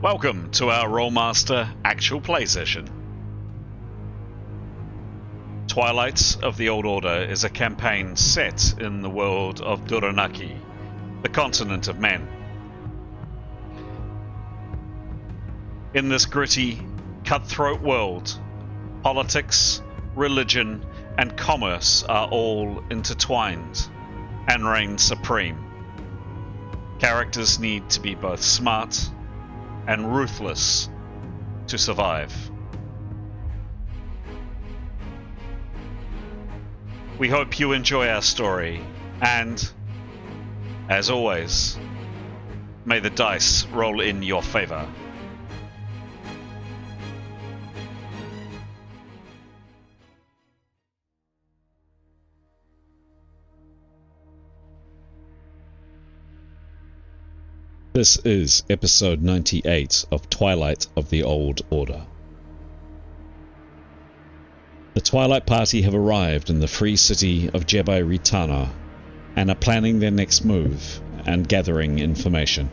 Welcome to our Rolemaster Actual play session. Twilight of the Old Order is a campaign set in the world of Duranarki, the continent of men. In this gritty, cutthroat world, politics, religion, and commerce are all intertwined and reign supreme. Characters need to be both smart and ruthless to survive. We hope you enjoy our story, and, as always, may the dice roll in your favor. This is episode 98 of Twilight of the Old Order. The Twilight Party have arrived in the free city of Ritana and are planning their next move and gathering information.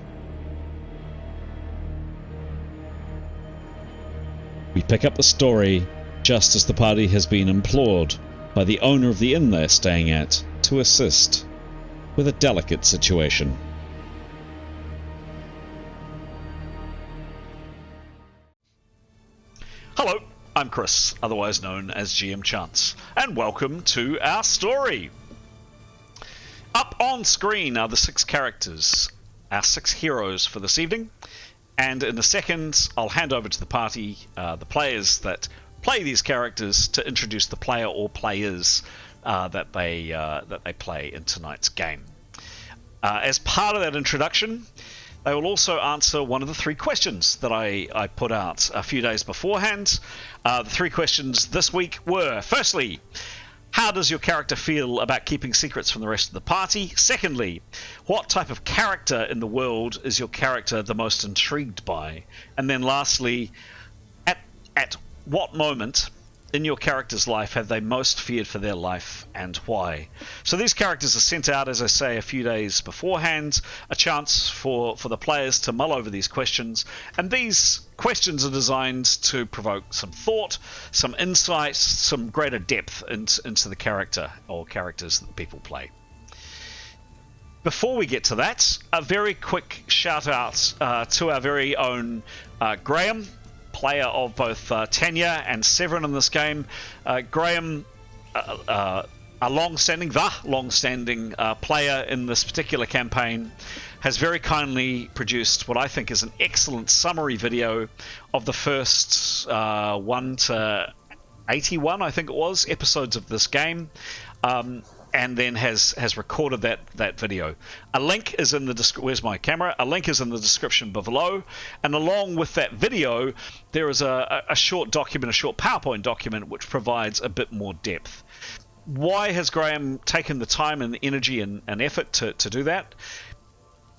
We pick up the story just as the party has been implored by the owner of the inn they're staying at to assist with a delicate situation. Hello, I'm Chris, otherwise known as GM Chance, and welcome to our story. Up on screen are the 6 characters, our 6 heroes for this evening, and in a second I'll hand over to the party, the players that play these characters, to introduce the player or players that they play in tonight's game. As part of that introduction, they will also answer one of the 3 questions that I put out a few days beforehand. The 3 questions this week were, firstly, how does your character feel about keeping secrets from the rest of the party? Secondly, what type of character in the world is your character the most intrigued by? And then lastly, at what moment in your character's life have they most feared for their life, and why? So these characters are sent out, as I say, a few days beforehand, a chance for the players to mull over these questions, and these questions are designed to provoke some thought, some insight, some greater depth into the character or characters that people play. Before we get to that, a very quick shout out to our very own Graham, player of both Tanya and Severin in this game. Graham, a long-standing player in this particular campaign, has very kindly produced what I think is an excellent summary video of the first 1 to 81, I think it was, episodes of this game. And then has recorded that video. A link is in the where's my camera? A link is in the description below, and along with that video, there is a short document, a short PowerPoint document, which provides a bit more depth. Why has Graham taken the time and the energy and effort to do that?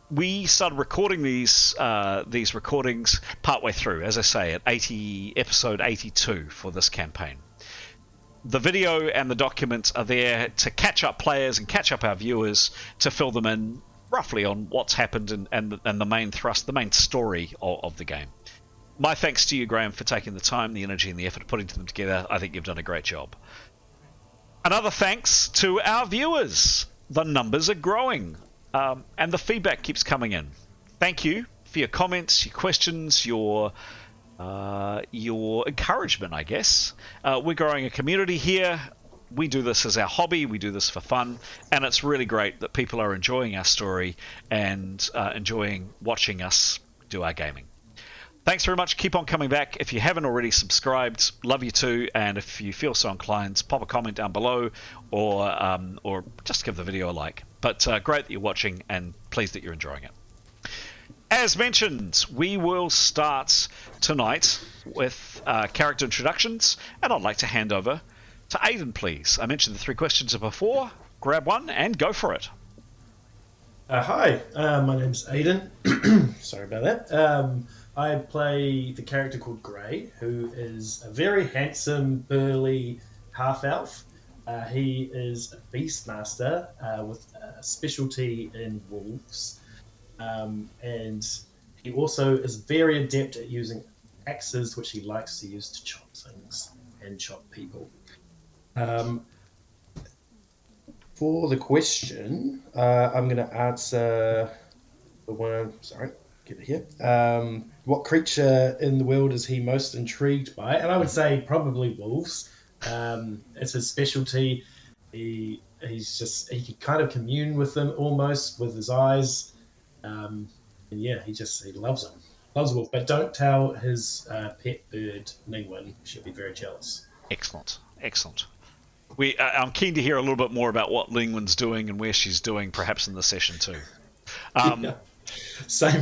We started recording these recordings partway through, as I say, at episode 82 for this campaign. The video and the documents are there to catch up players and catch up our viewers, to fill them in roughly on what's happened and the main thrust, the main story of the game. My thanks to you, Graham, for taking the time, the energy and the effort of putting them together. I think you've done a great job. Another thanks to our viewers. The numbers are growing, and the feedback keeps coming in. Thank you for your comments, your questions, your encouragement, I guess. We're growing a community here. We do this as our hobby. We do this for fun, and it's really great that people are enjoying our story and enjoying watching us do our gaming. Thanks very much. Keep on coming back. If you haven't already subscribed, love you too. And if you feel so inclined, pop a comment down below, or just give the video a like. But great that you're watching, and pleased that you're enjoying it. As mentioned, we will start tonight with character introductions, and I'd like to hand over to Aidan, please. I mentioned the 3 questions before. Grab one and go for it. Hi, my name's Aidan. Sorry about that. I play the character called Grey, who is a very handsome, burly half-elf. He is a beastmaster with a specialty in wolves. And He also is very adept at using axes, which he likes to use to chop things and chop people. For the question, I'm going to answer the one. Sorry, get it here. What creature in the world is he most intrigued by? And I would say probably wolves. It's his specialty. He can kind of commune with them almost with his eyes. And yeah, he loves them. Loves a wolf, but don't tell his pet bird Ningwen. She'll be very jealous. Excellent. I'm keen to hear a little bit more about what Lingwen's doing and where she's doing, perhaps in the session too. Yeah. Same.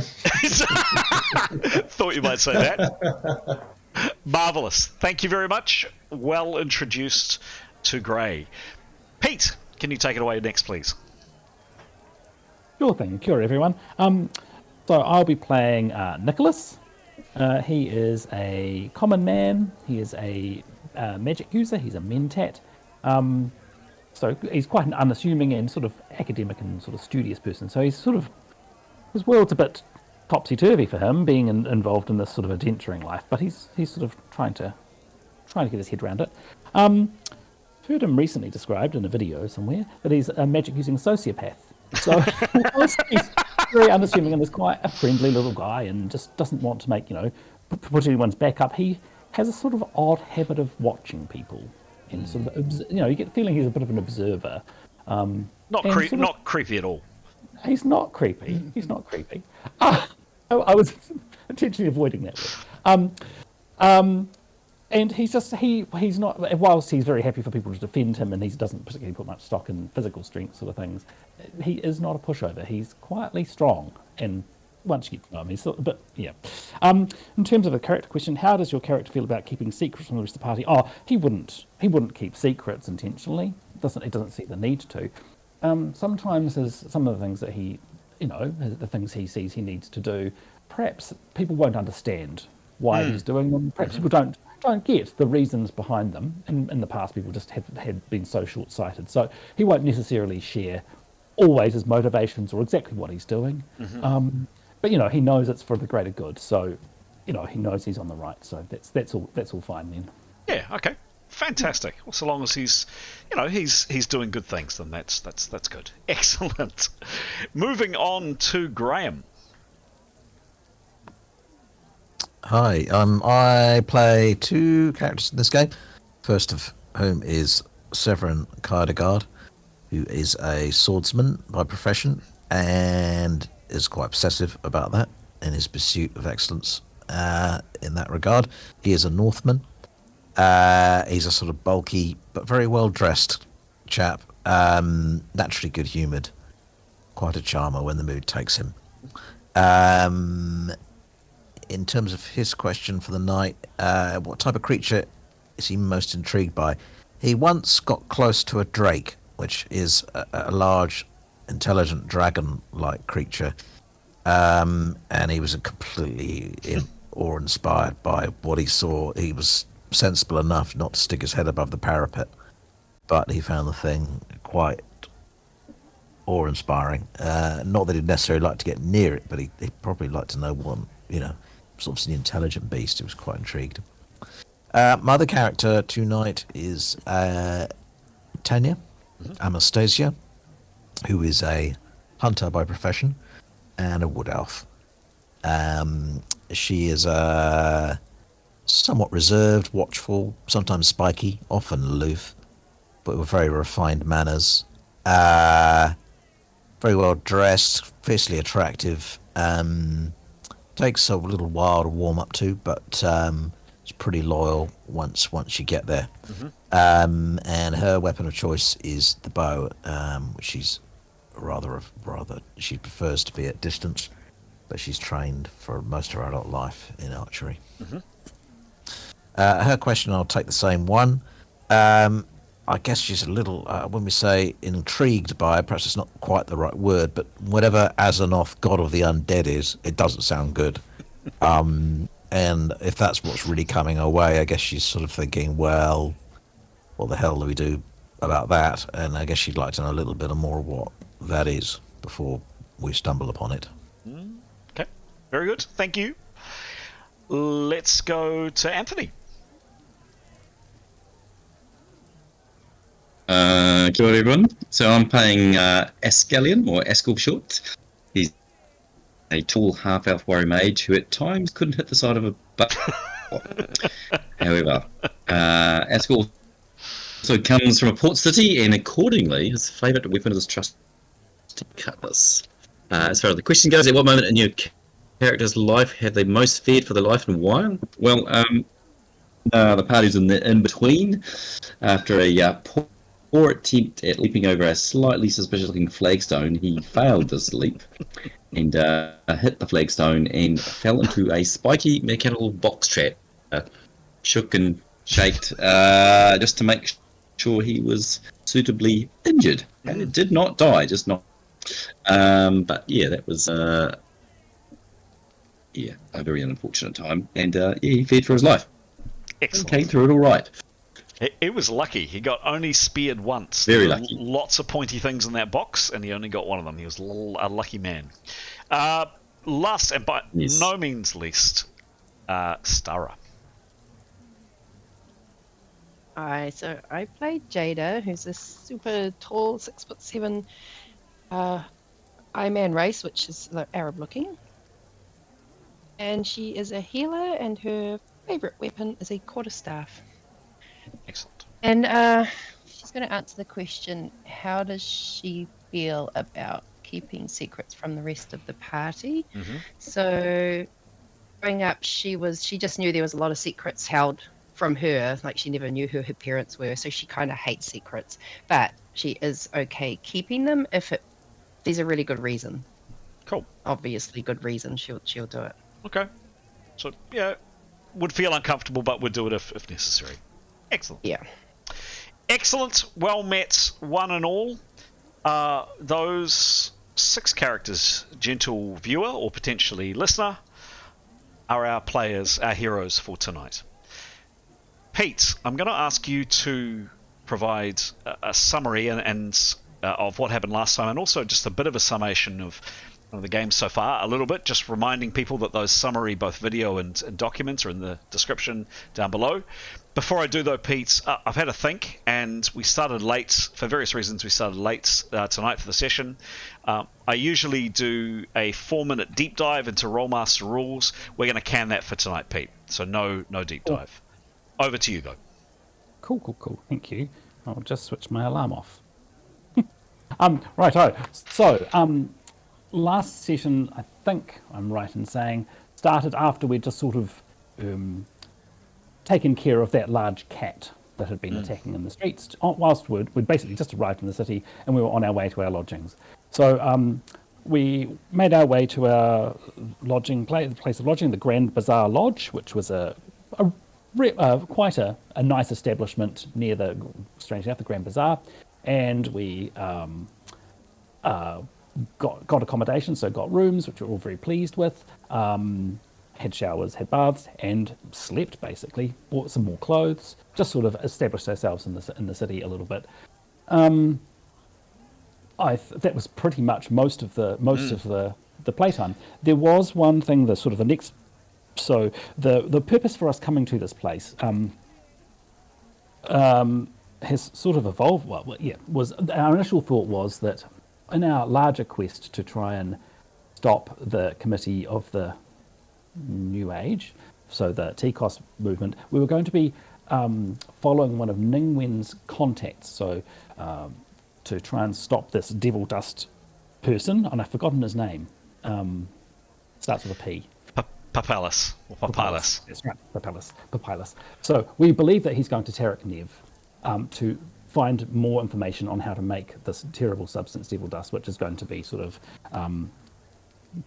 Thought you might say that. Marvellous. Thank you very much. Well introduced to Grey. Pete, can you take it away next, please? Sure thing. Kia ora, everyone. So I'll be playing Nicholas. He is a common man. He is a magic user. He's a mentat. So he's quite an unassuming and sort of academic and sort of studious person. So he's sort of, his world's a bit topsy-turvy for him, being involved in this sort of adventuring life. But he's sort of trying to get his head around it. Heard him recently described in a video somewhere that he's a magic-using sociopath. So he's very unassuming and is quite a friendly little guy and just doesn't want to make, put anyone's back up. He has a sort of odd habit of watching people and sort of, you get the feeling he's a bit of an observer. Not creepy at all. He's not creepy. He's not creepy. I was intentionally avoiding that word. And he's not, whilst he's very happy for people to defend him and he doesn't particularly put much stock in physical strength sort of things, he is not a pushover. He's quietly strong. And once you get to know him, but yeah. In terms of a character question, how does your character feel about keeping secrets from the rest of the party? Oh, he wouldn't keep secrets intentionally. He doesn't see the need to. Sometimes some of the things that he, the things he sees he needs to do, perhaps people won't understand why he's doing them. Perhaps people don't get the reasons behind them. In the past, people just have been so short-sighted. So he won't necessarily share always his motivations or exactly what he's doing. But he knows it's for the greater good. So, he knows he's on the right. So that's all fine then. Yeah. Okay. Fantastic. Well, so long as he's doing good things, then that's good. Excellent. Moving on to Graham. Hi, I play two characters in this game. First of whom is Severin Kierdegaard, who is a swordsman by profession and is quite obsessive about that in his pursuit of excellence in that regard. He is a Northman. He's a sort of bulky but very well dressed chap, naturally good humoured, quite a charmer when the mood takes him. In terms of his question for the night, what type of creature is he most intrigued by? He once got close to a drake, which is a large, intelligent dragon-like creature, and he was completely awe-inspired by what he saw. He was sensible enough not to stick his head above the parapet, but he found the thing quite awe-inspiring. Not that he'd necessarily like to get near it, but he'd probably like to know what, it's obviously an intelligent beast. He was quite intrigued. My other character tonight is Tanya Anastasia, who is a hunter by profession and a wood elf. She is somewhat reserved, watchful, sometimes spiky, often aloof, but with very refined manners. Very well dressed, fiercely attractive. Takes a little while to warm up to, but it's pretty loyal once you get there. And her weapon of choice is the bow, which she's rather she prefers to be at distance, but she's trained for most of her adult life in archery. Her question, I'll take the same one. I guess she's a little, when we say intrigued by, perhaps it's not quite the right word, but whatever Azonoth, god of the undead is, it doesn't sound good. And if that's what's really coming her way, I guess she's sort of thinking, well, what the hell do we do about that? And I guess she'd like to know a little bit more what that is before we stumble upon it. Okay. Very good. Thank you. Let's go to Anthony. Kia ora, everyone. So I'm playing Ascalion, or Ascal for short. He's a tall half-elf warrior mage who at times couldn't hit the side of a butt. However, Ascal also comes from a port city, and accordingly, his favourite weapon is his trusty cutlass. As far as the question goes, at what moment in your character's life have they most feared for their life and why? Well, the party's in between after a poor attempt at leaping over a slightly suspicious-looking flagstone. He failed this leap and hit the flagstone and fell into a spiky mechanical box trap. Shook and shaked just to make sure he was suitably injured. And it did not die, just not. But yeah, that was a very unfortunate time. And he feared for his life. Excellent. Came through it all right. He was lucky. He got only speared once. Very lucky. Lots of pointy things in that box, and he only got one of them. He was a lucky man. Last, and by no means least, Stara. Alright, so I played Jada, who's a super tall, 6'7" Iron race, which is Arab looking. And she is a healer, and her favourite weapon is a quarterstaff. Excellent. And she's going to answer the question, how does she feel about keeping secrets from the rest of the party? Mm-hmm. So growing up, she just knew there was a lot of secrets held from her. Like, she never knew who her parents were, so she kind of hates secrets. But she is okay keeping them if there's a really good reason. Cool. Obviously good reason, she'll do it. Okay. So, yeah, would feel uncomfortable, but would do it if necessary. Excellent. Yeah. Excellent. Well met, one and all. Those 6 characters, gentle viewer or potentially listener, are our players, our heroes for tonight. Pete, I'm going to ask you to provide a summary and of what happened last time, and also just a bit of a summation of the game so far, a little bit, just reminding people that those summary, both video and documents, are in the description down below. Before I do though, Pete, I've had a think, and we started late, for various reasons we started late tonight for the session. I usually do a 4-minute deep dive into Rolemaster rules. We're going to can that for tonight, Pete, so no deep dive. Over to you though. Cool. Thank you. I'll just switch my alarm off. Righto. So, last session, I think I'm right in saying, started after we'd just sort of taken care of that large cat that had been attacking in the streets, whilst we'd basically just arrived in the city and we were on our way to our lodgings. So we made our way to our the place of lodging, the Grand Bazaar Lodge, which was quite a nice establishment near strangely enough, the Grand Bazaar. And we got accommodation, so got rooms, which we were all very pleased with. Had showers, had baths, and slept basically. Bought some more clothes, just sort of established ourselves in the city a little bit. That was pretty much most of the playtime. There was one thing, so the purpose for us coming to this place has sort of evolved. Our initial thought was that in our larger quest to try and stop the Committee of the New Age, so the TCOS movement, we were going to be following one of Ningwen's contacts, so to try and stop this devil dust person, and I've forgotten his name. Starts with a P. Papalus. That's right, Papalus. So we believe that he's going to Tarak Nev to find more information on how to make this terrible substance, devil dust, which is going to be sort of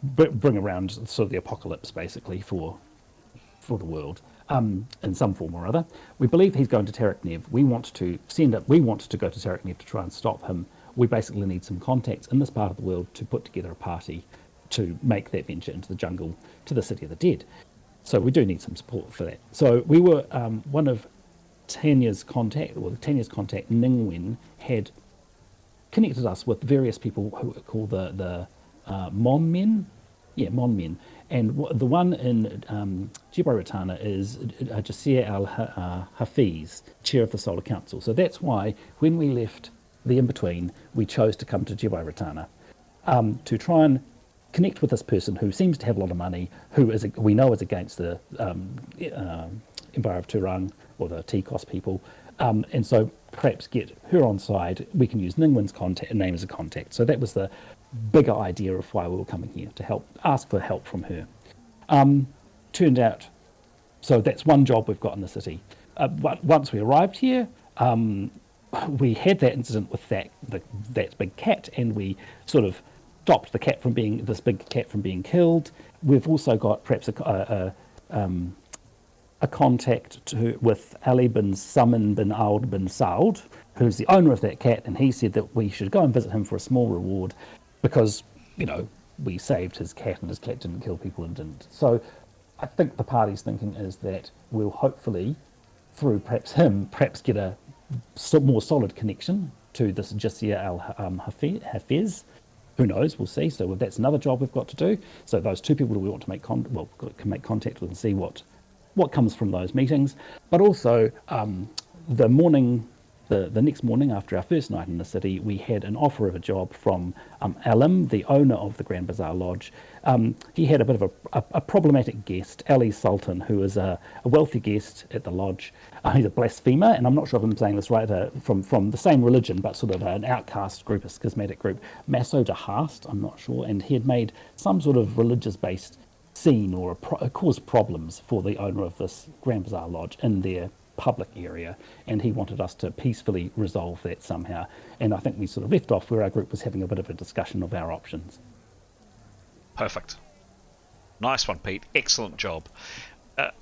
bring around sort of the apocalypse, basically, for the world in some form or other. We believe he's going to Tarak Nev. We want to go to Tarak Nev to try and stop him. We basically need some contacts in this part of the world to put together a party to make that venture into the jungle to the City of the Dead. So we do need some support for that. So we were one of Tanya's contact, Ningwen, had connected us with various people who are called the Mon Men. Yeah, Mon Men. And the one in Gibraltar is Jasir al-Hafiz, chair of the Solar Council. So that's why when we left the in-between, we chose to come to Gibraltar to try and connect with this person who seems to have a lot of money, who we know is against the Empire of Turang, or the T-Cost people. And so perhaps get her on side. We can use Ningwen's name as a contact. So that was the bigger idea of why we were coming here, to ask for help from her. Turned out, so that's one job we've got in the city. Once we arrived here, we had that incident with that big cat, and we sort of stopped this big cat from being killed. We've also got perhaps a contact with Ali bin Samin bin Aud bin Saud, who's the owner of that cat, and he said that we should go and visit him for a small reward because, we saved his cat and his cat didn't kill people and didn't. So I think the party's thinking is that we'll hopefully, through perhaps him, get a more solid connection to this Jasir al-Hafiz. Who knows? We'll see. So that's another job we've got to do. So those two people we want to can make contact with and see what comes from those meetings. But also the next morning after our first night in the city, we had an offer of a job from Alim, the owner of the Grand Bazaar Lodge. He had a bit of a problematic guest, Ali Sultan, who is a wealthy guest at the lodge. He's a blasphemer, and I'm not sure if I'm saying this right, from the same religion, but sort of an outcast group, a schismatic group, Maso de Haast, I'm not sure, and he had made some sort of religious-based scene or caused problems for the owner of this Grand Bazaar Lodge in their public area, and he wanted us to peacefully resolve that somehow. And I think we sort of left off where our group was having a bit of a discussion of our options. Perfect. Nice one, Pete. Excellent job.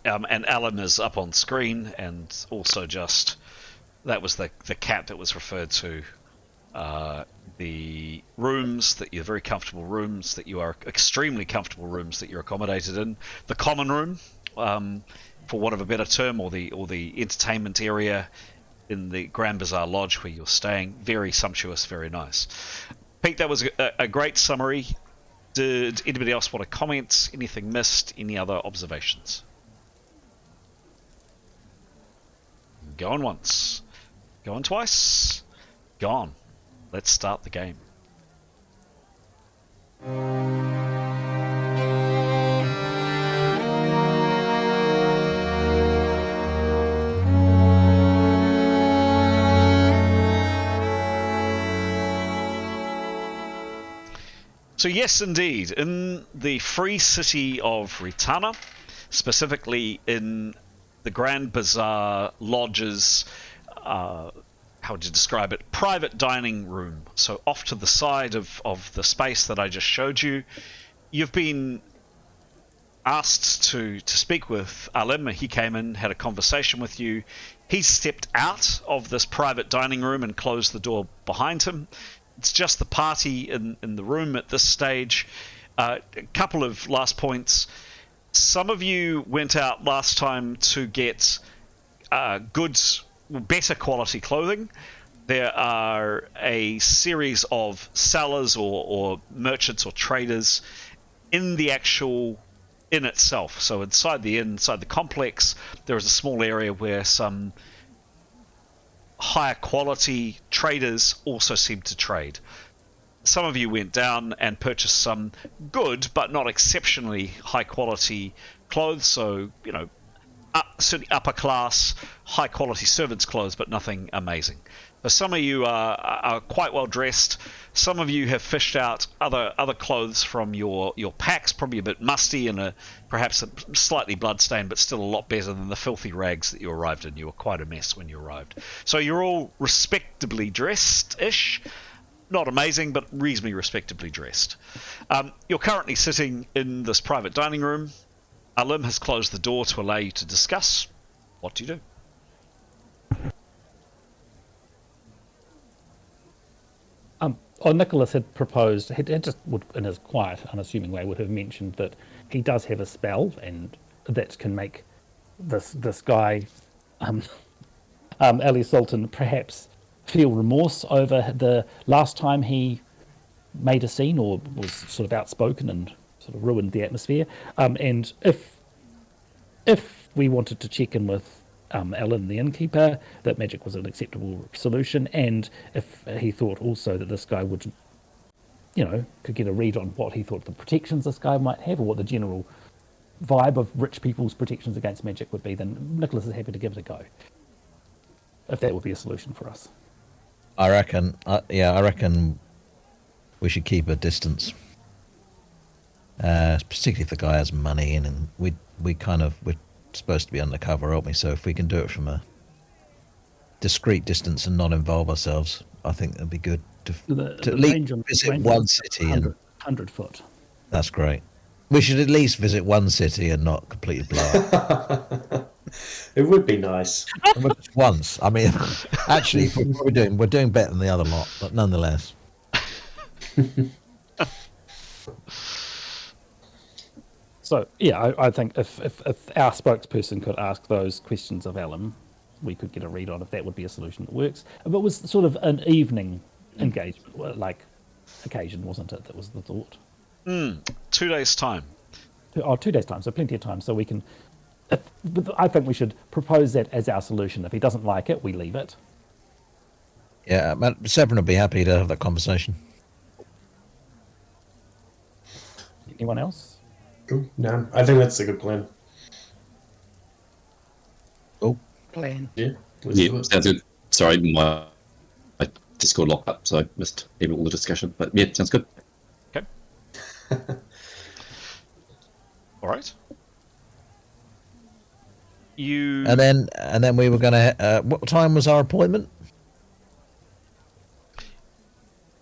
And Alan is up on screen, and also that was the cat that was referred to. The rooms that you're very comfortable rooms, that you are extremely comfortable rooms that you're accommodated in. The common room, for want of a better term, or the entertainment area in the Grand Bazaar Lodge where you're staying. Very sumptuous, very nice. Pete, that was a great summary. Did anybody else want to comment? Anything missed? Any other observations? Going once. Going twice. Gone. Let's start the game. So yes, indeed, in the free city of Ritana, specifically in the Grand Bazaar Lodge's, how would you describe it, private dining room. So off to the side of the space that I just showed you, you've been asked to speak with Alim. He came in, had a conversation with you. He stepped out of this private dining room and closed the door behind him. It's just the party in the room at this stage. A couple of last points. Some of you went out last time to get better quality clothing. There are a series of sellers or merchants or traders in the actual inn itself. So inside the inn, inside the complex, there is a small area where some higher quality traders also seem to trade. Some of you went down and purchased some good but not exceptionally high quality clothes, so certainly upper class high quality servants clothes, but nothing amazing. So some of you are quite well dressed. Some of you have fished out other clothes from your packs, probably a bit musty and perhaps slightly bloodstained, but still a lot better than the filthy rags that you arrived in. You were quite a mess when you arrived. So you're all respectably dressed-ish. Not amazing, but reasonably respectably dressed. You're currently sitting in this private dining room. Alim has closed the door to allow you to discuss. What do you do? Nicholas had proposed, he just would, in his quiet, unassuming way, would have mentioned that he does have a spell, and that can make this guy, Ali Sultan, perhaps feel remorse over the last time he made a scene or was sort of outspoken and sort of ruined the atmosphere. And if we wanted to check in with Alan, the innkeeper, that magic was an acceptable solution, and if he thought also that this guy would, could get a read on what he thought the protections this guy might have, or what the general vibe of rich people's protections against magic would be, then Nicholas is happy to give it a go. If that would be a solution for us. I reckon we should keep a distance. Particularly if the guy has money and we're supposed to be undercover, aren't we? So if we can do it from a discreet distance and not involve ourselves, I think that'd be good to at least visit one city. 100 foot. That's great. We should at least visit one city and not completely blow up. It would be nice. Just once. I mean, actually, what we're doing better than the other lot, but nonetheless. So, yeah, I think if our spokesperson could ask those questions of Alan, we could get a read on if that would be a solution that works. But it was sort of an evening engagement, like occasion, wasn't it? That was the thought. 2 days' time. 2 days' time, so plenty of time. So we can... I think we should propose that as our solution. If he doesn't like it, we leave it. Yeah, Severin would be happy to have that conversation. Anyone else? No, I think that's a good plan. Oh, Plan. Yeah, Sounds good. Sorry, my Discord locked up, so I missed even all the discussion. But yeah, sounds good. Okay. All right. And then we were gonna. What time was our appointment?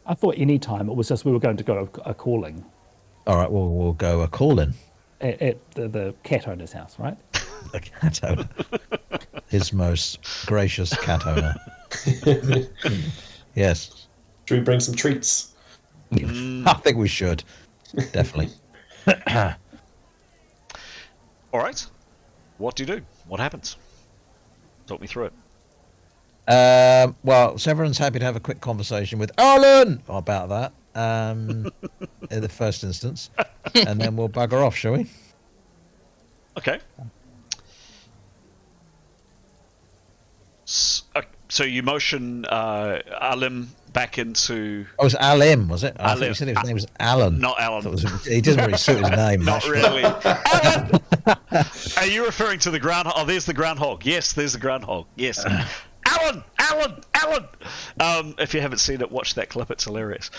I thought any time. It was just we were going to go a calling All right, we'll go a call-in. at the cat owner's house, right? The cat owner, his most gracious cat owner. Yes, Should we bring some treats? I think we should definitely. All right. What do you do? What happens? Talk me through it. Well, Severin's happy to have a quick conversation with Alan about that in the first instance, and then we'll bugger off, shall we? Okay. So you motion Alim back into... Oh, it was Alim, was it? I thought Alim. you said his name was Alan. Not Alan. He doesn't really suit his name. Not actually. really. Alan! Are you referring to the groundhog? Oh, there's the groundhog. Yes, there's the groundhog. Yes. Alan! Alan! Alan! If you haven't seen it, watch that clip. It's hilarious.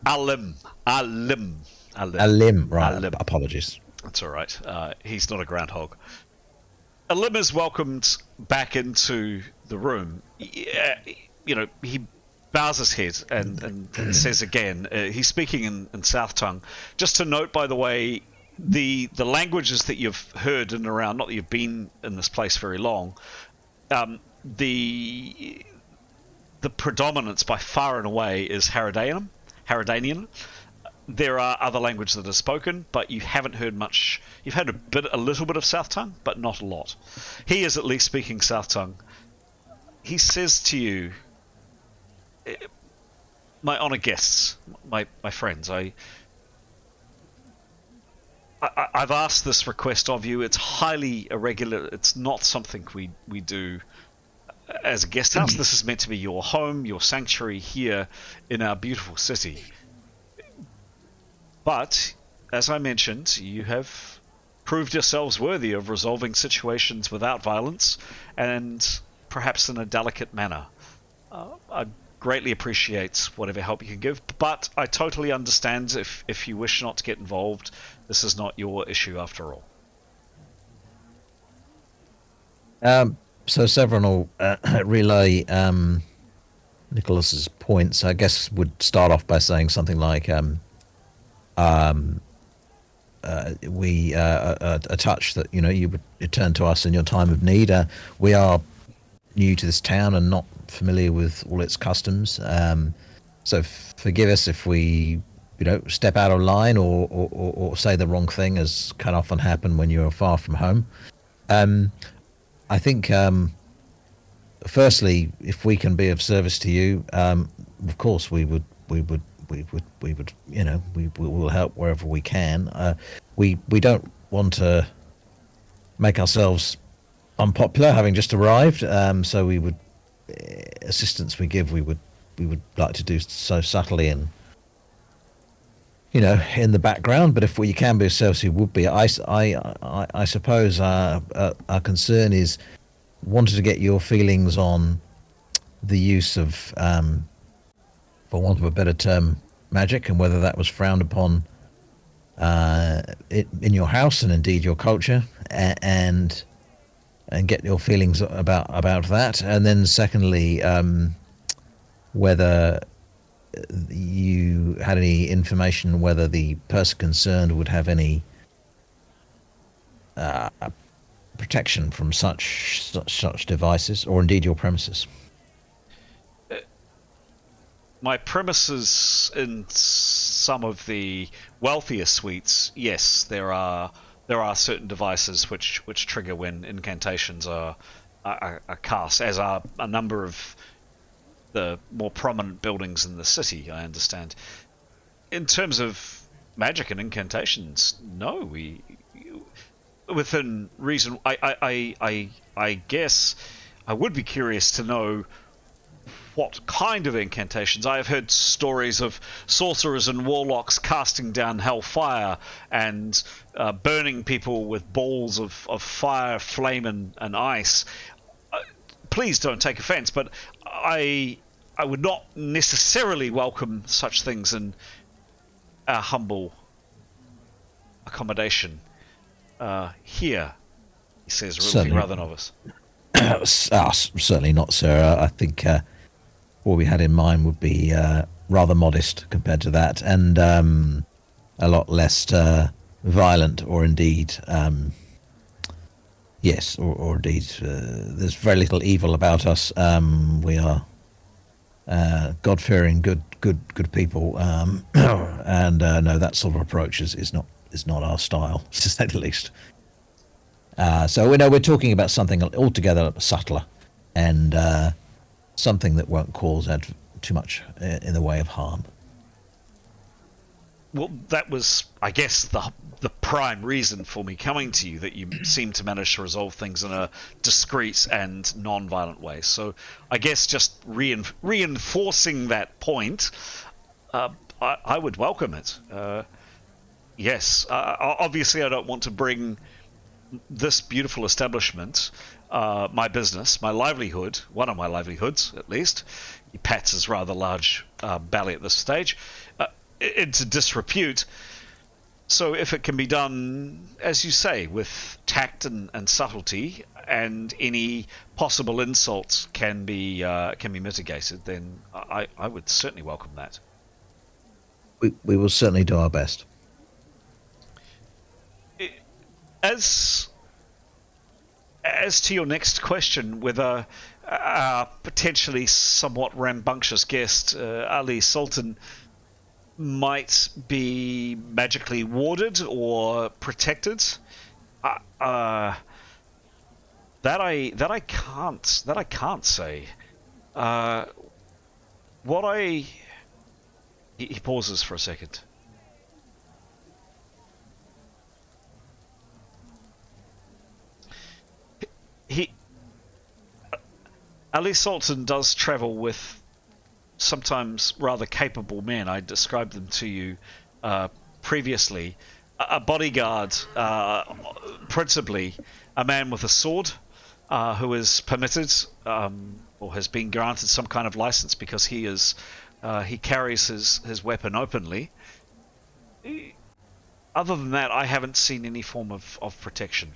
Alim. Alim. Alim, right. Alim. Apologies. That's all right. He's not a groundhog. Alim is welcomed back into the room. He bows his head and says again, he's speaking in South Tongue. Just to note, by the way, the languages that you've heard in and around, not that you've been in this place very long, the predominance by far and away is Haradanian. There are other languages that are spoken, but you haven't heard much. You've heard a little bit of South Tongue, but not a lot. He is at least speaking South Tongue. He says to you, my honoured guests, my friends, I've asked this request of you. It's highly irregular. It's not something we do as a guest house. This is meant to be your home, your sanctuary here in our beautiful city. But, as I mentioned, you have proved yourselves worthy of resolving situations without violence and perhaps in a delicate manner. I greatly appreciate whatever help you can give, but I totally understand if you wish not to get involved. This is not your issue after all. So Severin will relay Nicholas's points. I guess would start off by saying something like, we a touch that you would return to us in your time of need. We are new to this town and not familiar with all its customs, so forgive us if we step out of line or say the wrong thing, as can often happen when you're far from home. I think firstly, if we can be of service to you, of course we would we would we will help wherever we can. We don't want to make ourselves unpopular, having just arrived. So we would assistance we give, we would like to do so subtly and in the background. But if we can be of service, we would be. I suppose our concern is wanted to get your feelings on the use of, for want of a better term, magic, and whether that was frowned upon in your house and indeed your culture, and get your feelings about that. And then secondly, whether you had any information whether the person concerned would have any protection from such devices, or indeed your premises. My premises in some of the wealthier suites, yes, there are certain devices which trigger when incantations are cast, as are a number of the more prominent buildings in the city, I understand. In terms of magic and incantations, no, we within reason. I guess I would be curious to know what kind of incantations. I have heard stories of sorcerers and warlocks casting down hellfire and burning people with balls of fire, flame, and ice. Please don't take offense, but I would not necessarily welcome such things in our humble accommodation here, he says, looking rather novice. Certainly not, sir. I think what we had in mind would be rather modest compared to that, and a lot less violent, or indeed, yes, or indeed, there's very little evil about us. We are God-fearing, good people, and no, that sort of approach is not our style, to say the least. So we know we're talking about something altogether subtler, and something that won't cause too much in the way of harm. Well, that was, I guess, the prime reason for me coming to you, that you seem to manage to resolve things in a discreet and non-violent way. So I guess just reinforcing that point, I would welcome it. Yes, obviously I don't want to bring this beautiful establishment, my business, my livelihood, one of my livelihoods at least, he pats his rather large belly at this stage, into disrepute. So if it can be done, as you say, with tact and subtlety, and any possible insults can be mitigated, then I would certainly welcome that. We will certainly do our best. As to your next question, whether our potentially somewhat rambunctious guest, Ali Sultan, might be magically warded or protected, that I can't say. He pauses for a second. Ali Sultan does travel with sometimes rather capable men. I described them to you previously. A bodyguard, principally a man with a sword, who is permitted or has been granted some kind of license because he carries his weapon openly. Other than that, I haven't seen any form of protection.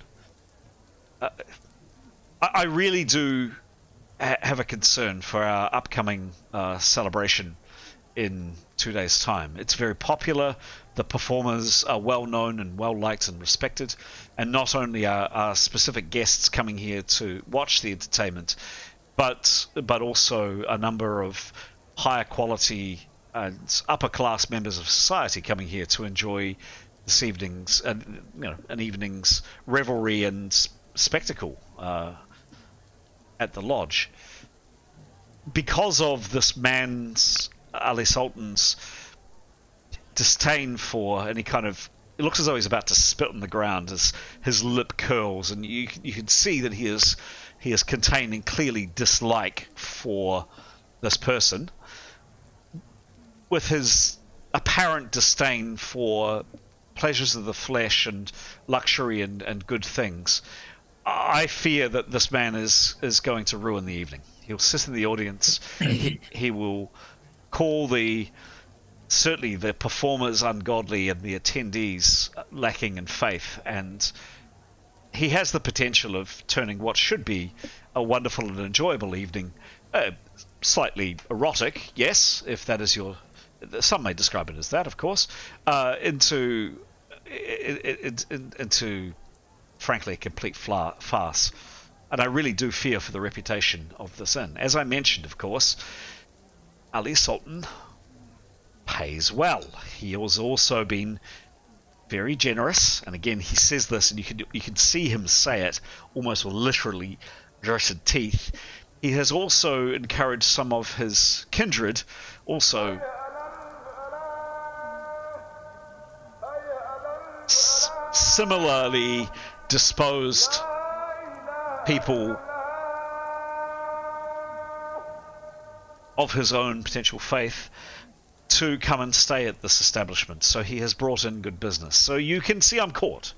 I really do have a concern for our upcoming celebration in 2 days' time. It's very popular. The performers are well known and well liked and respected, and not only are specific guests coming here to watch the entertainment, but also a number of higher quality and upper class members of society coming here to enjoy this evening's an evening's revelry and spectacle at the lodge. Because of this man's, Ali Sultan's, disdain for, and it looks as though he's about to spit on the ground as his lip curls, and you can see that he is containing clearly dislike for this person, with his apparent disdain for pleasures of the flesh and luxury and good things. I fear that this man is going to ruin the evening. He'll sit in the audience. He will call certainly the performers ungodly and the attendees lacking in faith, and he has the potential of turning what should be a wonderful and enjoyable evening, slightly erotic, yes, if that is some may describe it as that, of course, into frankly a complete farce. And I really do fear for the reputation of this inn. As I mentioned, of course, Ali Sultan pays well. He has also been very generous, and again he says this, and you can see him say it almost with literally gritted teeth. He has also encouraged some of his kindred, also similarly disposed people of his own potential faith, to come and stay at this establishment. So he has brought in good business. So you can see I'm caught.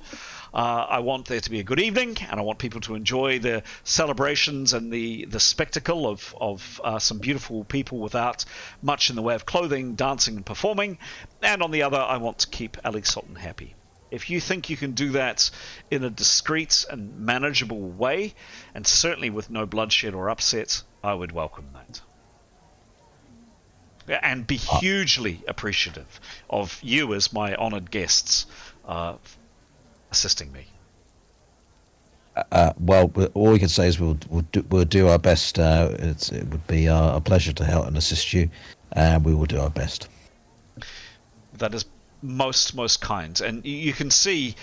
I want there to be a good evening, and I want people to enjoy the celebrations and the spectacle of some beautiful people without much in the way of clothing, dancing and performing. And on the other, I want to keep Ali Sultan happy. If you think you can do that in a discreet and manageable way, and certainly with no bloodshed or upset, I would welcome that. And be hugely appreciative of you as my honoured guests assisting me. Well, all we can say is we'll do our best. It would be a pleasure to help and assist you, and we will do our best. That is most kind, and you can see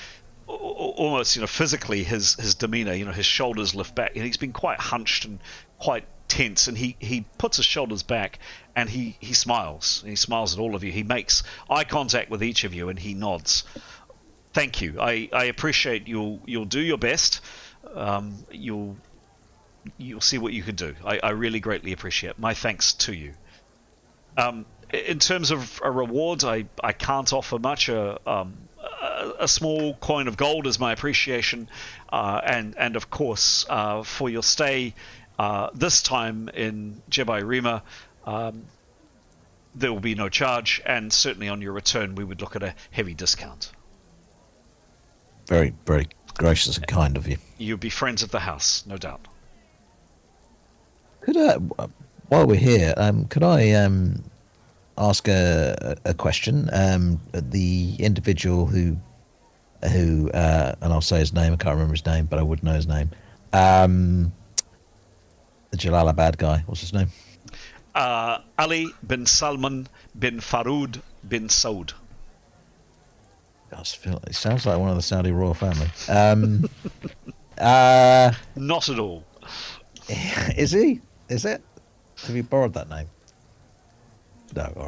almost physically his demeanour. His shoulders lift back, and he's been quite hunched and quite tense, and he puts his shoulders back and he smiles. And he smiles at all of you. He makes eye contact with each of you and he nods. Thank you. I appreciate you'll do your best. You'll see what you can do. I really greatly appreciate it. My thanks to you. In terms of a reward, I can't offer much. A small coin of gold is my appreciation, and of course for your stay this time in Jebai Rima, there will be no charge, and certainly on your return we would look at a heavy discount. Very, very gracious and kind of you. You'll be friends of the house, no doubt. Could while we're here, could I ask a question? The individual who and I'll say his name. I can't remember his name, but I would know his name. The Jalalabad guy. What's his name? Ali bin Salman bin Faroud bin Saud. It sounds like one of the Saudi royal family. Not at all. Is he? Is it? Have you borrowed that name? No. All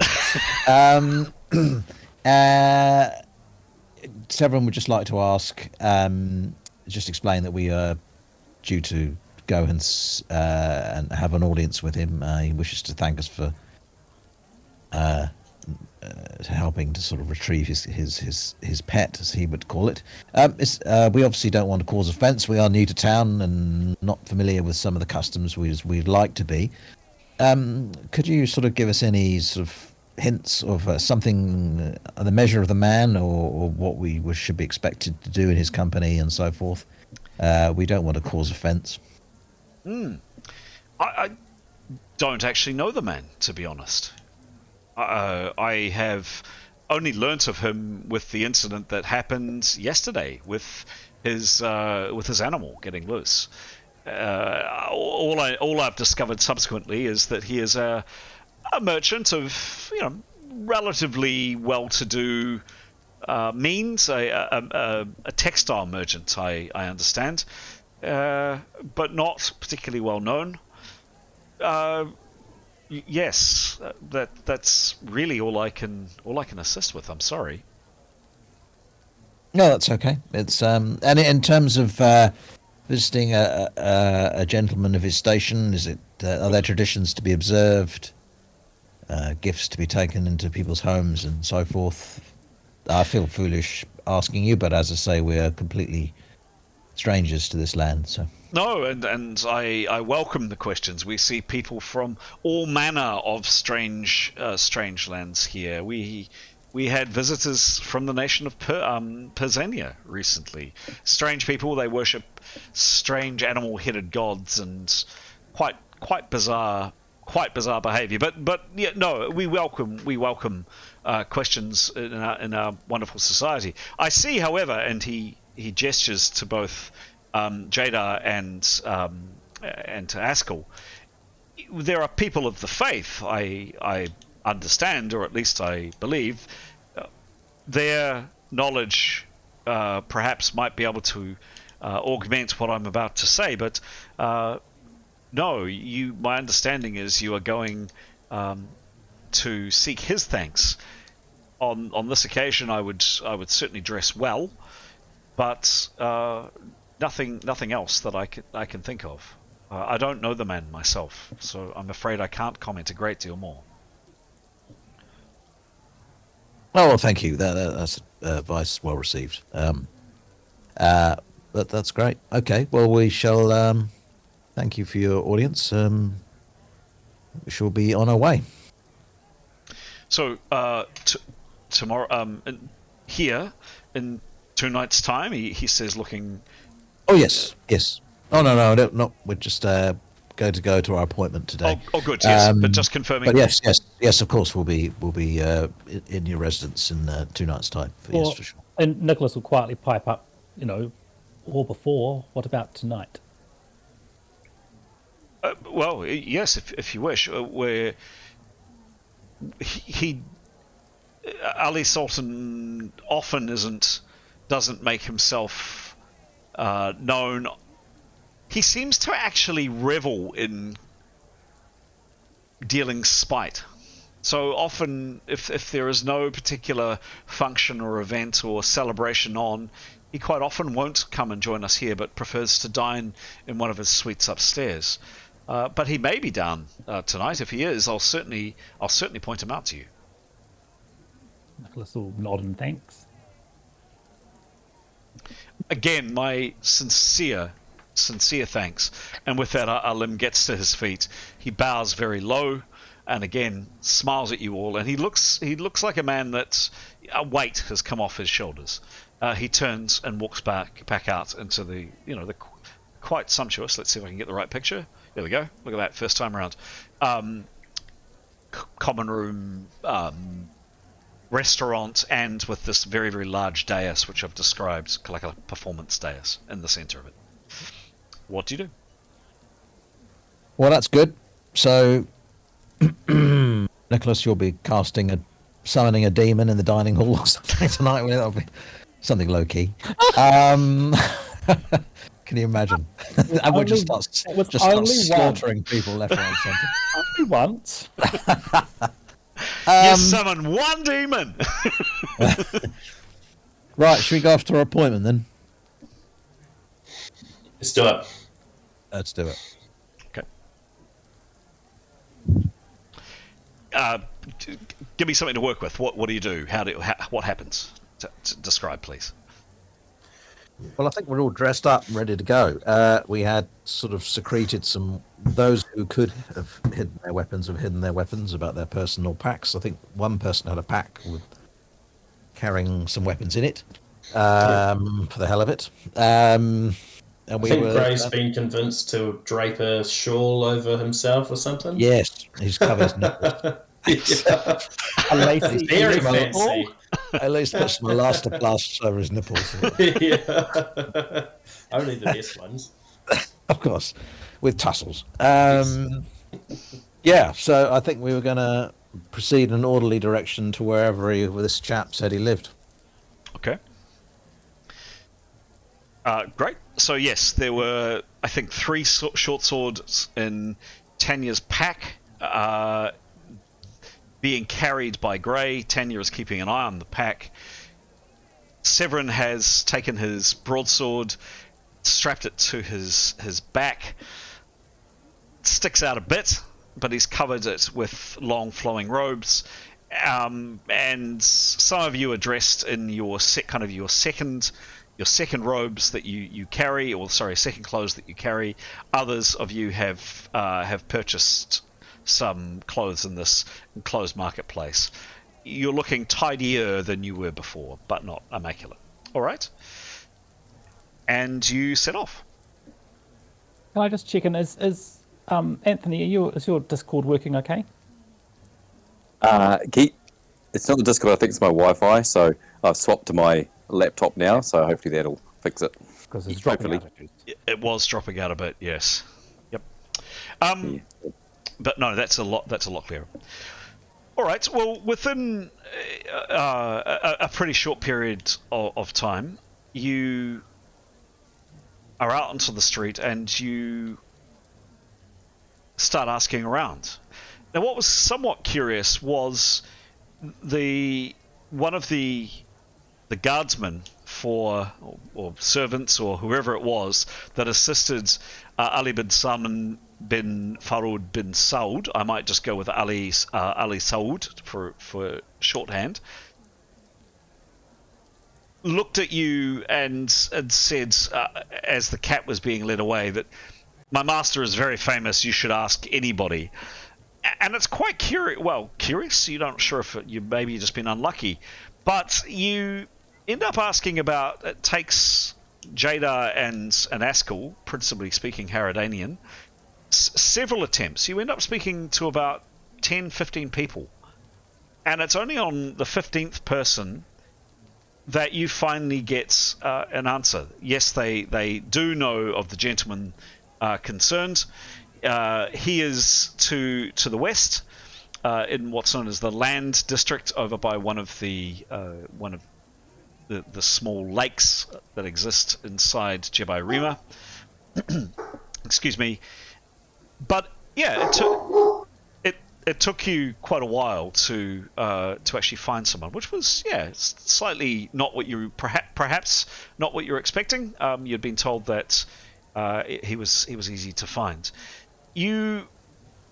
right. Severin would just like to ask, just explain that we are due to go and have an audience with him. He wishes to thank us for helping to sort of retrieve his pet, as he would call it. We obviously don't want to cause offence. We are new to town and not familiar with some of the customs we'd like to be. Could you sort of give us any sort of hints of something, the measure of the man, or what we should be expected to do in his company and so forth? We don't want to cause offence. I don't actually know the man, to be honest. I have only learnt of him with the incident that happened yesterday with his animal getting loose. All I've discovered subsequently is that he is a merchant of relatively well-to-do means, a textile merchant, I understand, but not particularly well known. Yes, that's really all I can assist with. I'm sorry. No, that's okay. It's and in terms of visiting a gentleman of his station, is it are there traditions to be observed, gifts to be taken into people's homes and so forth? I feel foolish asking you, but as I say, we are completely strangers to this land, so. No, and I welcome the questions. We see people from all manner of strange lands here. We had visitors from the nation of Persania recently. Strange people. They worship strange animal-headed gods and quite bizarre behaviour. But yeah, no, we welcome questions in our wonderful society. I see, however, and he gestures to both Jadar and to Askell. There are people of the faith. I understand, or at least I believe, their knowledge perhaps might be able to augment what I'm about to say. But no, my understanding is you are going to seek his thanks. On this occasion, I would certainly dress well, but nothing else that I can think of. I don't know the man myself, so I'm afraid I can't comment a great deal more. Oh, well, thank you. That's advice well received. That's great. Okay, well, we shall thank you for your audience. We shall be on our way. So tomorrow, here in 2 nights' time, he says, looking. Oh yes. Oh no. We're just going to go to our appointment today. Oh good. Yes, but just confirming. But yes. Of course, we'll be in your residence in 2 nights' time. Yes, for sure. And Nicholas will quietly pipe up, or before. What about tonight? Well, yes, if you wish. Ali Sultan often doesn't make himself known. He seems to actually revel in dealing spite. So often, if there is no particular function or event or celebration on, he quite often won't come and join us here, but prefers to dine in one of his suites upstairs. But he may be down tonight. If he is, I'll certainly point him out to you. Nicholas will nod and thanks. Again, my sincere thanks. And with that, Alim gets to his feet. He bows very low, and again smiles at you all. And he looks like a man that a weight has come off his shoulders. He turns and walks back out into the quite sumptuous. Let's see if I can get the right picture. There we go. Look at that, first time around. Common room. Restaurant, and with this very, very large dais, which I've described like a performance dais in the center of it. What do you do? Well, that's good. So, Nicholas, you'll be summoning a demon in the dining hall or something tonight. That'll be something low key. Can you imagine? And we'll just start slaughtering people left, right, and centre. Only once. You summon one demon. Right, should we go after our appointment then? Let's do it. Let's do it. Okay. Give me something to work with. What do you do? What happens? Describe, please. Well, I think we're all dressed up and ready to go. We had sort of secreted those who could have hidden their weapons about their personal packs. I think one person had a pack with carrying some weapons in it, for the hell of it. And I think Gray's been convinced to drape a shawl over himself or something. Yes, he's covered his nipples. Very fancy. At least put some elastoplasts over his nipples. Yeah. Only the best ones. Of course, with tussles. Yeah, so I think we were going to proceed in an orderly direction to wherever this chap said he lived. Okay. Great. So yes, there were, I think, 3 short swords in Tanya's pack. being carried by Grey. Tanya is keeping an eye on the pack. Severin has taken his broadsword, strapped it to his back. Sticks out a bit, but he's covered it with long flowing robes. And some of you are dressed in your second robes that you carry, or sorry, second clothes that you carry. Others of you have purchased some clothes in this enclosed marketplace. You're looking tidier than you were before, but not immaculate. All right, and you set off. Can I just check in? Is Anthony, is your Discord working okay? It's not the Discord, I think it's my Wi-Fi, so I've swapped to my laptop now, so hopefully that'll fix it. Because it's dropping out. It was dropping out a bit, yes. Yep. Yeah. But no, that's a lot clearer. All right. Well, within a pretty short period of time, you are out onto the street and you start asking around. Now, what was somewhat curious was one of the guardsmen or servants or whoever it was that assisted Ali bin Salman bin Faroud bin Saud. I might just go with Ali Saud for shorthand. Looked at you and said, as the cat was being led away, that my master is very famous. You should ask anybody. And it's quite curious. Well, curious. You're not sure if you maybe just been unlucky, but you end up asking about. It takes Jada and Askell, principally speaking Haradanian, several attempts. You end up speaking to about 10, 15 people, and it's only on the 15th person that you finally get an answer. Yes, they do know of the gentleman concerned. He is to the west, in what's known as the Land District, over by one of the small lakes that exist inside Jebel Rima. Excuse me. But yeah, it took you quite a while to actually find someone, which was slightly not what you perhaps not what you were expecting. You'd been told that he was easy to find. You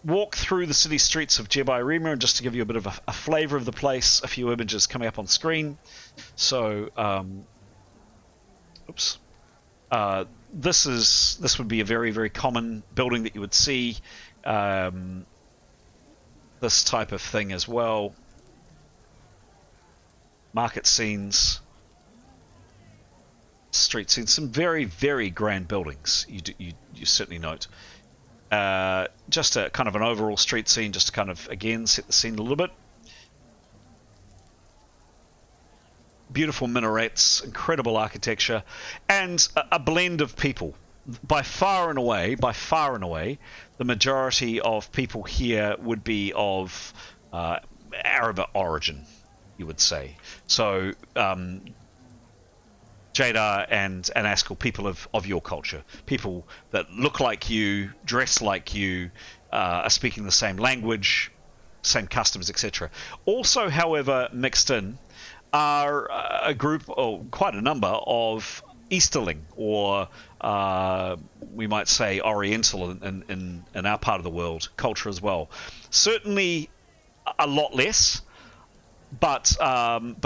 walk through the city streets of Jebel Rima, and just to give you a bit of a flavour of the place, a few images coming up on screen. So, this would be a very, very common building that you would see. This type of thing as well. Market scenes, street scenes, some very, very grand buildings. You certainly note. Just a kind of an overall street scene, just to kind of again set the scene a little bit. Beautiful minarets, incredible architecture, and a blend of people. By far and away, the majority of people here would be of Arab origin, you would say. So, Jada and Askell, people of your culture, people that look like you, dress like you, are speaking the same language, same customs, etc. Also, however, mixed in are a group, or quite a number, of Easterling, or we might say Oriental in our part of the world culture as well. Certainly a lot less, but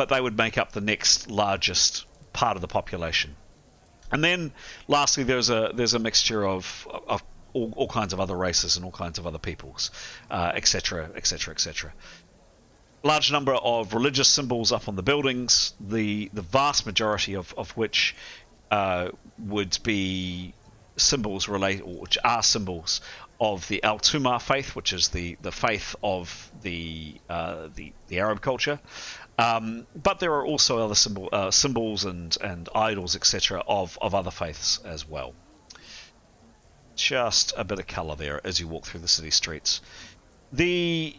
they would make up the next largest part of the population. And then lastly, there's a mixture of all kinds of other races and all kinds of other peoples, etc., etc., etc. Large number of religious symbols up on the buildings, the vast majority of which would be symbols which are symbols of the Al-Tumar faith, which is the faith of the Arab culture. But there are also other symbols and idols, etc., of other faiths as well. Just a bit of colour there as you walk through the city streets. The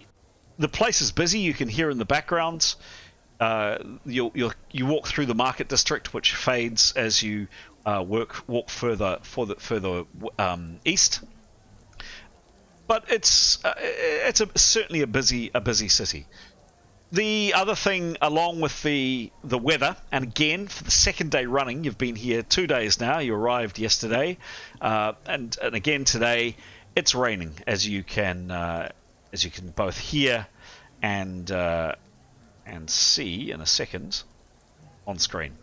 place is busy. You can hear in the background. You walk through the market district, which fades as you walk further east. but it's certainly a busy city. The other thing, along with the weather, and again for the second day running, you've been here 2 days now. You arrived yesterday, and again today. It's raining, as you can both hear and see in a second on screen.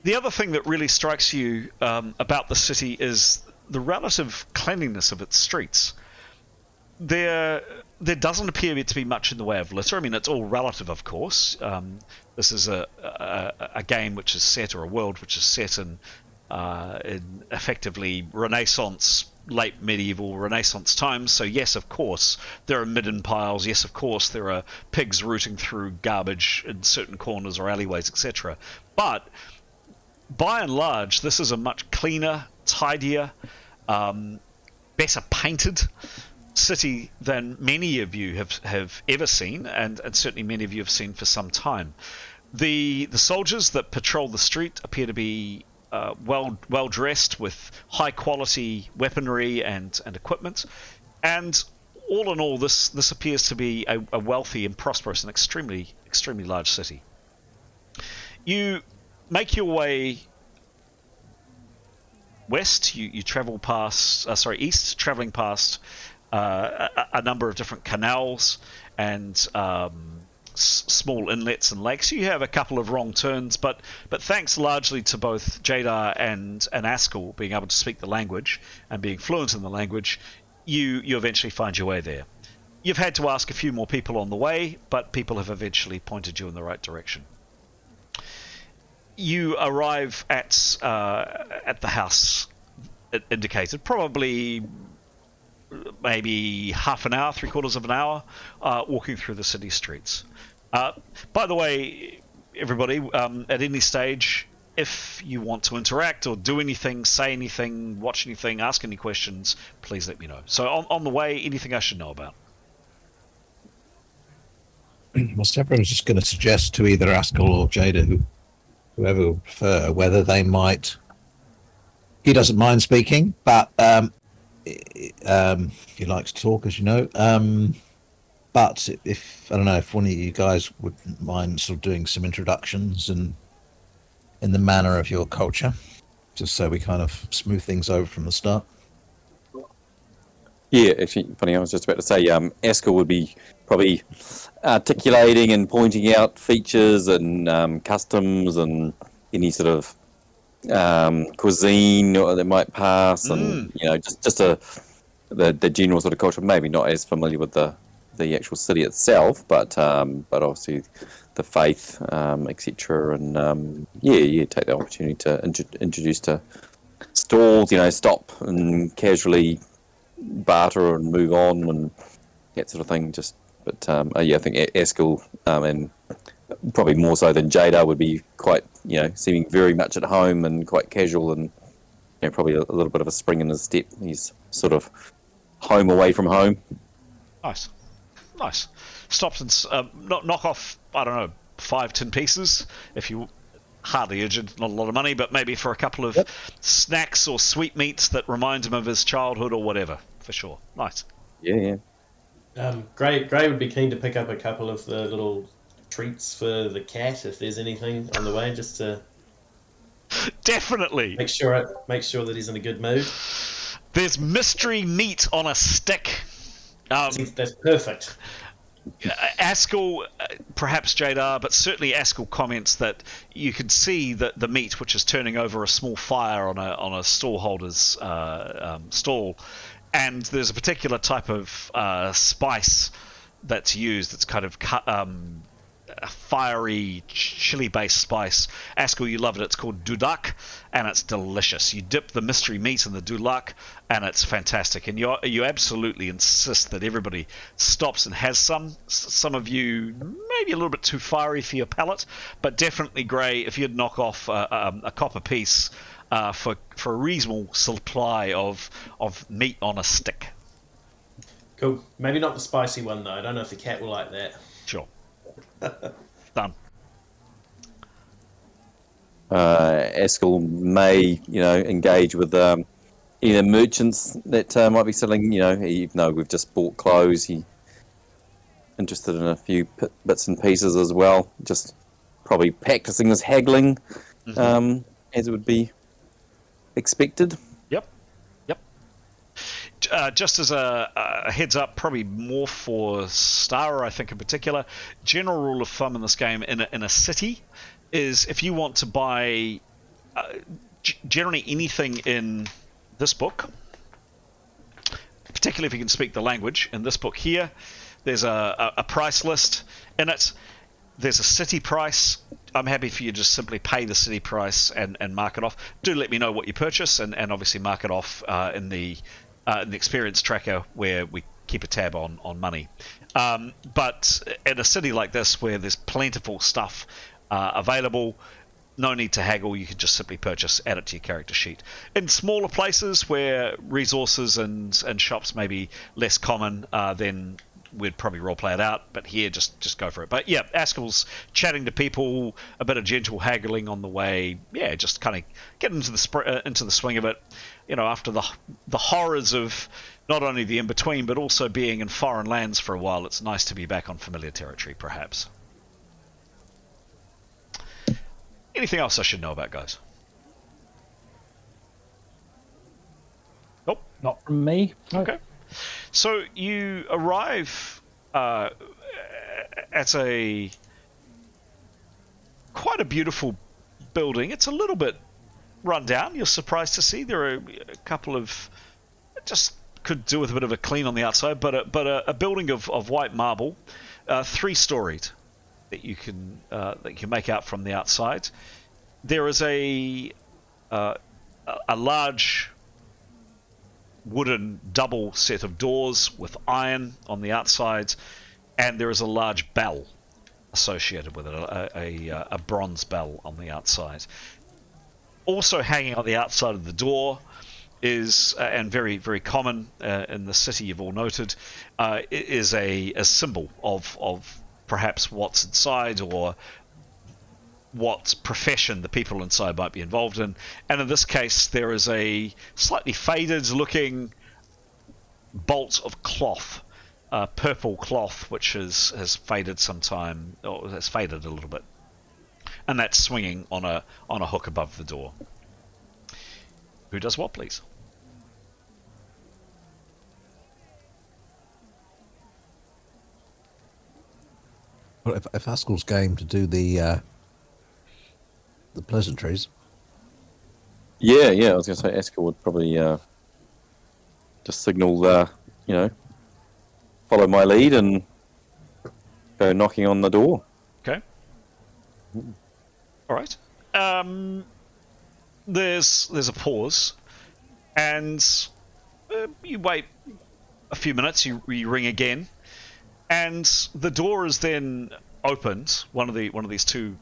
The other thing that really strikes you about the city is the relative cleanliness of its streets. There doesn't appear to be much in the way of litter. I mean, it's all relative, of course. This is a game which is set, or a world which is set in effectively Renaissance, late medieval Renaissance times. So yes, of course, there are midden piles. Yes, of course, there are pigs rooting through garbage in certain corners or alleyways, etc. But by and large, this is a much cleaner, tidier, better painted city than many of you have ever seen, and certainly many of you have seen for some time. The soldiers that patrol the street appear to be well dressed, with high quality weaponry and equipment, and all in all, this appears to be a wealthy and prosperous and extremely large city. You make your way west. You travel past east, traveling past a number of different canals and small inlets and lakes. You have a couple of wrong turns, but thanks largely to both Jadar and Askell being able to speak the language and being fluent in the language, you eventually find your way there. You've had to ask a few more people on the way, but people have eventually pointed you in the right direction. You arrive at the house indicated, probably maybe half an hour, 3/4 of an hour, walking through the city streets. By the way, everybody, at any stage, if you want to interact or do anything, say anything, watch anything, ask any questions, please let me know. So on the way, anything I should know about? Well, Stephen was just going to suggest to either Askell or Jada, whoever would prefer, whether they might. He doesn't mind speaking, but he likes to talk, as you know. But if I don't know if one of you guys would mind sort of doing some introductions and in the manner of your culture, just so we kind of smooth things over from the start. Yeah, actually, funny, I was just about to say, Askell would be probably articulating and pointing out features and customs and any sort of cuisine that might pass, and just the general sort of culture. Maybe not as familiar with the actual city itself, but obviously the faith, etc. And take the opportunity to introduce to stalls. Stop and casually barter and move on and that sort of thing. I think Askell and probably more so than Jada would be quite, seeming very much at home and quite casual, and probably a little bit of a spring in his step. He's sort of home away from home. Nice. Stops and knock off, I don't know, 5-10 pieces if you hardly urgent, not a lot of money, but maybe for a couple of snacks or sweetmeats that remind him of his childhood or whatever, for sure. Nice. Yeah. Gray would be keen to pick up a couple of the little treats for the cat if there's anything on the way, just to definitely make sure that he's in a good mood. There's mystery meat on a stick. That's perfect. Askell, perhaps Jadar, but certainly Askell comments that you can see that the meat, which is turning over a small fire on a stallholder's stall, and there's a particular type of spice that's used. It's kind of a fiery chili-based spice. Askell, you love it. It's called dudak, and it's delicious. You dip the mystery meat in the dudak, and it's fantastic. And you absolutely insist that everybody stops and has some. Some of you maybe a little bit too fiery for your palate, but definitely, Gray, if you'd knock off a copper piece for a reasonable supply of meat on a stick. Cool. Maybe not the spicy one though. I don't know if the cat will like that. Sure. Done. Askell may, engage with either merchants that might be selling, even though we've just bought clothes, he interested in a few bits and pieces as well. Just probably practicing his haggling, as it would be expected. Yep. Yep. Just as a heads up, probably more for Star, I think in particular, general rule of thumb in this game in a city is if you want to buy generally anything in this book, particularly if you can speak the language, in this book here, there's a price list in it. There's a city price. I'm happy for you to just simply pay the city price and mark it off. Do let me know what you purchase and obviously mark it off in the experience tracker where we keep a tab on money. But in a city like this where there's plentiful stuff available, no need to haggle. You can just simply purchase, add it to your character sheet. In smaller places where resources and shops may be less common, then we'd probably roleplay it out. But here, just go for it. But yeah, Askell's chatting to people, a bit of gentle haggling on the way. Yeah, just kind of get into the swing of it. After the horrors of not only the in-between, but also being in foreign lands for a while, it's nice to be back on familiar territory, perhaps. Anything else I should know about, guys? Nope. Not from me. No. Okay. So you arrive at quite a beautiful building. It's a little bit run down. You're surprised to see there are a couple of just could do with a bit of a clean on the outside, but a building of white marble, 3-storied. That you can make out from the outside. There is a large wooden double set of doors with iron on the outside, and there is a large bell associated with it, a bronze bell on the outside. Also hanging on the outside of the door is, and very, very common in the city you've all noted, is a symbol of perhaps what's inside or what profession the people inside might be involved in. And in this case, there is a slightly faded looking bolt of cloth, purple cloth, which has faded sometime, or has faded a little bit. And that's swinging on a hook above the door. Who does what, please? Well, if Haskell's game to do the pleasantries. Yeah, I was going to say Askell would probably just signal, follow my lead and go knocking on the door. Okay. All right. There's a pause, and you wait a few minutes. You ring again, and the door is then opened. One of these two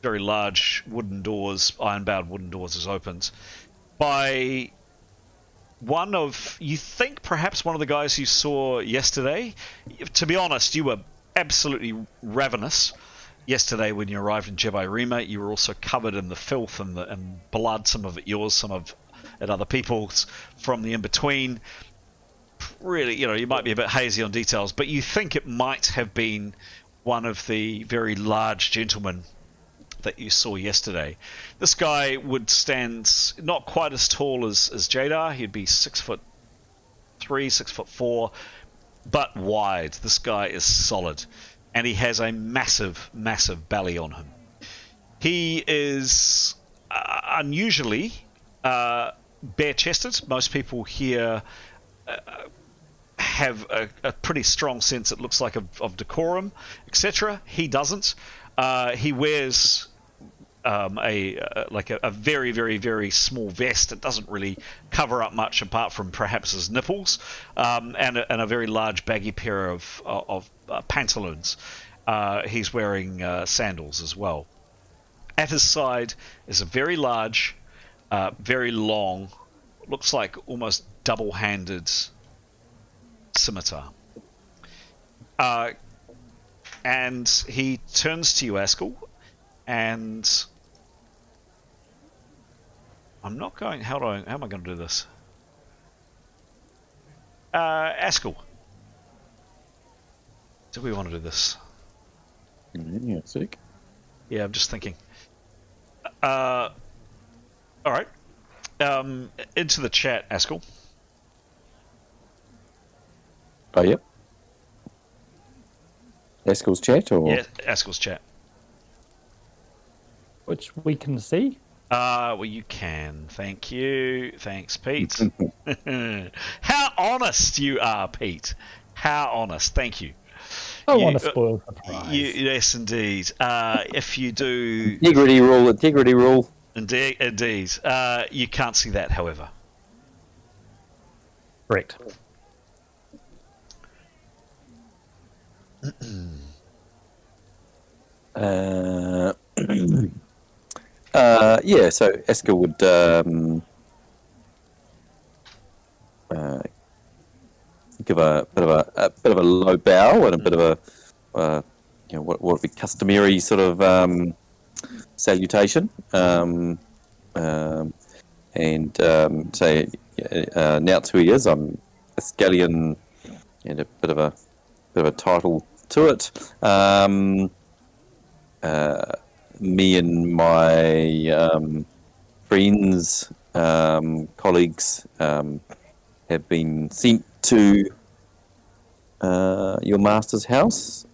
very large wooden doors, iron-bound wooden doors, is opened by one of, you think perhaps one of the guys you saw yesterday. To be honest, you were absolutely ravenous yesterday when you arrived in Jebairima. You were also covered in the filth and blood, some of it yours, some of it other people's, from the in-between. Really, you might be a bit hazy on details, but you think it might have been one of the very large gentlemen that you saw yesterday. This guy would stand not quite as tall as Jadar. He'd be 6'3", 6'4", but wide. This guy is solid, and he has a massive, massive belly on him. He is unusually bare-chested. Most people here have a pretty strong sense, it looks like, of decorum, etc. He doesn't. He wears a very, very, very small vest. It doesn't really cover up much apart from perhaps his nipples, and a very large baggy pair of pantaloons. He's wearing sandals as well. At his side is a very large, very long, looks like almost double-handed scimitar. And he turns to you, Askell, and I'm not going. How am I going to do this? Askell. Do we want to do this? Yeah, sick. Yeah, I'm just thinking. All right. Into the chat, Askell. Oh, yep. Haskell's chat, or Yeah, Askell's chat. Which we can see. Well, you can. Thank you. Thanks, Pete. How honest you are, Pete. How honest. Thank you. I want to spoil the surprise. Yes, indeed. If you do... integrity rule. Indeed. You can't see that, however. Correct. Yeah, so Esker would give a bit of a low bow and a bit of a what would be customary sort of salutation, and say now who he is. I'm a scallion, and a bit of a title to it. Me and my friends, colleagues, have been sent to your master's house.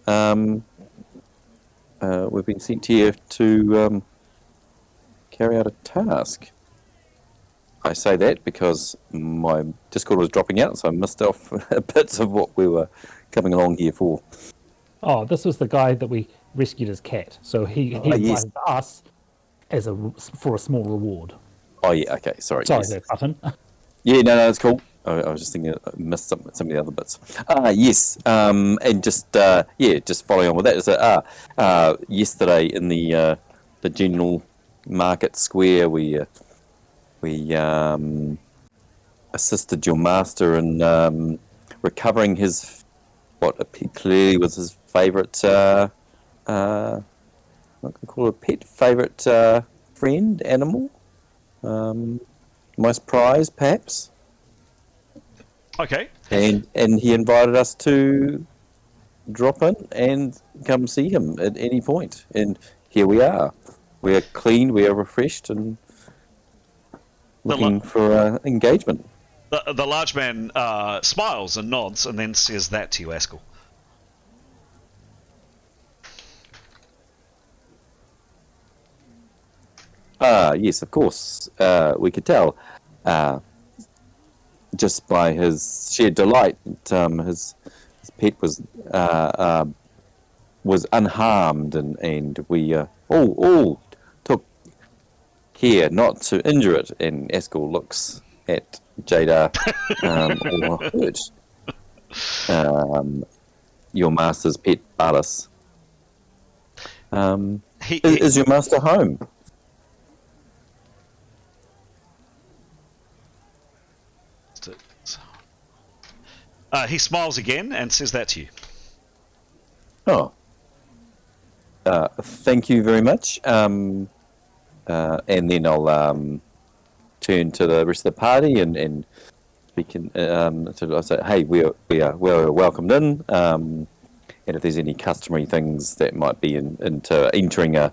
We've been sent here to carry out a task. I say that because my Discord was dropping out, so I missed off bits of what we were coming along here for. Oh, this was the guy that we rescued his cat. So he invited yes. us for a small reward. Oh yeah, okay, sorry. Sorry, yes. there, Button. Yeah, no, that's cool. I was just thinking I missed some of the other bits. Yes, and just following on with that is that yesterday in the general market square we assisted your master in recovering his what clearly was his favourite what can I call it, a pet favourite friend animal, most prized perhaps. Okay. And he invited us to drop in and come see him at any point. And here we are. We are clean, we are refreshed, and looking for engagement. The large man smiles and nods and then says that to you, Askell. Yes, of course. We could tell. Just by his sheer delight, his pet was unharmed, and we all took care not to injure it. And Askell looks at Jada, or hurt your master's pet, Alice. Is your master home? He smiles again and says that to you. Oh. Thank you very much. And then I'll turn to the rest of the party and we can I'll say, hey, we're welcomed in. And if there's any customary things that might be into entering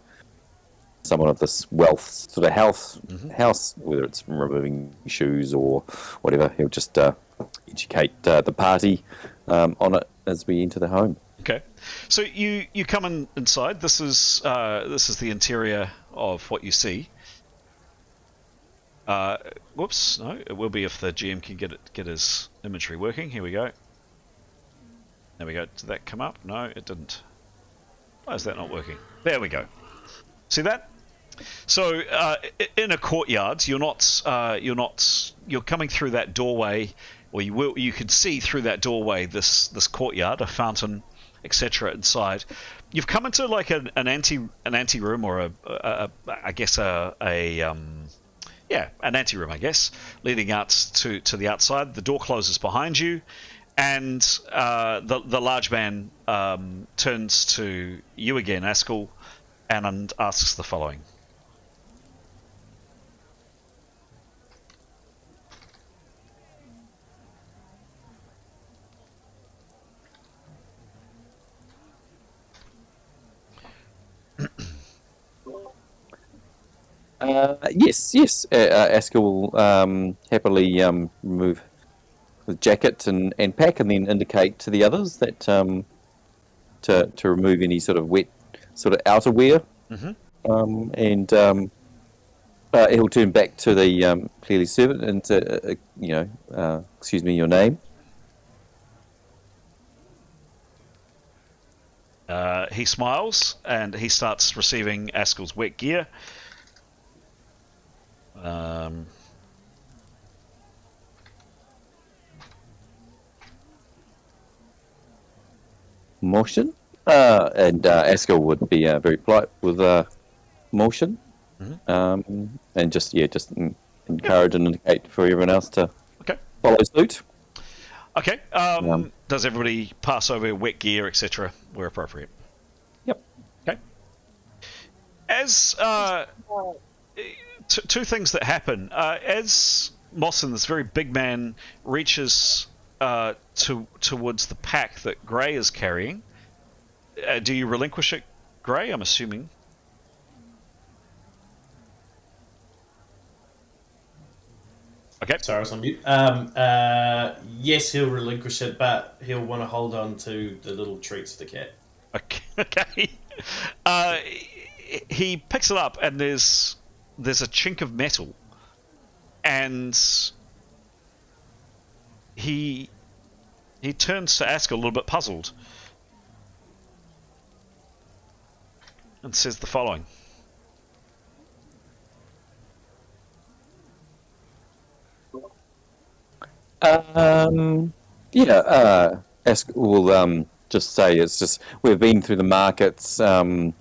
someone of this wealth sort of house, whether it's removing shoes or whatever, he'll just educate the party on it as we enter the home. Okay, so you come inside. This is the interior of what you see. Whoops, no, it will be if the GM can get his imagery working. Here we go. There we go. Did that come up? No, it didn't. Why is that not working? There we go. See that? So in a courtyard, you're coming through that doorway, or you can see through that doorway this courtyard, a fountain, etc. inside. You've come into like an ante room, or an ante room, I guess, leading out to the outside. The door closes behind you, and the large man turns to you again, Askell, and asks the following. Yes. Asker will happily remove the jacket and pack, and then indicate to the others that to remove any sort of wet sort of outerwear, and he'll turn back to the clearly servant and say, excuse me, your name. He smiles and he starts receiving Askel's wet gear. Motion, and Asker would be very polite with motion, and just encourage and indicate for everyone else to follow suit. Okay. Does everybody pass over wet gear, etc., where appropriate? Yep. Okay. As two things that happen as Mossin, this very big man, reaches towards the pack that Grey is carrying. Do you relinquish it, Grey? I'm assuming. Okay. Sorry, I was on mute. Yes, he'll relinquish it, but he'll want to hold on to the little treats for the cat. Okay. He picks it up, and there's a chink of metal, and he turns to Asker a little bit puzzled and says the following. Asker will just say it's just we've been through the markets. Good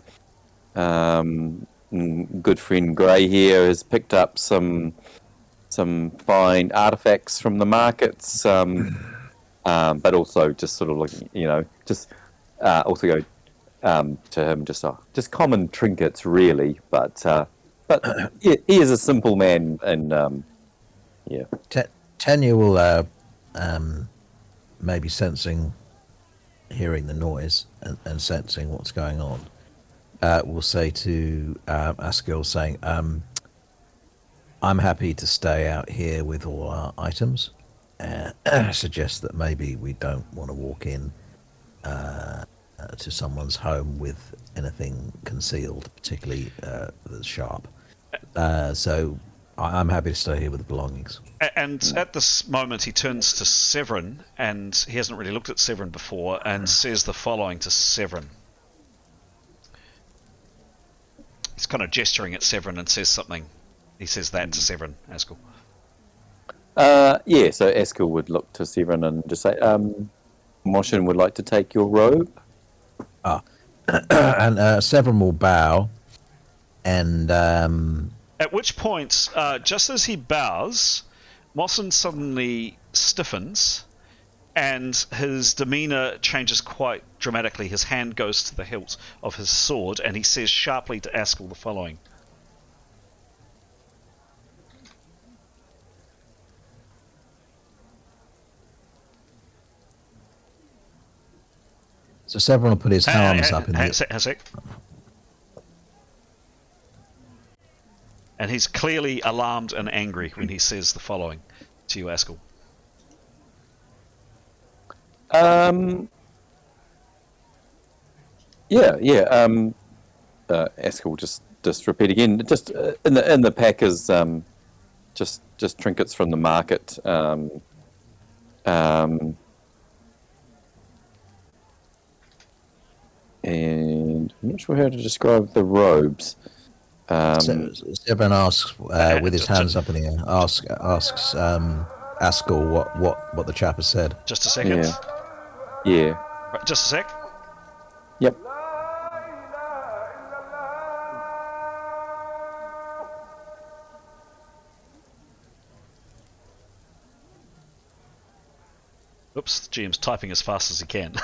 friend Grey here has picked up some fine artifacts from the markets, but also just sort of like also go to him just common trinkets really, but he is a simple man, and Tanya will maybe hearing the noise and sensing what's going on. Will say to Askill, saying, I'm happy to stay out here with all our items. Suggest that maybe we don't want to walk in to someone's home with anything concealed, particularly that's sharp. So I'm happy to stay here with the belongings. And at this moment, he turns to Severin, and he hasn't really looked at Severin before, and says the following to Severin. He's kind of gesturing at Severin and says something. He says that to Severin, Asker. So Asker would look to Severin and just say, Moshin would like to take your robe. And Severin will bow, and at which point, just as he bows, Mossin suddenly stiffens, and his demeanour changes quite dramatically. His hand goes to the hilt of his sword, and he says sharply to Asker the following. so Severin will put his arms up in the... And he's clearly alarmed and angry when he says the following to you, Asker. Asker will just repeat again. Just in the pack is just trinkets from the market. And I'm not sure how to describe the robes. Severin asks, with his hands up in the air, asks Asker what the chap has said. Just a second. Yeah. Right, just a sec. Yep. Oops, the GM's typing as fast as he can.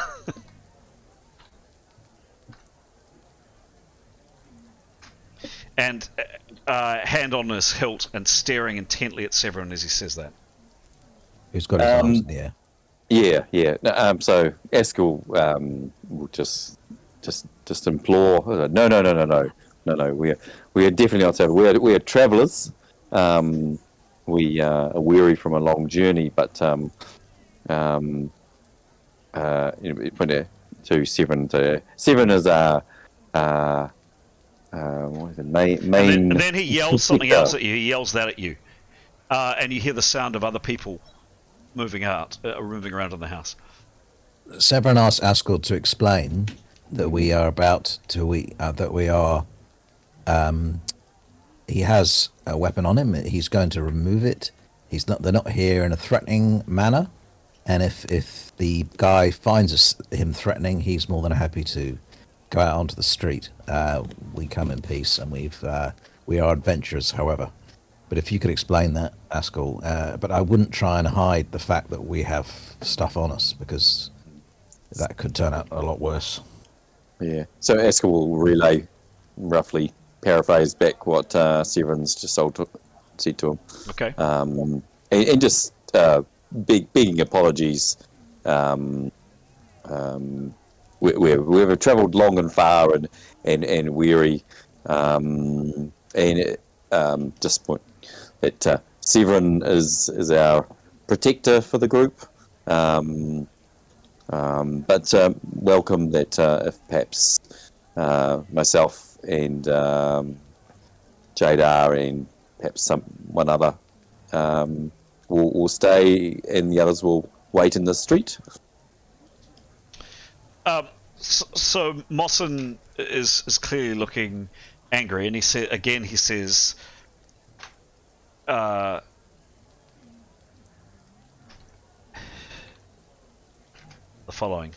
And hand on his hilt and staring intently at Severin as he says that. Who's got his arms in the air? Yeah. So Asker will just implore. No. no. We are definitely not savage. We are travellers. We are weary from a long journey, but when to Severin. Severin is our what is it, main. And then he yells something protector. else at you. He yells that at you, and you hear the sound of other people moving around in the house. Severin asked Askel to explain that we are about to he has a weapon on him. He's going to remove it. They're not here in a threatening manner, and if the guy finds him threatening, he's more than happy to go out onto the street. We come in peace, and we are adventurers, however. But if you could explain that, Askel. But I wouldn't try and hide the fact that we have stuff on us, because that could turn out a lot worse. Yeah. So Asker will relay, roughly paraphrase back what Severin's just said to him. Okay. And just begging apologies. We've travelled long and far and weary, and just point that Severin is our protector for the group. But welcome that if perhaps myself and Jadar and perhaps one other will stay, and the others will wait in the street. So Mossin is clearly looking angry, and he says, the following.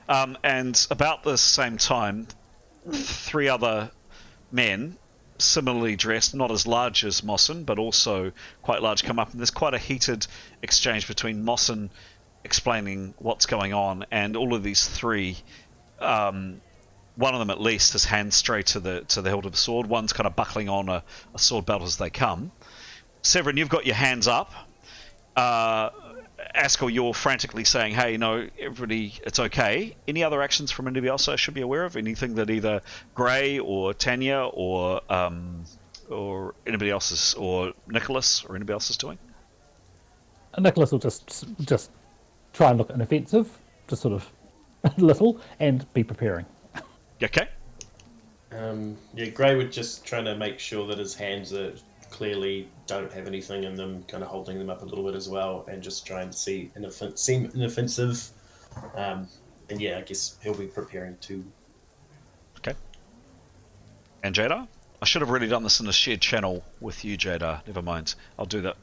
And about the same time, 3 other men, similarly dressed, not as large as Mossin, but also quite large, come up, and there's quite a heated exchange between Mossin explaining what's going on, and all of these 3. One of them, at least, has hands straight to the hilt of a sword. One's kind of buckling on a sword belt as they come. Severin, you've got your hands up. Askel, you're frantically saying, "Hey, no, everybody, it's okay." Any other actions from anybody else I should be aware of? Anything that either Gray or Tanya or anybody else is, or Nicholas or anybody else is doing? Nicholas will just try and look inoffensive, just sort of little, and be preparing. Okay. Yeah, Gray would just trying to make sure that his hands are clearly don't have anything in them, kind of holding them up a little bit as well, and just try and seem inoffensive. And yeah, I guess he'll be preparing too. Okay. And Jada? I should have really done this in a shared channel with you, Jada. Never mind. I'll do that.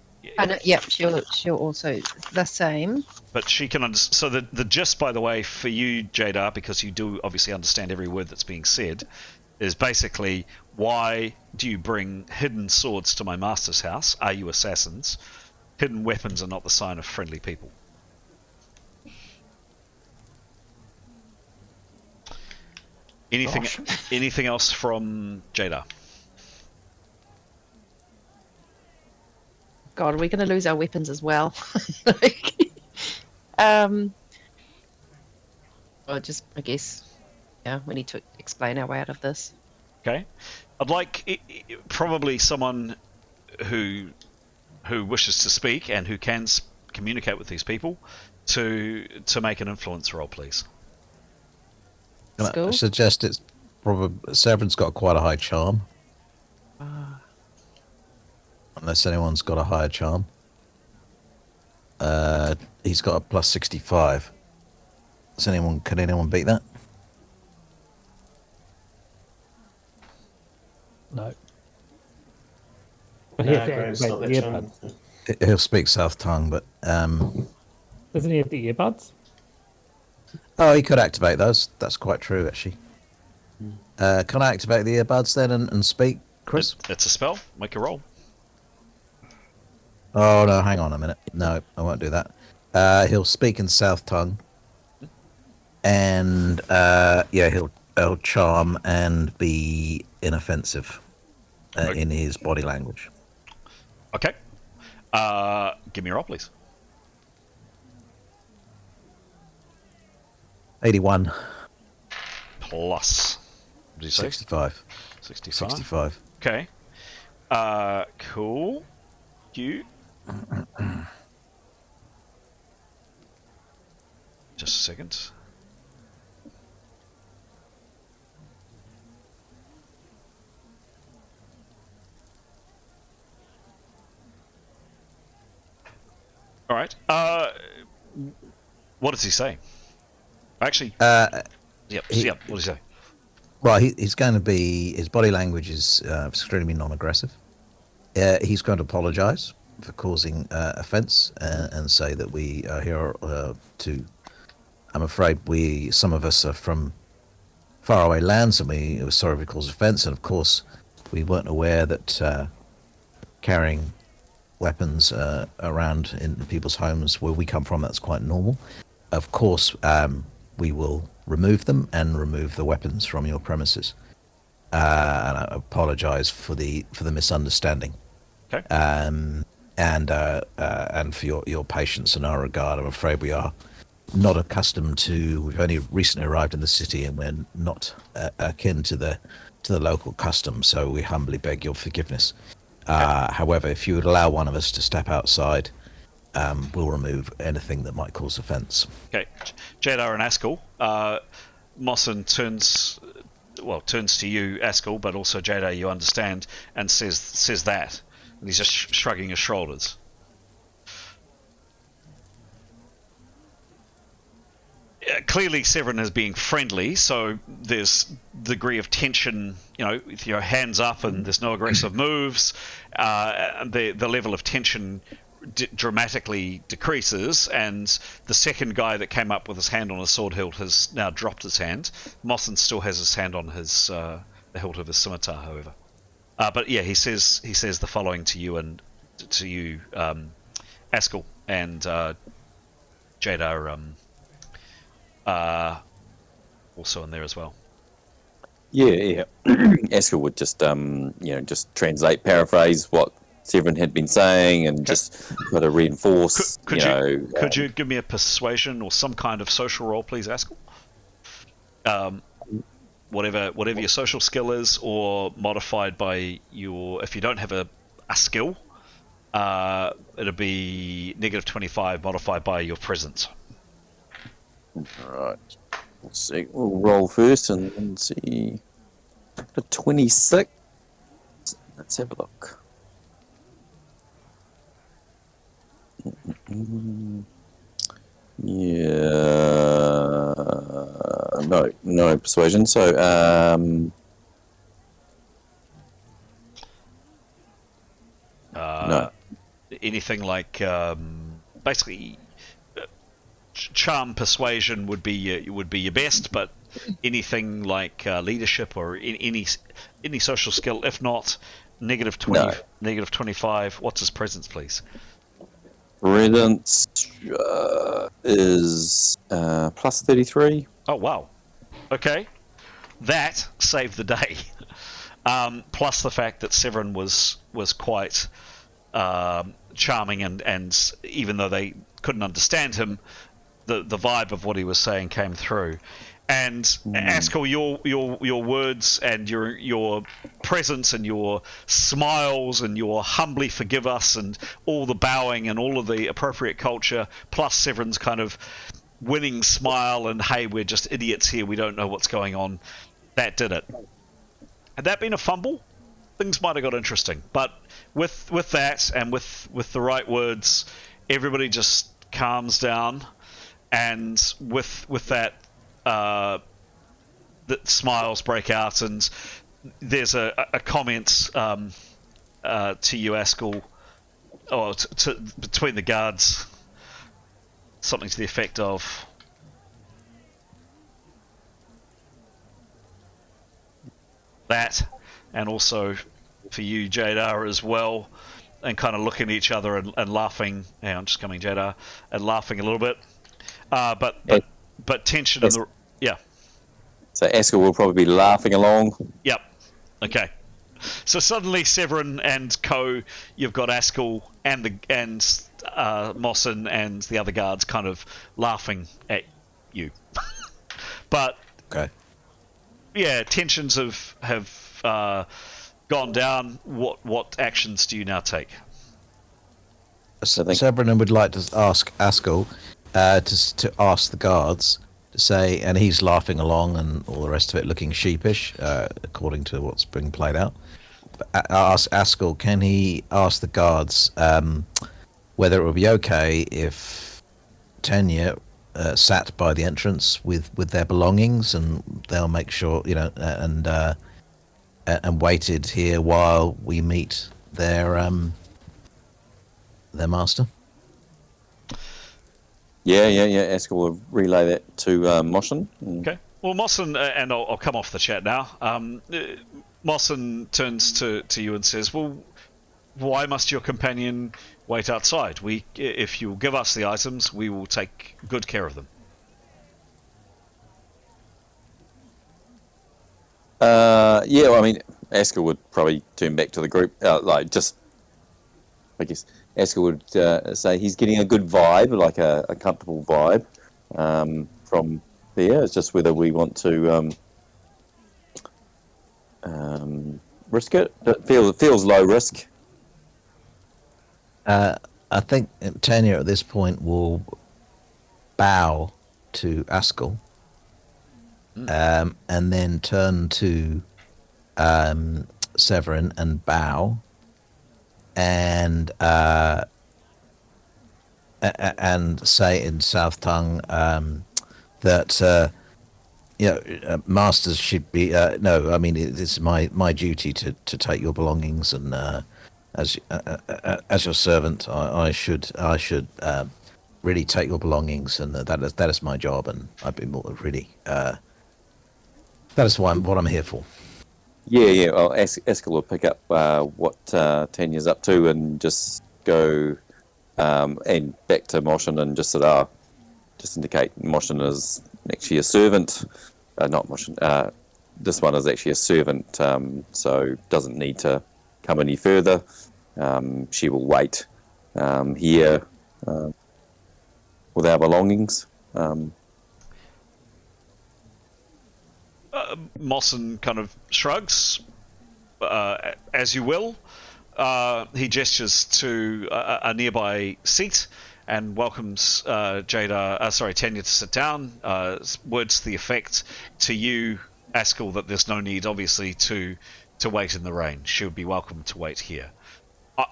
Yep, she'll also the same. But she can so the gist, by the way, for you, Jada, because you do obviously understand every word that's being said, is basically, why do you bring hidden swords to my master's house? Are you assassins? Hidden weapons are not the sign of friendly people. Anything else from Jada? God, are we going to lose our weapons as well? Well, just, I guess, yeah, we need to explain our way out of this. Okay. I'd like probably someone who wishes to speak and who can communicate with these people to make an influence roll, please. Can I suggest it's probably Severin's got quite a high charm. Unless anyone's got a higher charm. He's got a plus 65. Can anyone beat that? No. But Graham's not that charm. He'll speak South Tongue, but doesn't he have the earbuds? Oh, he could activate those. That's quite true, actually. Can I activate the earbuds then and speak, Chris? It's a spell. Make a roll. Oh, no, hang on a minute. No, I won't do that. He'll speak in South Tongue. And, yeah, he'll charm and be inoffensive in his body language. Okay. Give me a roll, please. 81. Plus. What did you say? 65. 65. 65. Okay. Cool. You. Just a second. All right. What does he say? Actually. Yep. Yep. What does he say? Well, he's going to be. His body language is extremely non-aggressive. He's going to apologise for causing offence and say that we are here to. I'm afraid some of us are from faraway lands, and we were sorry we caused offence. And of course, we weren't aware that carrying weapons around in people's homes where we come from, that's quite normal. Of course, we will remove them and remove the weapons from your premises. And I apologise for the misunderstanding. Okay. And for your patience and our regard. I'm afraid we are not accustomed to. We've only recently arrived in the city, and we're not akin to the local custom. So we humbly beg your forgiveness. However, if you would allow one of us to step outside, we'll remove anything that might cause offence. Okay. Jadar and Askell. Mossin turns to you, Askell, but also Jadar, you understand, and says that. And he's just shrugging his shoulders. Clearly, Severin is being friendly, so there's degree of tension, with your hands up and there's no aggressive moves. The level of tension dramatically decreases, and the second guy that came up with his hand on his sword hilt has now dropped his hand. Mossin still has his hand on his the hilt of his scimitar, however. But yeah, he says the following to you Askell, and Jadar also in there as well. Yeah. Askell would just translate, paraphrase what Severin had been saying, and just try to reinforce. Could you give me a persuasion or some kind of social role, please, Askell? Whatever your social skill is, or modified by your. If you don't have a skill, it'll be -25 modified by your presence. Alright. Let's see. We'll roll first and see. The 26. Let's have a look. Yeah. No persuasion. So, no. Anything like basically. Charm, persuasion would be your best, but anything like leadership or any social skill, if not -20, -25. What's his presence, please? Presence is +33. Oh wow, okay, that saved the day. Plus the fact that Severin was quite charming, and even though they couldn't understand him, the vibe of what he was saying came through. And Askell, your words and your presence and your smiles and your humbly forgive us and all the bowing and all of the appropriate culture, plus Severin's kind of winning smile and hey, we're just idiots here, we don't know what's going on, that did it. Had that been a fumble, things might have got interesting. But with that and with the right words, everybody just calms down. And with that, the smiles break out, and there's a comment to you, Askell, or between the guards, something to the effect of, that, and also for you, Jadar, as well, and kind of looking at each other and laughing. Hang on, just coming, Jadar, and laughing a little bit. But tension in the. Yeah. So Askell will probably be laughing along. Yep. Okay. So suddenly, Severin and Co, you've got Askell and Mossin and the other guards kind of laughing at you. But Okay. yeah, tensions have gone down. What actions do you now take? Severin would like to ask Askell to ask the guards to say, and he's laughing along and all the rest of it, looking sheepish, according to what's being played out. Ask Askell, can he ask the guards whether it would be okay if Tanya sat by the entrance with their belongings, and they'll make sure, and waited here while we meet their master. Yeah. Askell will relay that to Moshin. Okay. Well, Mossin, and I'll come off the chat now. Mossin turns to you and says, "Well, why must your companion wait outside? If you'll give us the items, we will take good care of them." Well, I mean, Askell would probably turn back to the group, I guess Askell would say he's getting a good vibe, like a comfortable vibe from there. It's just whether we want to risk it. It feels low risk. I think Tanya at this point will bow to Askell, and then turn to Severin and bow, and say in South Tongue that masters should be no. I mean, it's my duty to take your belongings, and as your servant, I should really take your belongings, and that is my job, and I'd be more really that is what I'm here for. Yeah. Well, Askell will pick up what Tanya's up to and just go and back to Moshin and just said, just indicate Moshin is actually a servant. Not Moshin. This one is actually a servant, so doesn't need to come any further. She will wait here with our belongings. Mossin kind of shrugs, as you will. He gestures to a nearby seat and welcomes Tanya to sit down. Words to the effect to you, Askell, that there's no need, obviously, to wait in the rain. She would be welcome to wait here.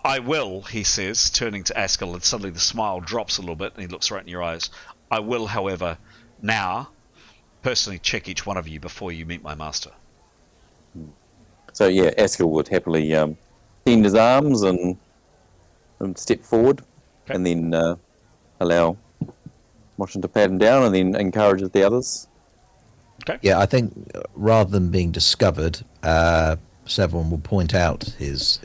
I will, he says, turning to Askell, and suddenly the smile drops a little bit, and he looks right in your eyes. I will, however, now personally check each one of you before you meet my master. So yeah, Askell would happily bend his arms and step forward, okay, and then allow Moshin to pat him down, and then encourages the others. Okay. Yeah, I think rather than being discovered, Severin will point out his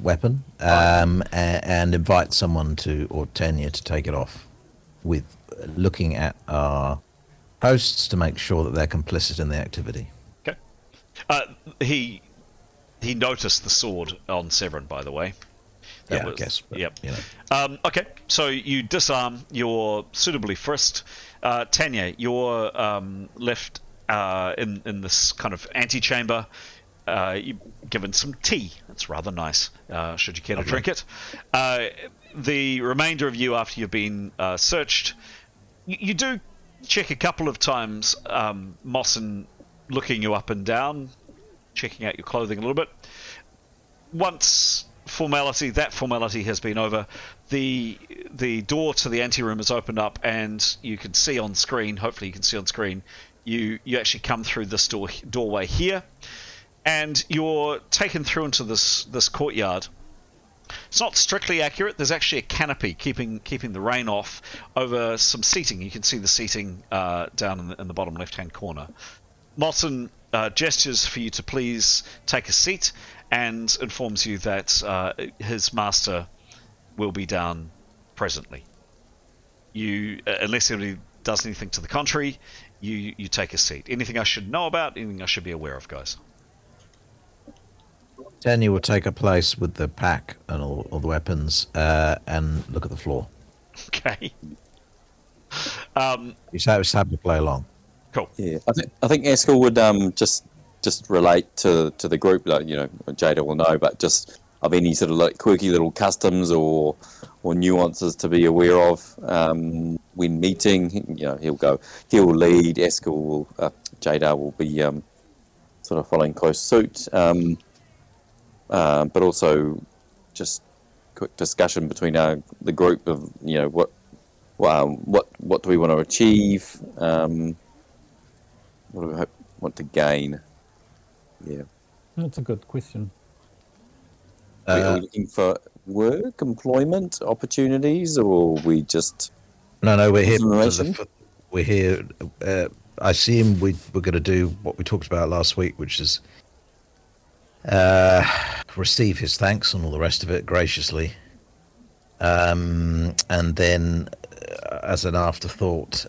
weapon, and invite someone or Tanya to take it off, with looking at our hosts to make sure that they're complicit in the activity. Okay. He noticed the sword on Severin, by the way. I guess. But, yep. Okay, so you disarm. You're suitably frisked. Tanya, you're left in this kind of antechamber. You're given some tea. It's rather nice, should you care to drink it. The remainder of you, after you've been searched, you do check a couple of times, Mossin looking you up and down, checking out your clothing a little bit. Once that formality has been over, the door to the anteroom is opened up, and you can see on screen, hopefully you can see on screen, you actually come through this doorway here, and you're taken through into this courtyard. It's not strictly accurate. There's actually a canopy keeping the rain off over some seating. You can see the seating down in the bottom left-hand corner. Mossin gestures for you to please take a seat, and informs you that his master will be down presently. Unless anybody does anything to the contrary, you take a seat. Anything I should know about? Anything I should be aware of, guys? Tanya will take her place with the pack and all the weapons and look at the floor. Okay. He's happy to play along. Cool. Yeah, I think Eskel would just relate to the group. Like, you know, Jada will know, but just of any sort of like quirky little customs or nuances to be aware of when meeting. You know, he'll lead. Eskel will, Jada will be sort of following close suit. But also just quick discussion between the group of, you know, what do we want to achieve, what do we want to gain. Yeah, That's a good question. are we looking for work, employment opportunities, or are we just No, we're here. Information? We're here. I assume we're going to do what we talked about last week, which is receive his thanks and all the rest of it graciously, and then, as an afterthought,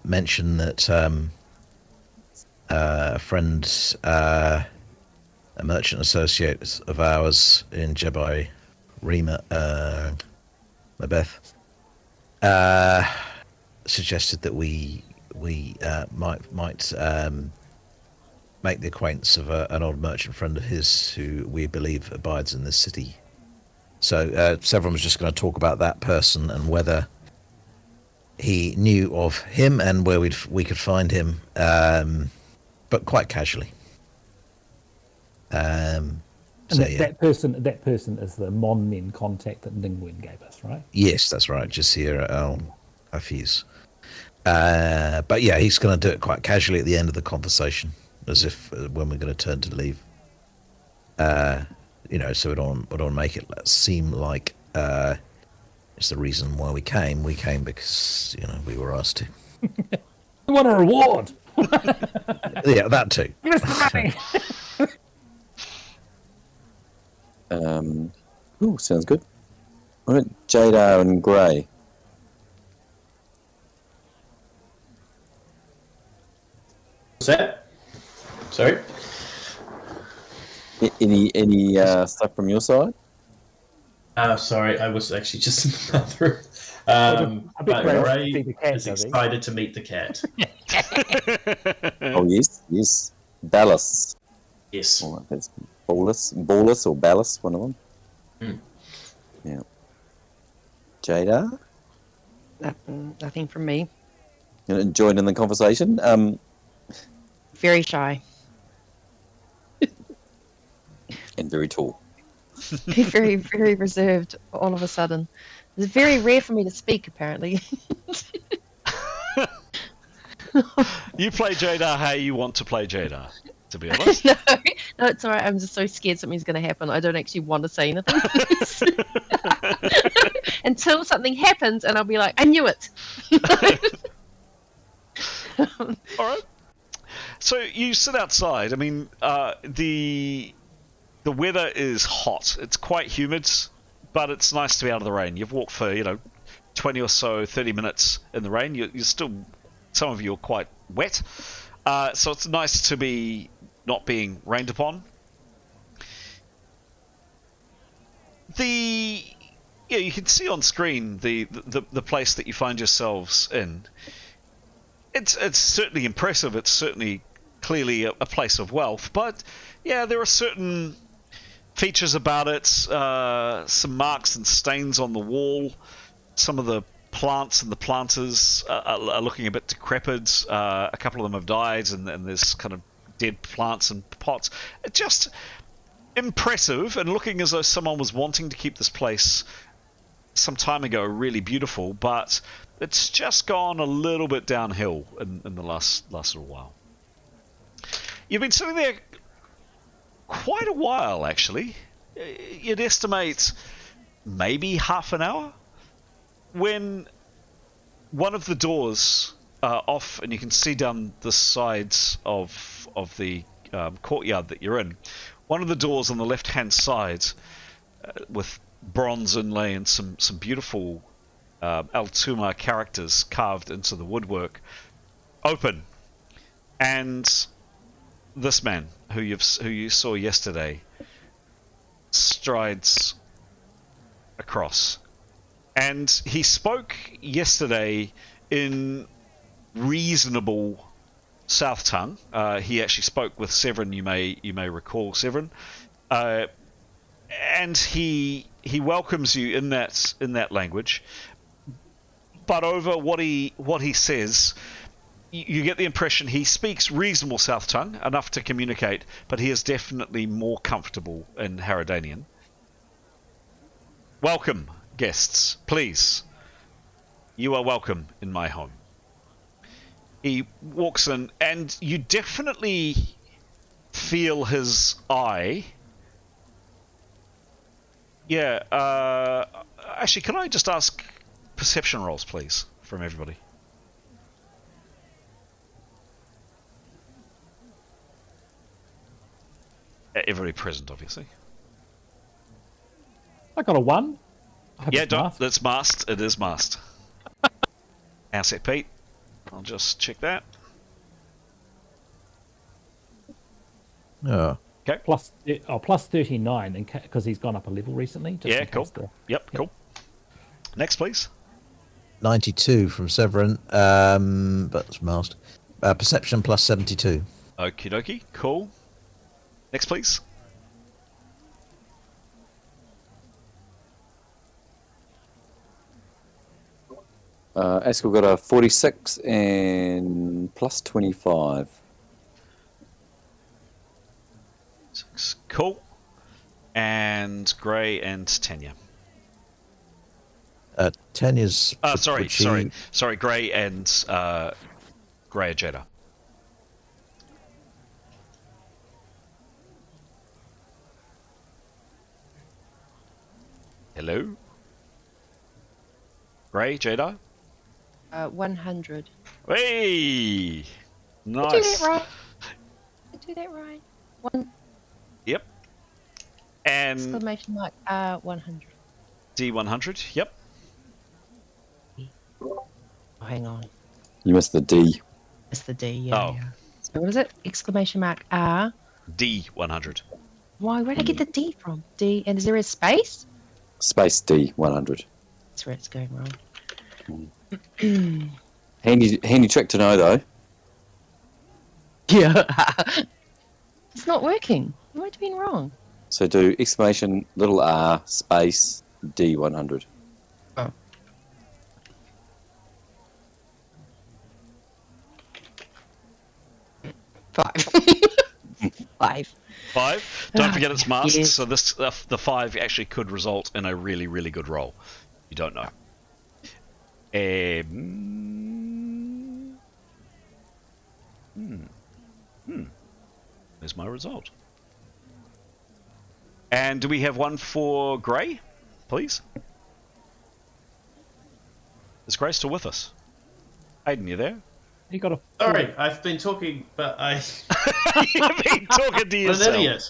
mention that a friend, a merchant associate of ours in Jebai, Rima, Mabeth, suggested that we might make the acquaintance of an old merchant friend of his who we believe abides in this city. So Severin was just going to talk about that person and whether he knew of him and where we could find him, but quite casually. And So, that person is the Mon Men contact that Ningwen gave us, right? Yes, that's right. Just here at Hafiz. But yeah, he's going to do it quite casually at the end of the conversation, as if when we're going to turn to leave. You know, so we don't make it seem like it's the reason why we came. We came because, you know, we were asked to. We want a reward. Yeah, that too. Give us the money. sounds good. All right, Jada and Gray. What's that? Sorry? Any stuff from your side? Sorry, I was actually just in the bathroom. I bet But Gray wants to Ray see the cat, is does he? excited to meet the cat. Oh yes, Ballas. Yes. Oh, that's Ballas or Ballas, one of them. Yeah. Jada, Nothing from me. you know, join in the conversation. Very shy. And very tall. Very, very reserved all of a sudden. It's very rare for me to speak, apparently. You play Jada how you want to play Jada, to be honest. No, it's all right. I'm just so scared something's going to happen. I don't actually want to say anything. Until something happens, and I'll be like, I knew it. All right. So you sit outside. I mean, the weather is hot. It's quite humid, but it's nice to be out of the rain. You've walked for 20 or so, 30 minutes in the rain. You're still, some of you are quite wet, so it's nice to be not being rained upon. You can see on screen the place that you find yourselves in. It's certainly impressive. It's certainly clearly a place of wealth, but yeah, there are certain features about it. Some marks and stains on the wall. Some of the plants and the planters are looking a bit decrepit. A couple of them have died, and there's kind of dead plants and pots. Just impressive, and looking as though someone was wanting to keep this place some time ago really beautiful, but it's just gone a little bit downhill in the last little while. You've been sitting there quite a while, actually. You'd estimate maybe half an hour, when one of the doors off, and you can see down the sides of the courtyard that you're in. One of the doors on the left-hand side, with bronze inlay and some beautiful Altuma characters carved into the woodwork, open, and this man who you saw yesterday strides across. And he spoke yesterday in reasonable South Tongue. He actually spoke with Severin. You may recall Severin, and he welcomes you in that language. But over what he says, you get the impression he speaks reasonable South Tongue, enough to communicate, but he is definitely more comfortable in Haradanian. Welcome, guests. Please. You are welcome in my home. He walks in, and you definitely feel his eye. Yeah, actually, can I just ask perception rolls, please, from everybody? Everybody present, obviously. I got a 1. Yeah, that's masked. It is masked. Asset Pete. I'll just check that. Oh. Okay. Plus 39, because he's gone up a level recently. Yeah, cool. Yep, cool. Next, please. 92 from Severin, but it's masked. Perception plus 72. Okie dokie, cool. Next, please. Askell got a 46 and plus 25. Cool. And Gray and Tanya. Tanya's... Sorry, Gray and Gray Jada. Hello? Gray, Jada? 100. Hey! Nice. I do that right. One Yep. And exclamation mark 100. D100, yep. Oh, hang on. You missed the D. It's the D, yeah. Oh. Yeah. So what is it? Exclamation mark R. D100. Why? Where'd I get the D from? D, and is there a space? Space D 100. That's where it's going wrong. Handy trick to know though. Yeah. It's not working. Am I doing wrong? So do exclamation little r space D 100. Oh. Five. 5. Don't forget it's masked, Yes. so this the 5 actually could result in a really, really good roll. You don't know. There's my result. And do we have one for Gray, please? Is Gray still with us? Aiden, you there? He got a... Sorry, I've been talking, but You've been talking to I'm yourself. an idiot.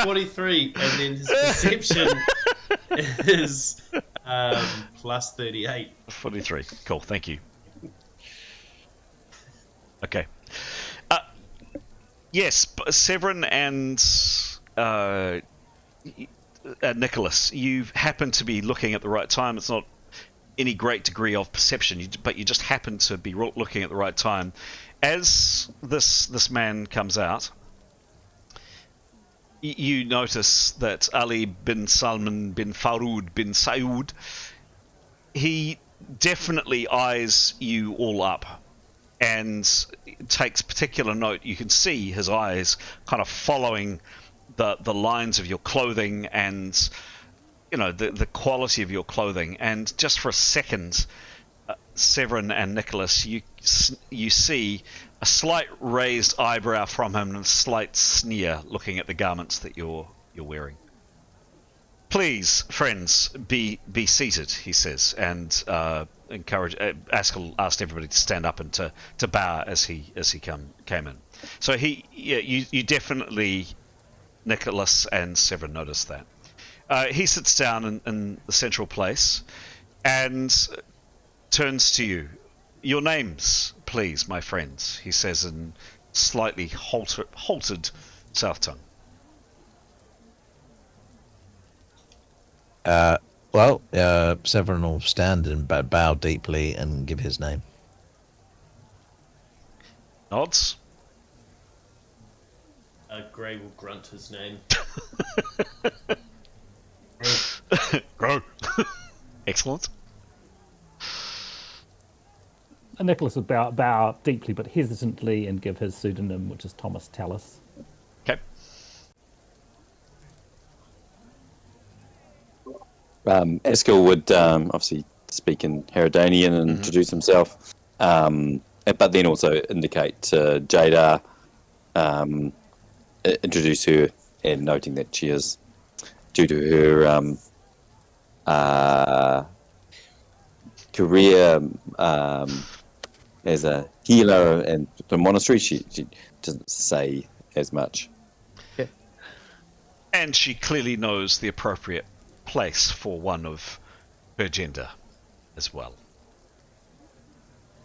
43, and then his perception is plus 38. 43. Cool, thank you. Okay. Yes, Severin and Nicholas, you happen to be looking at the right time. It's not any great degree of perception, but you just happen to be looking at the right time. As this man comes out, you notice that Ali bin Salman bin Faroud bin Saud, he definitely eyes you all up and takes particular note. You can see his eyes kind of following the lines of your clothing and the quality of your clothing, and just for a second, Severin and Nicholas, you see a slight raised eyebrow from him and a slight sneer looking at the garments that you're wearing. Please, friends, be seated, he says, and Askell asked everybody to stand up and to bow as he came in. So you definitely, Nicholas and Severin, noticed that. He sits down in the central place and turns to you. Your names, please, my friends, he says in slightly halted South Tongue. Well, Severin will stand and bow deeply and give his name. Nods. Gray will grunt his name. Grow. Excellent. And Nicholas would bow deeply but hesitantly and give his pseudonym, which is Thomas Tallis. Okay. Eskil would obviously speak in Herodanian and introduce himself, but then also indicate to Jada, introduce her, and noting that she is, due to her career as a healer and the monastery, she doesn't say as much. And she clearly knows the appropriate place for one of her gender as well.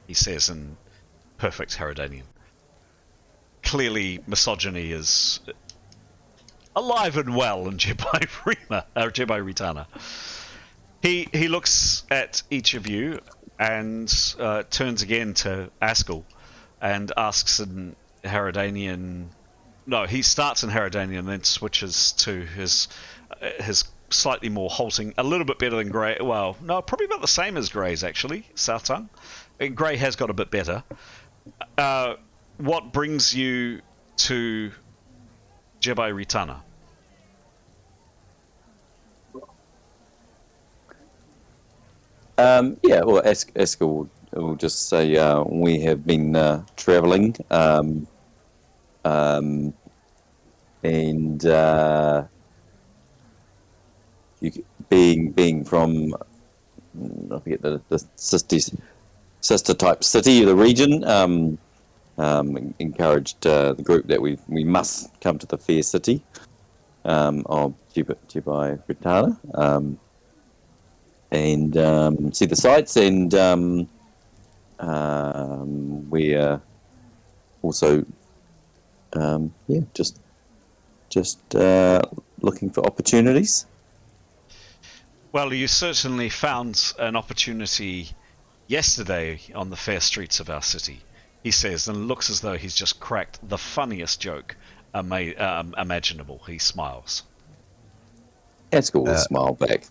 He says in perfect Herodanian. Clearly, misogyny is alive and well in Jedi Ritana. He looks at each of you and turns again to Askell and asks in Herodanian. No, he starts in Herodanian and then switches to his slightly more halting, a little bit better than Grey. Well, no, probably about the same as Grey's actually. South tongue. And Grey has got a bit better. What brings you to Jedi Ritana? Yeah, well, Eskil will just say we have been travelling, and being from, I forget the sister type city of the region, encouraged the group that we must come to the fair city of Jedi Ritana. And see the sights, and we're also just looking for opportunities. Well, you certainly found an opportunity yesterday on the fair streets of our city, he says, and looks as though he's just cracked the funniest joke imaginable. He smiles. Eskil will smile back.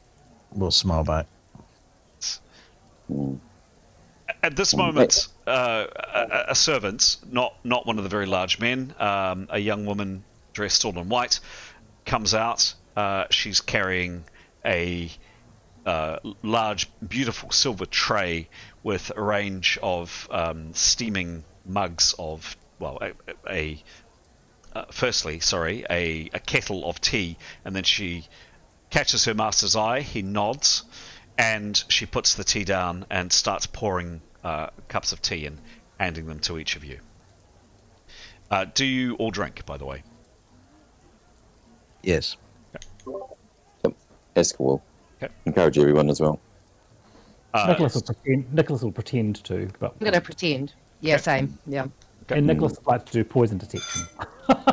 We'll smile back. At this moment, a servant, not one of the very large men, a young woman dressed all in white, comes out. She's carrying a large, beautiful silver tray with a range of steaming mugs of, well, firstly, a kettle of tea, and then she catches her master's eye. He nods, and she puts the tea down and starts pouring cups of tea and handing them to each of you. Do you all drink, by the way? Yes. Eskil will Okay. encourage everyone as well. Nicholas will pretend to, but I'm gonna pretend. Yeah, same. Yeah. and Nicholas would like to do poison detection.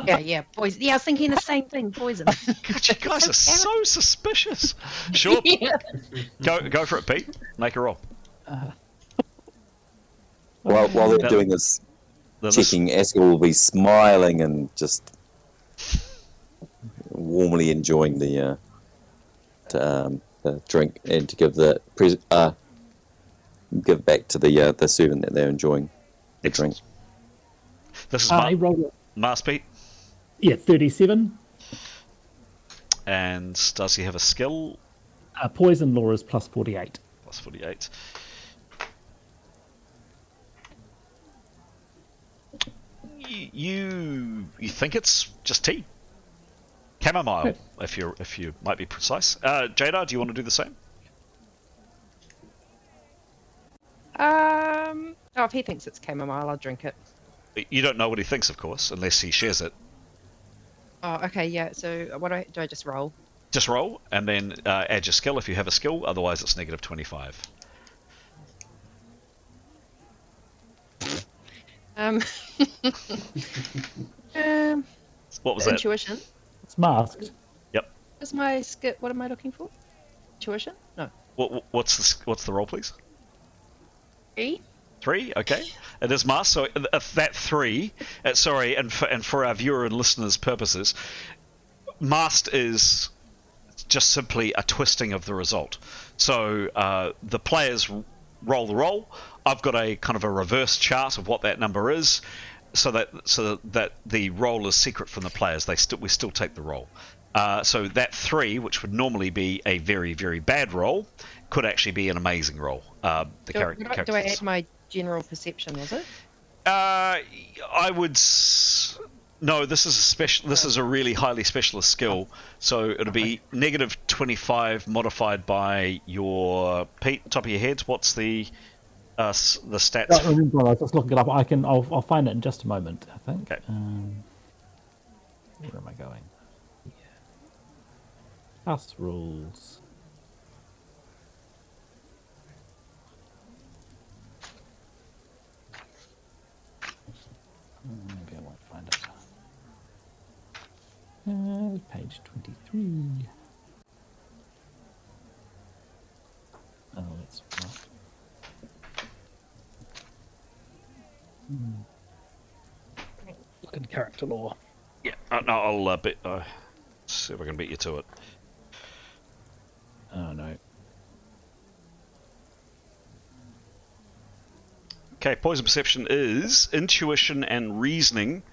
Yeah. Poison. Yeah, I was thinking the same thing. Poison. God, you guys are so suspicious. Sure. Yeah. Go for it, Pete. Make a roll. While they're doing this checking, Eskil will be smiling and just warmly enjoying the drink, and to give back to the servant that they're enjoying the drink. This is He rolled Mars Pete. 37. And does he have a skill? Poison law is plus 48. Plus 48. You think it's just tea? Chamomile, if you might be precise. Jada, do you want to do the same? If he thinks it's chamomile, I'll drink it. You don't know what he thinks, of course, unless he shares it. Oh, okay, yeah. So what do I just roll? Just roll, and then add your skill if you have a skill. Otherwise, it's negative 25. What was that? Intuition. It's masked. Yep. What's my skip? What am I looking for? Tuition? No. What's the roll, please? 3? 3, okay. It is masked, so that 3, sorry, and for our viewer and listeners' purposes, masked is just simply a twisting of the result. So the players roll the roll. I've got a kind of a reverse chart of what that number is, so that the roll is secret from the players. We still take the roll. So that 3, which would normally be a very, very bad roll, could actually be an amazing roll. Do I add my general perception, was it? I would. No, this is a special. This is a really highly specialist skill. So it'll be negative 25 modified by your Pete. Top of your head, what's the stats? I remember, I was just looking it up. I'll find it in just a moment, I think. Okay. Where am I going? Yeah. House rules. Maybe I won't find it. Page 23. Oh, that's right. Look in character law. Yeah. No, I'll see if I can beat you to it. Oh no. Okay, poison perception is intuition and reasoning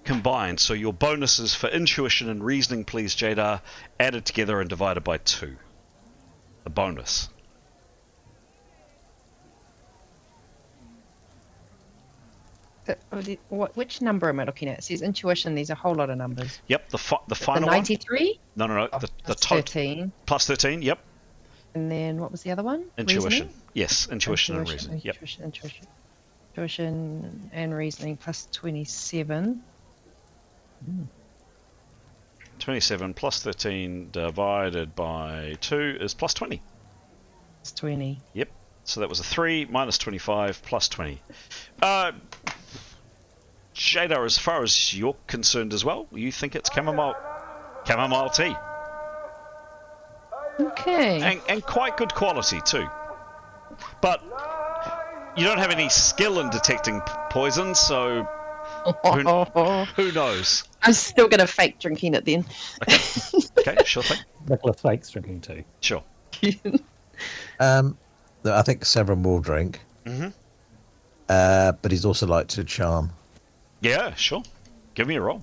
combined. So your bonuses for intuition and reasoning, please, Jadar, added together and divided by 2. The bonus. Which number am I looking at? It says intuition. There's a whole lot of numbers. Yep, the final 93? one. No. Oh, The plus 13. Plus 13. Yep. And then what was the other one? Intuition. Reasoning? Yes, intuition and reasoning. Yep. Intuition and reasoning plus 27. 27 plus 13 divided by 2 is plus 20. It's 20. Yep. So that was a 3 minus 25 plus 20. Jadar, as far as you're concerned as well, you think it's chamomile tea. Okay. And quite good quality too. But you don't have any skill in detecting poison, so who knows? I'm still going to fake drinking it then. Okay, sure thing. Nicholas fakes drinking too. Sure. I think Severin will drink. Mm-hmm. But he's also like to charm. Yeah, sure. Give me a roll.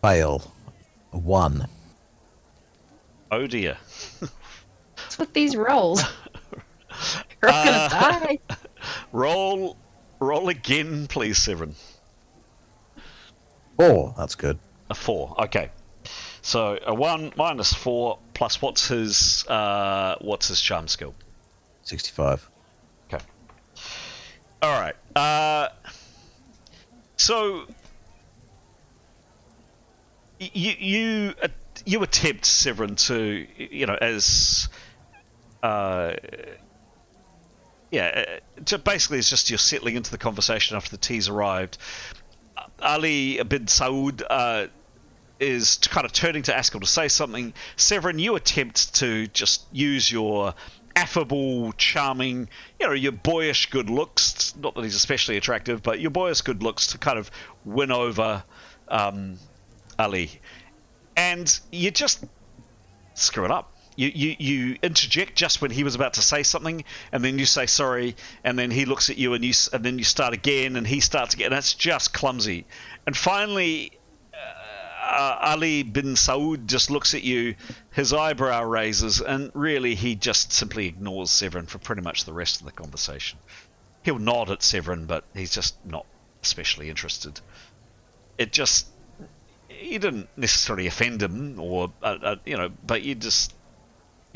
Fail. 1. Oh dear. What's with these rolls? You're gonna die. Roll again, please, Severin. 4. That's good. A 4. Okay. So a 1 minus 4 plus what's his charm skill? 65. Okay. All right. So you attempt, Severin, to as basically it's just you're settling into the conversation after the tea's arrived. Ali bin Saud is kind of turning to Askell to say something. Severin, you attempt to just use your affable, charming, your boyish good looks, not that he's especially attractive, but your boyish good looks to kind of win over Ali. And you just screw it up. You interject just when he was about to say something, and then you say sorry, and then he looks at you, and then you start again, and he starts again. And it's just clumsy. And finally, Ali bin Saud just looks at you, his eyebrow raises, and really he just simply ignores Severin for pretty much the rest of the conversation. He'll nod at Severin, but he's just not especially interested. You didn't necessarily offend him, or but you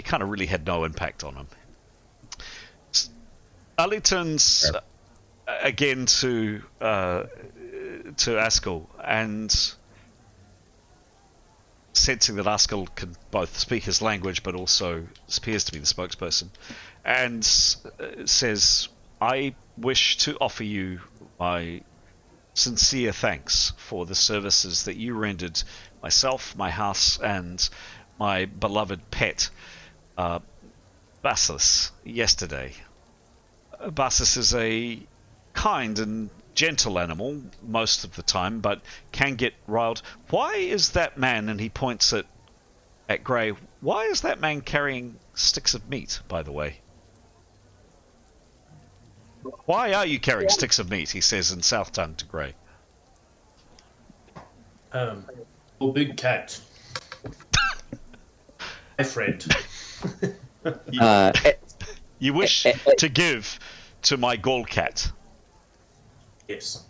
kind of really had no impact on him. Ali turns again to Askell, and sensing that Askell can both speak his language but also appears to be the spokesperson, and says, I wish to offer you my sincere thanks for the services that you rendered myself, my house, and my beloved pet, Bassus, yesterday. Bassus is a kind and gentle animal most of the time, but can get riled. Why is that man, and he points at Grey, why is that man carrying sticks of meat, by the way? Why are you carrying sticks of meat, he says in South Tongue to Grey. Oh, big cat. My friend. You wish to give to my gall cat. Yes.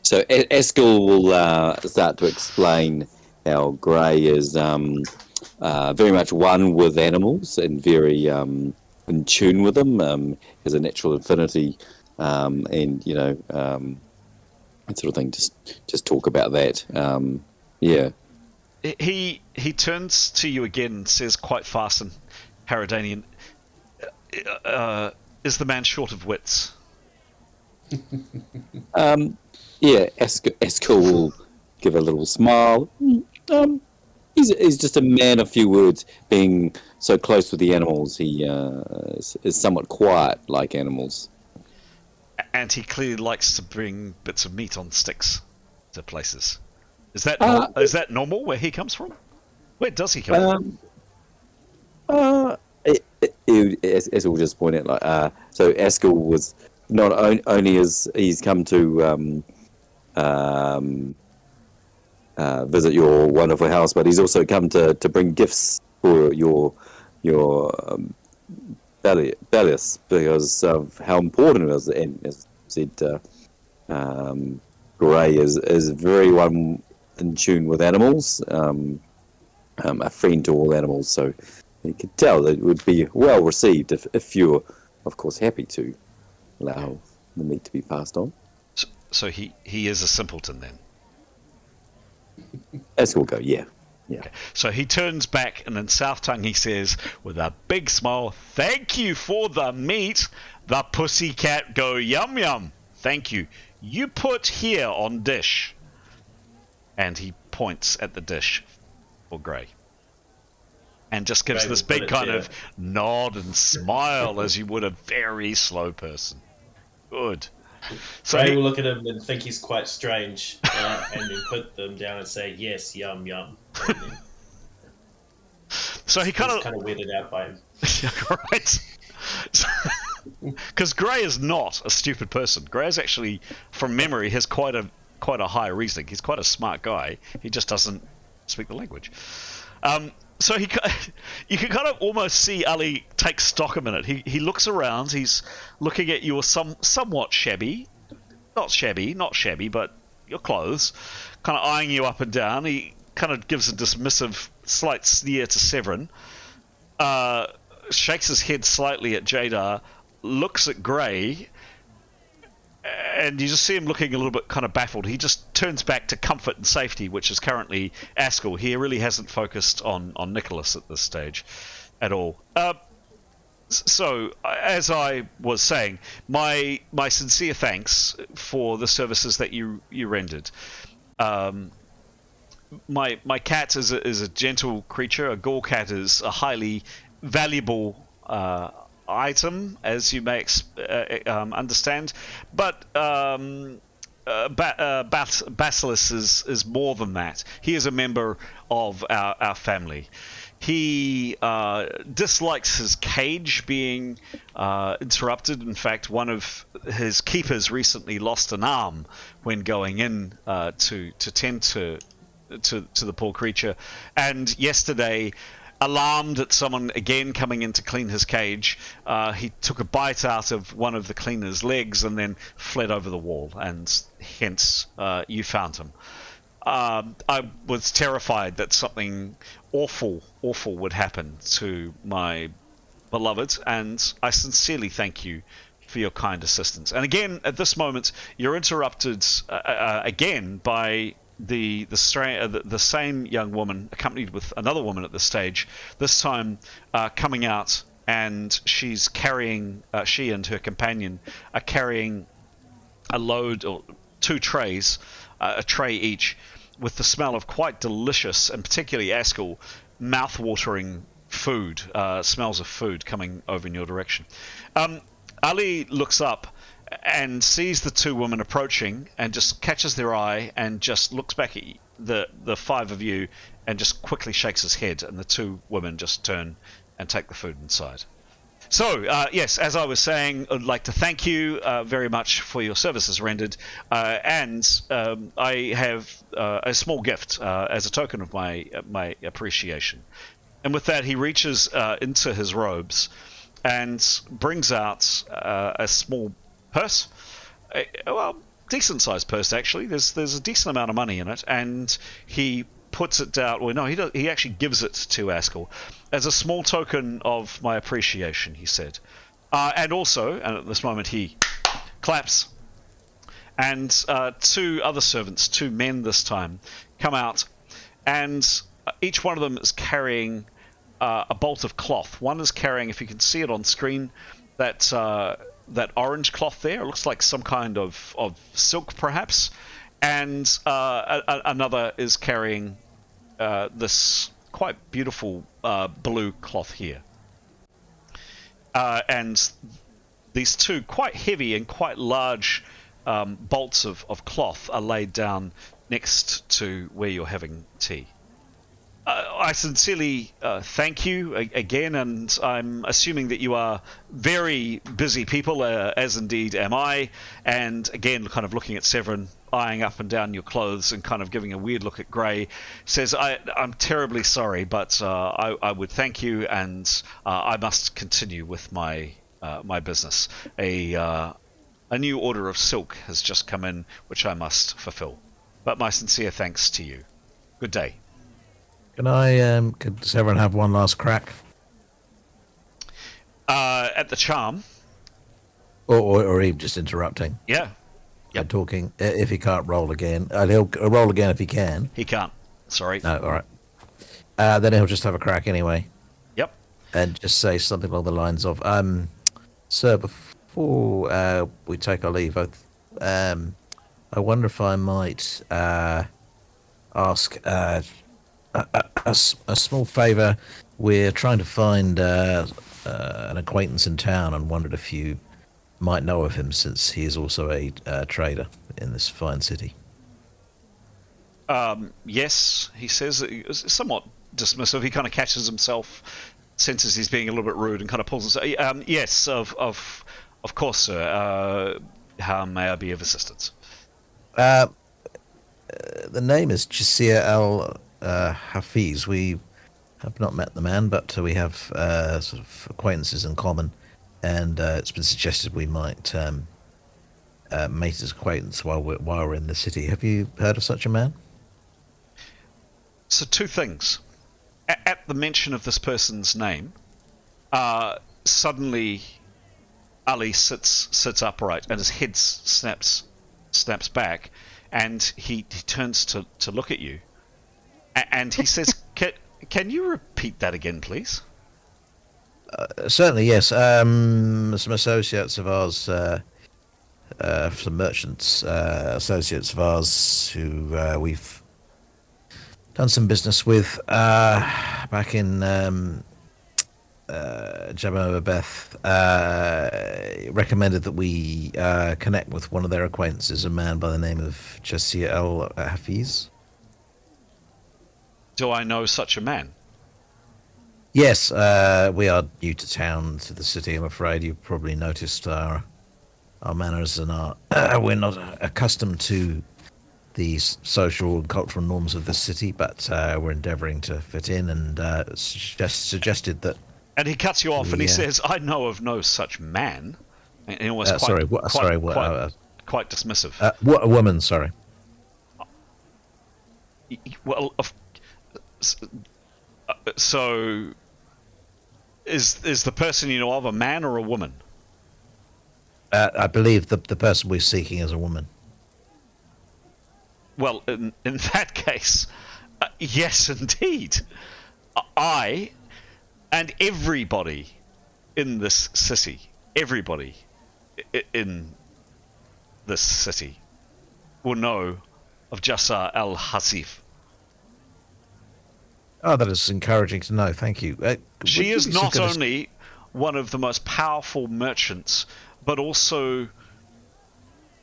So Eskel will start to explain how Grey is very much one with animals and very in tune with them. Has a natural affinity, and that sort of thing. Just talk about that. Yeah. He turns to you again and says quite fast in Haradanian, is the man short of wits? Yeah, Eskel will give a little smile. He's just a man of few words. Being so close with the animals, he is somewhat quiet like animals. And he clearly likes to bring bits of meat on sticks to places. Is that normal where he comes from? Where does he come from? As we'll just point out, so Eskel was not only as he's come to visit your wonderful house, but he's also come to bring gifts for your Bellis because of how important it is. And as I said, Grey is very one in tune with animals, a friend to all animals, so you could tell that it would be well received if you're, of course, happy to allow the meat to be passed on. So he is a simpleton then? As we'll go, yeah. Okay. So he turns back and in South Tongue he says, with a big smile, thank you for the meat. The pussycat go yum yum. Thank you. You put here on dish. And he points at the dish for Grey. And just gives this big kind of nod and smile as you would a very slow person. Good. So Grey will look at him and think he's quite strange, and then put them down and say, yes, yum, yum. So he kind of weirded out by him. Right. Because Grey is not a stupid person. Grey is actually, from memory, has quite a high reasoning. He's quite a smart guy. He just doesn't speak the language. So you can kind of almost see Ali take stock a minute. He looks around. He's looking at your somewhat shabby, not shabby, but your clothes, kind of eyeing you up and down. He kind of gives a dismissive, slight sneer to Severin, shakes his head slightly at Jadar, looks at Grey, and you just see him looking a little bit kind of baffled. He just turns back to comfort and safety, which is currently Askel. He really hasn't focused on Nicholas at this stage at all. So, as I was saying, my sincere thanks for the services that you rendered. My cat is a gentle creature. A gall cat is a highly valuable item, as you may understand, but Basilisk is more than that. He is a member of our family. He dislikes his cage being interrupted. In fact, one of his keepers recently lost an arm when going in to tend to the poor creature, and yesterday, alarmed at someone again coming in to clean his cage, he took a bite out of one of the cleaner's legs and then fled over the wall, and hence you found him. I was terrified that something awful would happen to my beloved, and I sincerely thank you for your kind assistance. And again, at this moment, you're interrupted again by the same young woman, accompanied with another woman at this stage, this time coming out, and she's carrying, she and her companion are carrying a load, or 2 trays, a tray each, with the smell of quite delicious, and particularly Askell, mouth-watering food, smells of food coming over in your direction. Ali looks up and sees the 2 women approaching and just catches their eye and just looks back at the 5 of you and just quickly shakes his head, and the 2 women just turn and take the food inside. So, yes, as I was saying, I'd like to thank you very much for your services rendered, and I have a small gift as a token of my appreciation. And with that, he reaches into his robes and brings out a small purse, decent-sized purse actually. There's a decent amount of money in it, and he puts it down. Well, no, he actually gives it to Askell as a small token of my appreciation, he said. And also, and at this moment he claps, and 2 other servants, 2 men this time, come out, and each one of them is carrying a bolt of cloth. One is carrying, if you can see it on screen, that orange cloth there. It looks like some kind of silk, perhaps. And another is carrying this quite beautiful blue cloth here. And these 2 quite heavy and quite large bolts of cloth are laid down next to where you're having tea. I sincerely thank you again, and I'm assuming that you are very busy people, as indeed am I. And again, kind of looking at Severin, eyeing up and down your clothes and kind of giving a weird look at Grey, says, I'm terribly sorry, but I would thank you, and I must continue with my business. A new order of silk has just come in, which I must fulfill. But my sincere thanks to you. Good day. Could Severin have one last crack? At the charm. Or even just interrupting. Yeah. Yep. Talking. If he can't roll again. He'll roll again if he can. He can't. Sorry. No, alright. Then he'll just have a crack anyway. Yep. And just say something along the lines of, Sir, before we take our leave, I wonder if I might ask a small favour. We're trying to find an acquaintance in town and wondered if you might know of him, since he is also a trader in this fine city. Yes, he says, somewhat dismissive. He kind of catches himself, senses he's being a little bit rude, and kind of pulls himself. Yes, of course, sir. How may I be of assistance? The name is Jasir El Hafiz. We have not met the man, but we have sort of acquaintances in common, and it's been suggested we might make his acquaintance while we're in the city. Have you heard of such a man? So 2 things. At the mention of this person's name, suddenly Ali sits upright, and his head snaps back, and he turns to look at you, and he says, "Can you repeat that again, please?" Certainly, yes. Some associates of ours, some merchants, associates of ours who we've done some business with back in Jabba Beth, recommended that we connect with one of their acquaintances, a man by the name of Jasir El Hafiz. Do I know such a man? Yes, we are new to town, to the city. I'm afraid you've probably noticed our manners and we're not accustomed to the social and cultural norms of the city, but we're endeavouring to fit in, and suggested that. And he cuts you off, and he says, "I know of no such man." And he was quite dismissive. What a woman? Sorry. Well, so is the person you know of a man or a woman? I believe the person we're seeking is a woman. Well, in that case, yes, indeed. I and everybody in this city, or know of Jassa al-Hasif. Oh, that is encouraging to know. Thank you. She would you is be so not good as- only one of the most powerful merchants, but also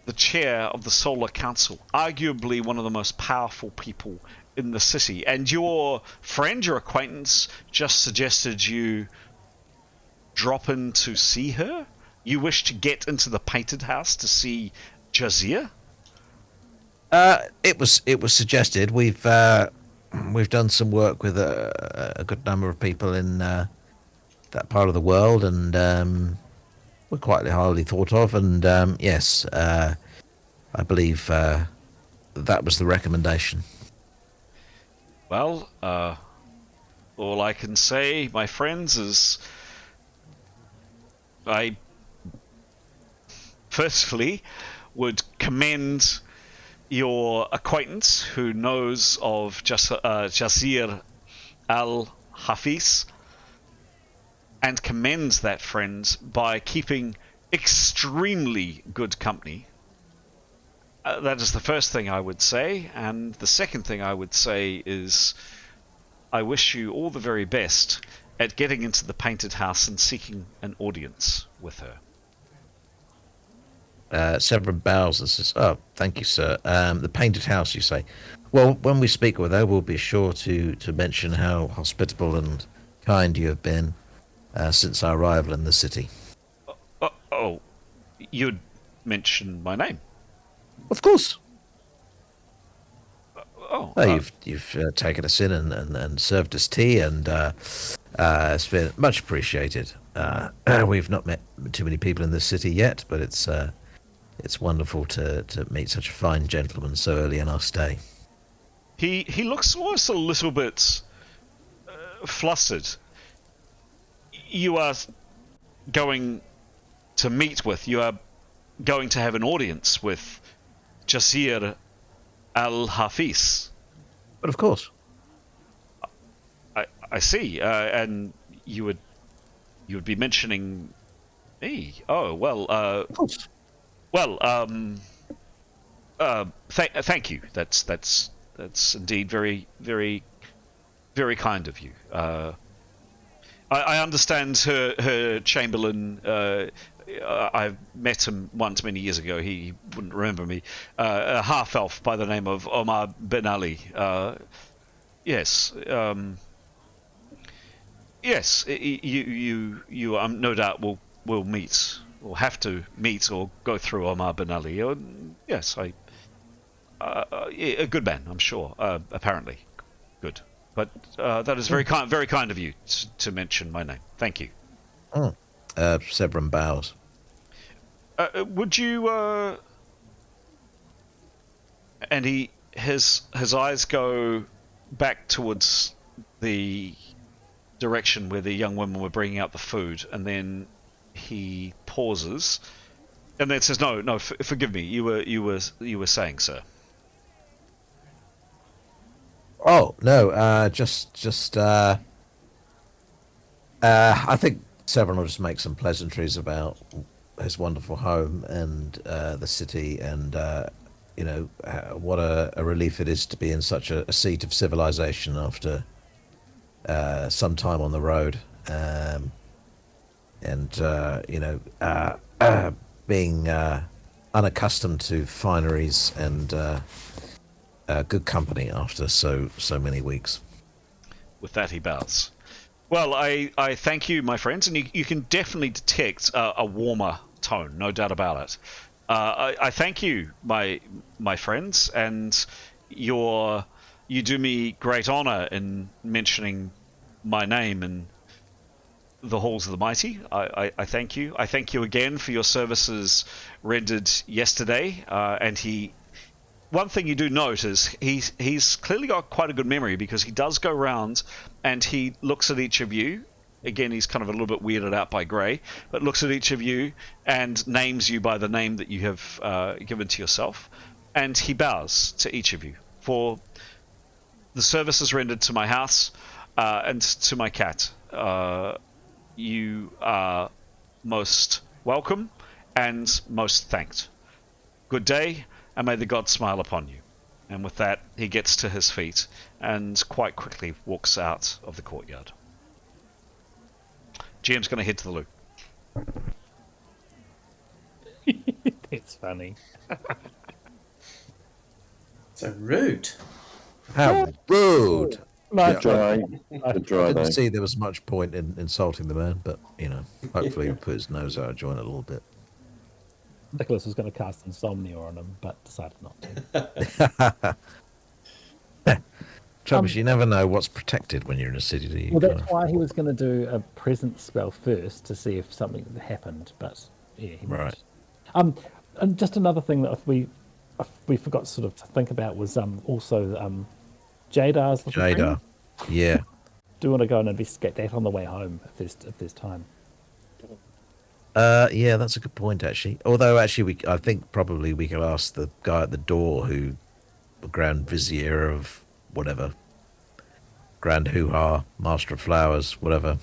the chair of the Solar Council, arguably one of the most powerful people in the city. And your friend, your acquaintance, just suggested you drop in to see her? You wish to get into the painted house to see Jazir? It was suggested. We've done some work with a good number of people in that part of the world, and we're quite highly thought of. And yes, I believe that was the recommendation. Well, all I can say, my friends, is I firstly would commend your acquaintance who knows of Jazir al-Hafiz, and commends that friend by keeping extremely good company. That is the first thing I would say, and the second thing I would say is I wish you all the very best at getting into the painted house and seeking an audience with her. Severin bows and says, "Oh, thank you, sir. The painted house, you say? Well, when we speak with her, we'll be sure to mention how hospitable and kind you have been since our arrival in the city." Oh, you'd mentioned my name. Of course. Oh, You've taken us in and served us tea, and it's been much appreciated. We've not met too many people in this city yet, but it's wonderful to meet such a fine gentleman so early in our stay. he looks almost a little bit flustered. You are going to have an audience with Jazir al-Hafiz. But of course. I see, and you would be mentioning me. Oh well. Of course. Well, thank you. That's indeed very, very, very kind of you. I understand her chamberlain. I've met him once many years ago. He wouldn't remember me. A half elf by the name of Omar Ben Ali. Yes. Yes. You no doubt will meet, or have to meet, or go through Omar Ben Ali. Yes, a good man, I'm sure. Apparently, good. But that is very kind of you to mention my name. Thank you. Severin bows. Would you? And his eyes go back towards the direction where the young women were bringing out the food, and then he pauses, and then says, "No, forgive me. You were saying, sir." Oh no, I think Severin will just make some pleasantries about his wonderful home and the city, and what a relief it is to be in such a seat of civilization after some time on the road, being unaccustomed to fineries and good company after so many weeks. With that, he bows. Well, I thank you, my friends, and you can definitely detect a warmer tone, no doubt about it. I thank you, my friends, and you do me great honor in mentioning my name in the halls of the mighty. I thank you. I thank you again for your services rendered yesterday. And one thing you do note is he's clearly got quite a good memory, because he does go round and he looks at each of you. Again, he's kind of a little bit weirded out by Grey, but looks at each of you and names you by the name that you have given to yourself, and he bows to each of you for the services rendered to my house and to my cat. You are most welcome and most thanked. Good day, and may the gods smile upon you. And with that, he gets to his feet and quite quickly walks out of the courtyard. GM's going to head to the loo. It's funny. So rude. How rude! Nice Dry, one. dry I though. didn't see there was much point in insulting the man, but hopefully he'll put his nose out of joint a little bit. Nicholas was going to cast Insomnia on him, but decided not to. Trouble is, you never know what's protected when you're in a city. Do you? Well, that's why he was going to do a presence spell first to see if something happened, but yeah, he Right. won't. And just another thing that we forgot sort of to think about was also Jadar's little friend. Jada. Yeah. Do you want to go and investigate that on the way home if there's time? Yeah, that's a good point, actually. Although, actually, I think probably we could ask the guy at the door who, the Grand Vizier of whatever, Grand Hoo-Ha, Master of Flowers, whatever.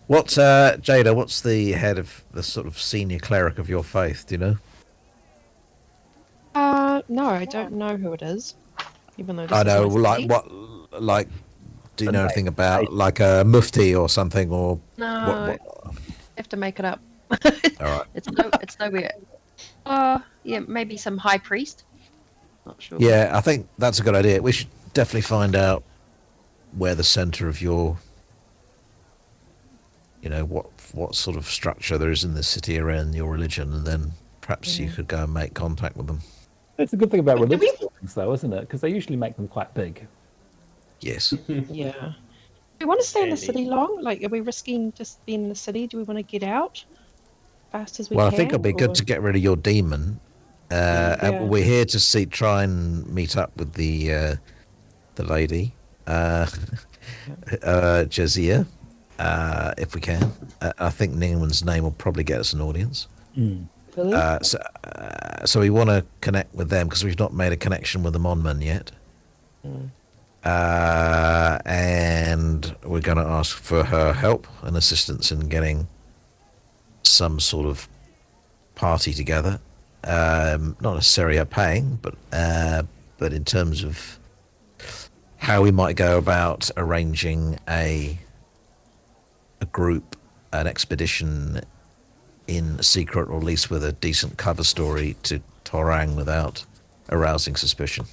Jada, what's the head of the sort of senior cleric of your faith, do you know? No, I don't know who it is. Even though this I is know, my city. do you know anything about, like a mufti or something, or No, have to make it up. All right. It's nowhere. Yeah, maybe some high priest. Not sure. Yeah, I think that's a good idea. We should definitely find out where the centre of your, what sort of structure there is in the city around your religion, and then perhaps you could go and make contact with them. That's the good thing about religious buildings, though, isn't it? Because they usually make them quite big. Yes. Yeah. Do we want to stay in the Handy. city long? Like, are we risking just being in the city? Do we want to get out fast as we Well, can? I think it'd be good to get rid of your demon. And we're here to try and meet up with the lady, Jazia, if we can. I think Ningman's name will probably get us an audience. Really? So we want to connect with them because we've not made a connection with the Monman yet. And we're going to ask for her help and assistance in getting some sort of party together. Not necessarily her paying, but in terms of how we might go about arranging a group, an expedition in secret, or at least with a decent cover story to Torang without arousing suspicion.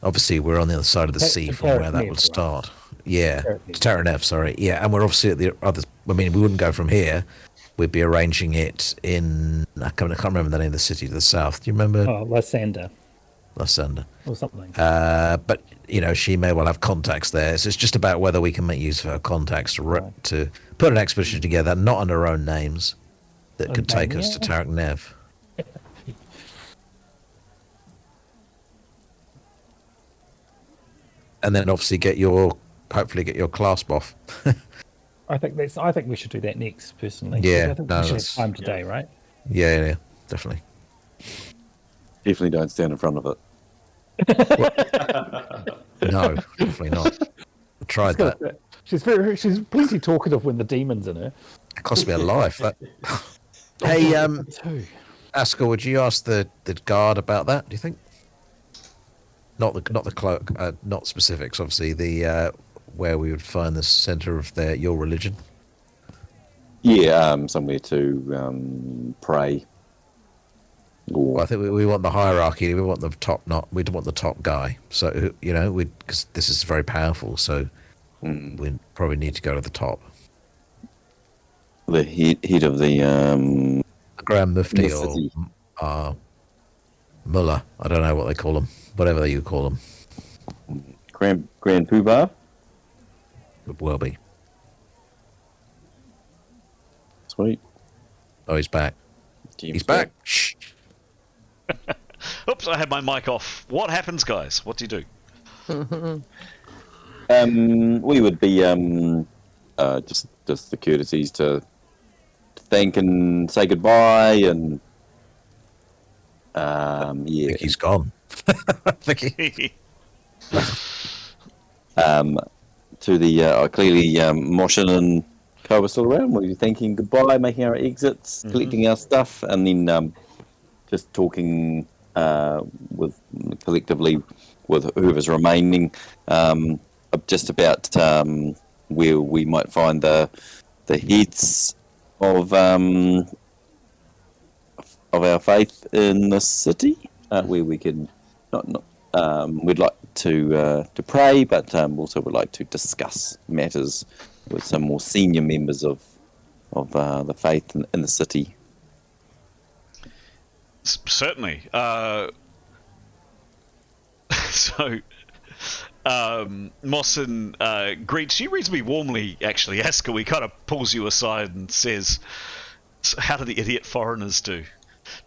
Obviously, we're on the other side of the sea To from where that Terra would Nef, start. Yeah, Terra to Terra Nef, sorry. Yeah, and we're obviously at the other. I mean, we wouldn't go from here. We'd be arranging it in. I can't remember the name of the city to the south. Do you remember? Oh, Lysander Lysander. or something. But she may well have contacts there. So it's just about whether we can make use of her contacts to put an expedition together, not under our own names, that could take us to Tarak Nev. And then obviously hopefully get your clasp off. I think we should do that next, personally. Yeah, I think no, we should have that's- time today, right? Yeah, definitely. Definitely don't stand in front of it. No, definitely not. I tried that. She's plenty talkative when the demon's in her. It cost me a life. Hey, Too. Askell, would you ask the guard about that? Do you think? Not the cloak, not specifics. Obviously, the where we would find the center of your religion. Yeah, somewhere to pray. Well, I think we want the hierarchy. We want the top. We don't want the top guy. So because this is very powerful. So we probably need to go to the top. The head of the Grand Mufti Mufti. or Mullah. I don't know what they call them. Whatever you call them. Grand Poobah. Could well be. Sweet. Oh, he's back. He's back. Shh. Oops, I had my mic off. What happens, guys? What do you do? We would be just the courtesies to thank and say goodbye, and I yeah, think he's gone. I think he... to the clearly Moshin and Co are still around. We'll be thanking goodbye, making our exits, collecting our stuff, and then just talking with collectively with whoever's remaining, just about where we might find the heads of our faith in the city, where we can not we'd like to pray, but also would like to discuss matters with some more senior members of the faith in the city. Certainly. So, Mawson greets you reasonably warmly, actually. Asker, he kind of pulls you aside and says, "So how do the idiot foreigners do?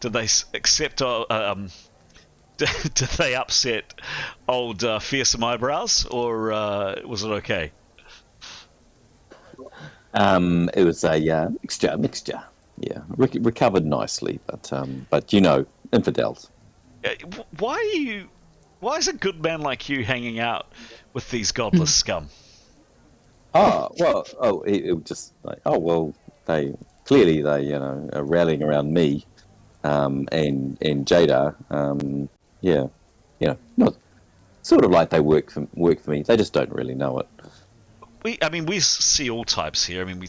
Did they accept... did they upset old fearsome eyebrows, or was it okay?" It was a mixture. Yeah, recovered nicely, but you know, infidels. Why is a good man like you hanging out with these godless scum? It was just like, they are rallying around me, and Jada, not sort of like they work for me. They just don't really know it. We see all types here. I mean, we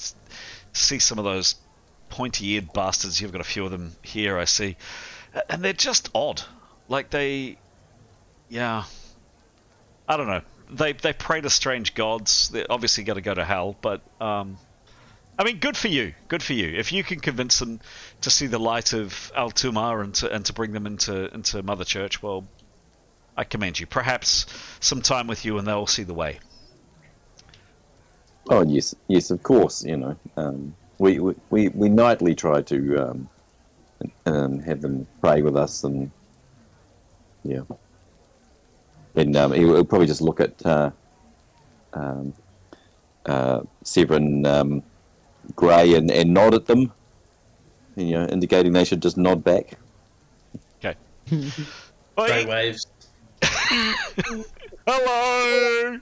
see some of those pointy-eared bastards. You've got a few of them here, I see, and they're just odd. Like I don't know. They pray to strange gods. They're obviously going to go to hell, but good for you. Good for you. If you can convince them to see the light of Altumar and to bring them into Mother Church, well, I commend you. Perhaps some time with you and they'll see the way. Oh yes, of course. We nightly try to have them pray with us, and yeah. And he'll probably just look at Severin Grey and nod at them, indicating they should just nod back. Okay. Grey waves. Hello.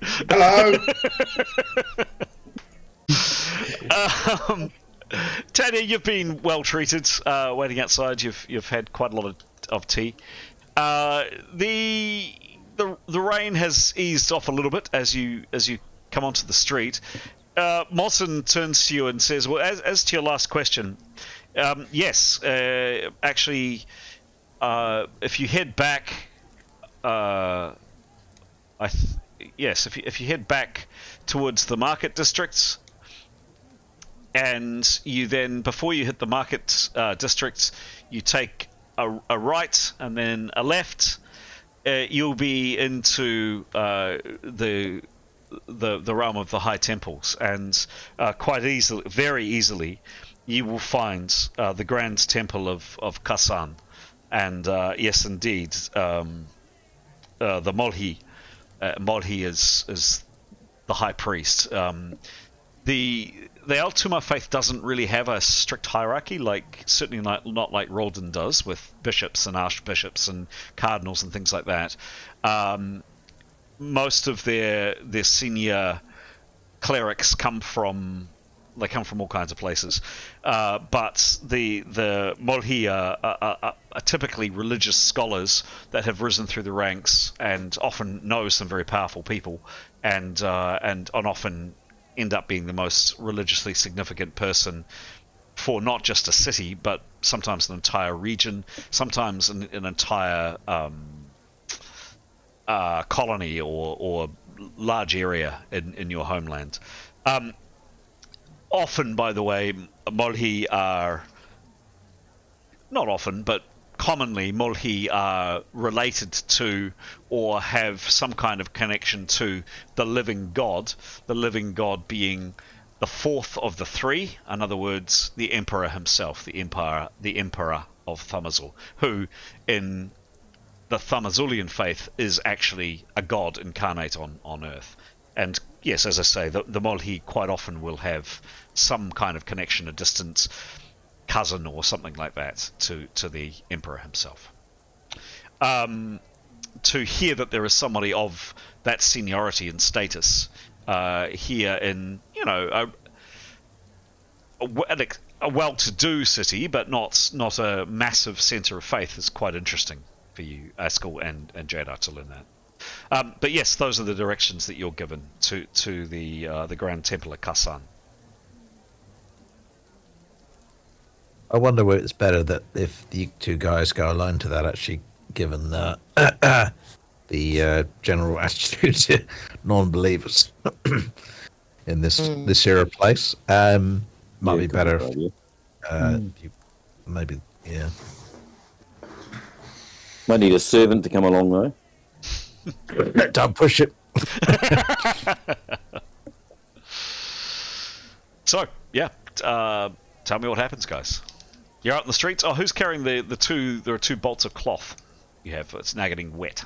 Tanya, you've been well treated. Waiting outside, you've had quite a lot of tea. The rain has eased off a little bit as you come onto the street. Mawson turns to you and says, "Well, as to your last question, yes, actually, if you head back, if you head back towards the market districts, and you then, before you hit the market districts, you take a right and then a left, you'll be into the realm of the high temples, and very easily, you will find the grand temple of Kasan, and yes, indeed, the Molhi. Molhi is the high priest. The Altuma faith doesn't really have a strict hierarchy, certainly not like Roldan does, with bishops and archbishops and cardinals and things like that. Most of their senior clerics come from all kinds of places, but the Molhi are typically religious scholars that have risen through the ranks and often know some very powerful people, and often end up being the most religiously significant person for not just a city, but sometimes an entire region, sometimes an entire colony or large area in your homeland. Often, by the way, Molhi are... Not often, but commonly, Molhi are related to or have some kind of connection to the living god being the fourth of the three, in other words, the Emperor himself, the Emperor of Thumazul, who, in the Thumazulian faith, is actually a god incarnate on Earth. And yes, as I say, the Molhi quite often will have some kind of connection, a distant cousin or something like that, to the Emperor himself. To hear that there is somebody of that seniority and status here in, a a well-to-do city, but not a massive centre of faith, is quite interesting for you, Askell and Jadar, to learn that. But yes, those are the directions that you're given to the Grand Temple of Kasan. I wonder where it's better that if the two guys go alone to that, actually, given the general attitude to non-believers in this era place. Might be better if you, maybe, yeah. Might need a servant to come along though. Don't push it. So, yeah, tell me what happens, guys. You're out in the streets. Oh, who's carrying the two? There are 2 bolts of cloth you have. It's now getting wet.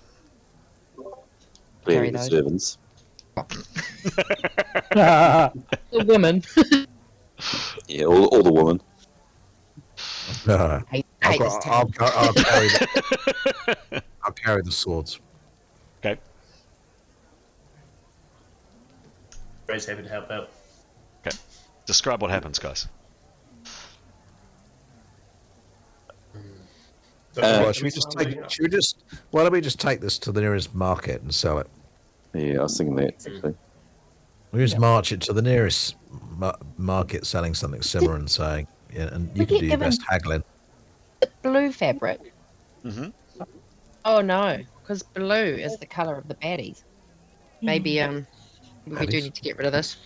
Clearly Carry the those. servants. The woman. Yeah, all the women. No. I hate this town. I'll carry the swords. Okay. Gray's happy to help out. Okay. Describe what happens, guys. Well, why don't we just take this to the nearest market and sell it? Yeah, I was thinking that actually. We just march it to the nearest market selling something similar and saying, yeah, and you can do your best haggling. Blue fabric. Mm-hmm. Oh no, because blue is the colour of the baddies. Maybe we do Baddies? need to get rid of this.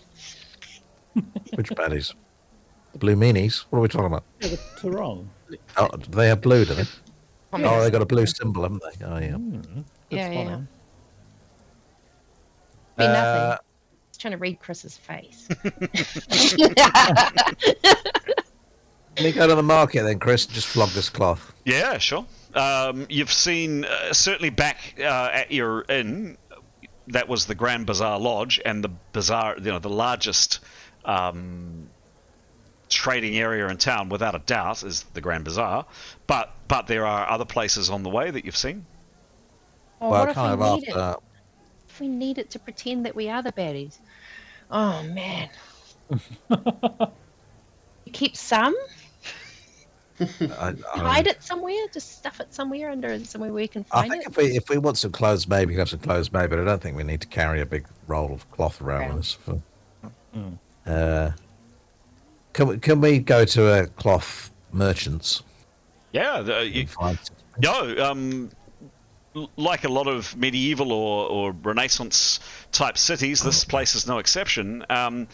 Which baddies? The blue meanies? What are we talking about? Yeah, the Tarong. Oh, do they have blue, do they? Yeah. Oh, they got a blue symbol, haven't they? Oh, yeah. Yeah, That's yeah. fine. Be nothing. Just trying to read Chris's face. Can we go to the market then, Chris, and just flog this cloth? Yeah, sure. You've seen, certainly back at your inn, that was the Grand Bazaar Lodge, and the bazaar, the largest trading area in town, without a doubt, is the Grand Bazaar. But there are other places on the way that you've seen. Oh, Well, what if kind we of need it? after. If we need it to pretend that we are the baddies? Oh man. Keep some? Hide it somewhere? Just stuff it somewhere under somewhere where you can I find think it? if we want some clothes made, we can have some clothes made, but I don't think we need to carry a big roll of cloth around with us. Can we go to a cloth merchant's? Yeah, And find like a lot of medieval or Renaissance type cities, this place is no exception. And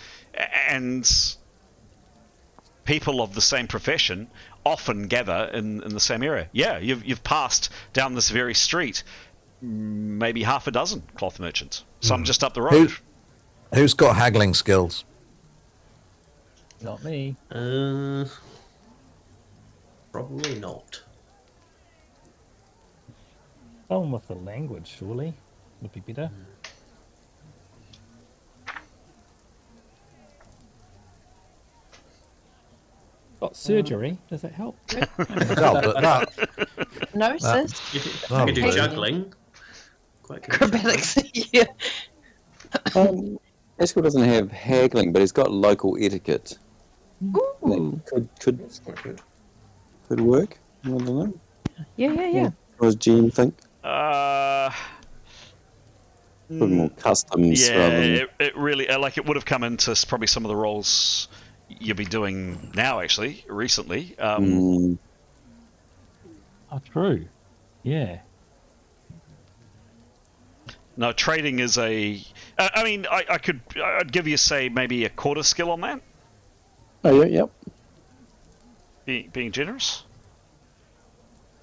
people of the same profession often gather in the same area. Yeah, you've passed down this very street maybe half a dozen cloth merchants. Some just up the road. Who's got haggling skills? Not me. Probably not. Someone with the language, surely, would be better. Got surgery. Does that help? No, but no. No, sis. You Oh, could do okay. juggling. Quite good. at juggling. Acrobatics. Yeah. Eskel doesn't have haggling, but he's got local etiquette. Ooh. That That's quite good. could work. I don't know. Yeah. What does Gene think? Probably more customs rather than... Yeah, it really, like, it would have come into probably some of the roles you'll be doing now, actually, recently. Oh, true. Yeah. No, trading is a... I'd give you, say, maybe a quarter skill on that, Oh, yeah, yep. being generous.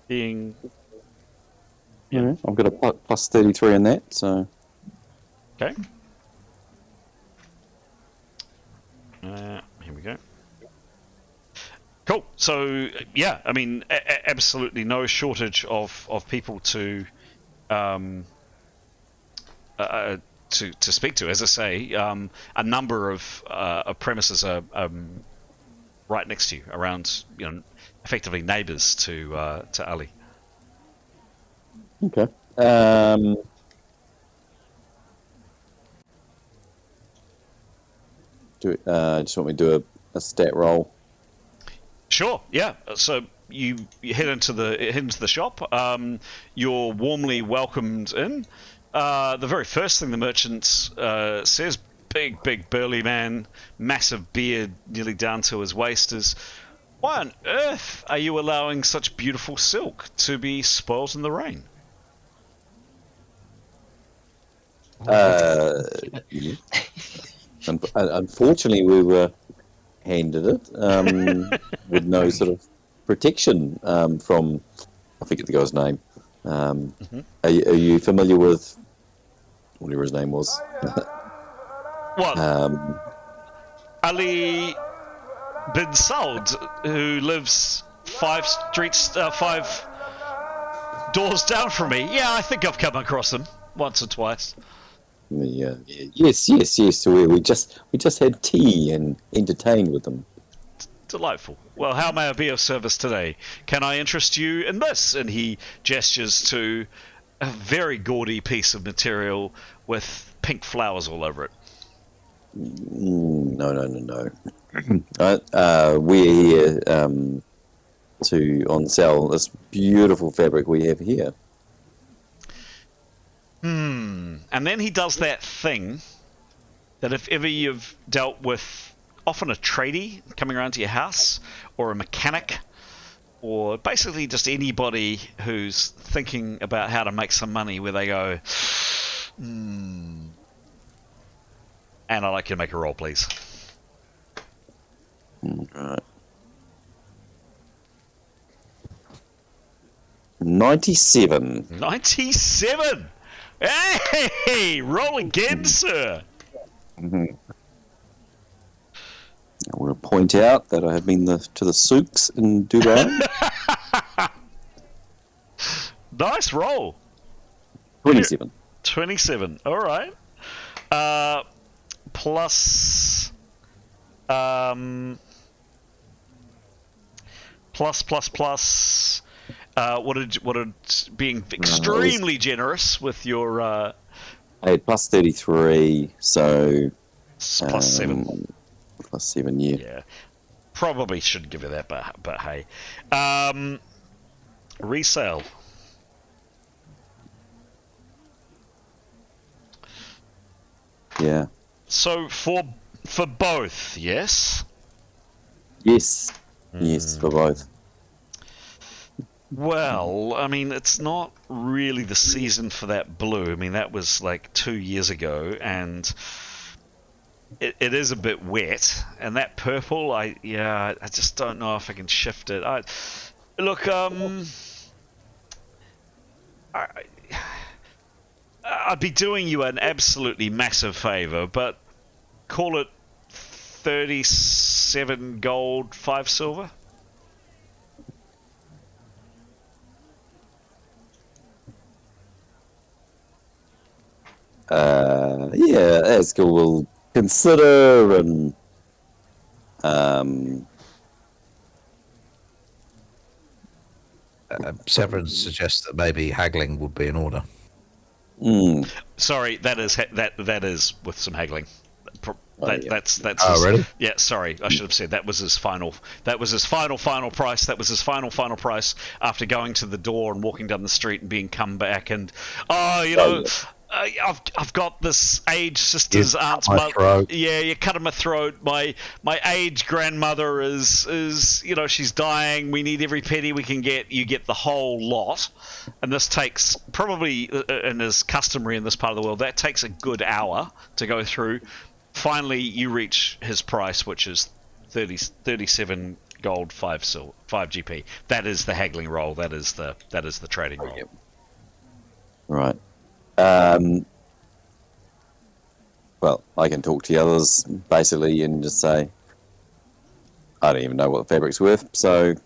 Being... Yeah. I've got a plus 33 in that, so... Okay. Here we go. Cool. So yeah, I mean, absolutely no shortage of people to speak to. As I say, a number of premises are right next to you, around, effectively neighbours to Ali. Okay. Just want me to do a stat roll. Sure. Yeah. So you head into the shop. You're warmly welcomed in. The very first thing the merchant says, big burly man, massive beard nearly down to his waist, is, "Why on earth are you allowing such beautiful silk to be spoilt in the rain?" Yeah. Unfortunately, we were handed it with no sort of protection from, I forget the guy's name. Are you familiar with whatever his name was? What? Ali bin Saud, who lives 5 doors down from me. Yeah, I think I've come across him once or twice. Yes. We just had tea and entertained with them. Delightful. Well, how may I be of service today? Can I interest you in this? And he gestures to a very gaudy piece of material with pink flowers all over it. No. We're here to on sell this beautiful fabric we have here. And then he does that thing that if ever you've dealt with often a tradie coming around to your house, or a mechanic, or basically just anybody who's thinking about how to make some money, where they go, and I'd like you to make a roll, please. Right. 97. 97! Hey! Roll again, sir! I want to point out that I have been to the souks in Dubai. Nice roll. 27. 27. All right. Plus. Plus. What did being extremely generous with your I had plus 33, so plus 7. Plus 7, yeah. Yeah. Probably shouldn't give you that, but hey. Resale. Yeah. So for both, yes? Yes. Yes, for both. Well, I mean, it's not really the season for that blue. I mean, that was like 2 years ago, and it is a bit wet. And that purple, I just don't know if I can shift it. I'd be doing you an absolutely massive favor, but call it 37 gold, 5 silver. Yeah, Askel will consider and Severin suggests that maybe haggling would be in order. Sorry, that is with some haggling. That's really? Yeah, sorry, I should have said that was his final price. That was his final price after going to the door and walking down the street and being come back and I've got this aged sister's aunt's mother. Yeah, you cut my throat. My aged grandmother is she's dying. We need every penny we can get. You get the whole lot, and this takes probably, and is customary in this part of the world, that takes a good hour to go through. Finally, you reach his price, which is 37 gold, 5 GP. That is the haggling roll. That is the trading roll. Yep. Right. Well, I can talk to the others basically and just say, I don't even know what the fabric's worth, so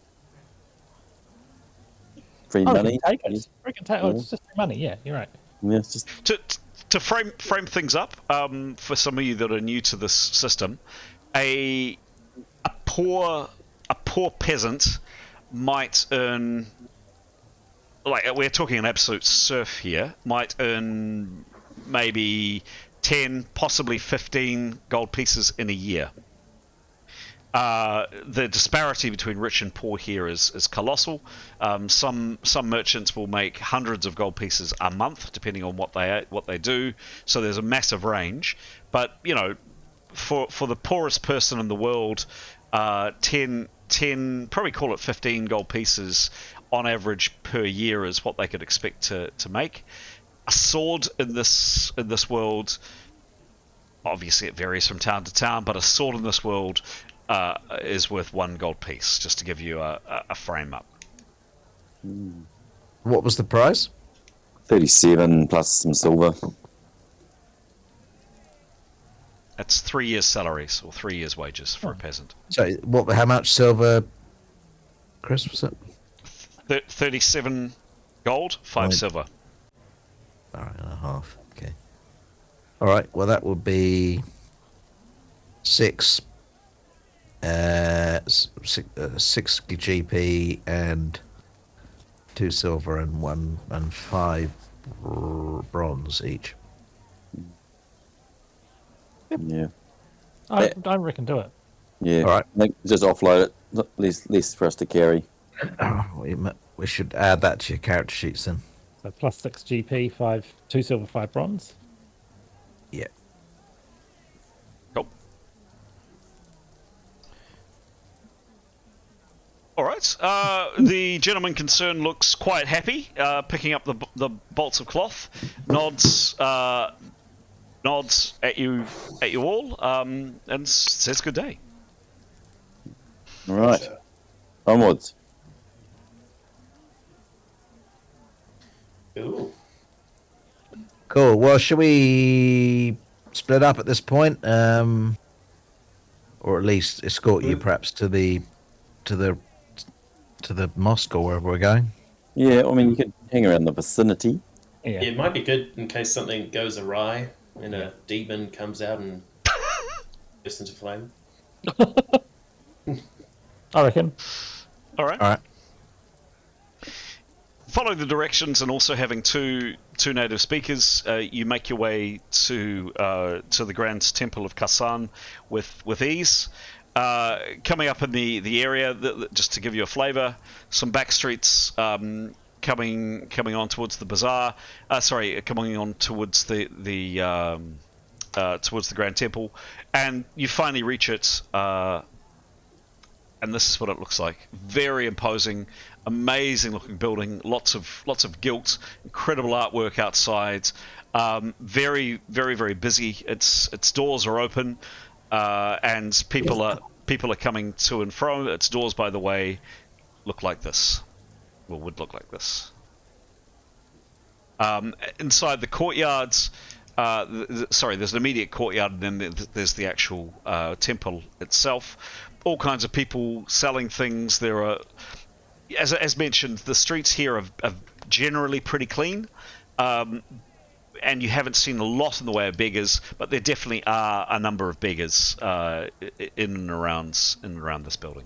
free money. Take it. We can take it. It's just free money. Yeah, you're right. Yeah, it's just to frame things up for some of you that are new to this system. A poor peasant might earn, like we're talking an absolute serf here, might earn maybe 10, possibly 15 gold pieces in a year. the disparity between rich and poor here is colossal. Some merchants will make hundreds of gold pieces a month, depending on what they do. So there's a massive range. But for the poorest person in the world, 10, probably call it 15 gold pieces on average per year is what they could expect to make. A sword in this world, obviously it varies from town to town, but a sword in this world is worth 1 gold piece, just to give you a frame up. What was the price? 37 plus some silver. That's 3 years' salaries or 3 years' wages for a peasant. So, how much silver, Chris, was it? 37 gold, 5 Right. silver. 1.5. Okay. All right. Well, that would be 6 GP and 2 silver and 5 bronze each. Yeah. I reckon do it. Yeah. All right. I think just offload it. Less for us to carry. We should add that to your character sheets then. So plus 6 GP, 2 silver, 5 bronze. Yeah. Cool. All right. The gentleman concerned looks quite happy, picking up the bolts of cloth, nods at you all, and says good day. All right. Onwards. Ooh. Cool. Well, should we split up at this point, or at least escort you perhaps to the mosque or wherever we're going? Yeah, I mean, you could hang around the vicinity. Yeah. It might be good in case something goes awry and a demon comes out and bursts into flame. I reckon. All right. All right. Following the directions and also having two native speakers, you make your way to the Grand Temple of Kasan with ease. Coming up in the area, just to give you a flavour, some back streets coming on towards the bazaar. Coming on towards the Grand Temple, and you finally reach it. And this is what it looks like. Very imposing, amazing looking building. Lots of gilt, incredible artwork outside. Very, very, very busy. Its doors are open, and people are coming to and from. Its doors, by the way, look like this. Well, would look like this. Inside the courtyards, there's an immediate courtyard, and then there's the actual temple itself. All kinds of people selling things. There are, as mentioned, the streets here are generally pretty clean, and you haven't seen a lot in the way of beggars, but there definitely are a number of beggars in and around this building.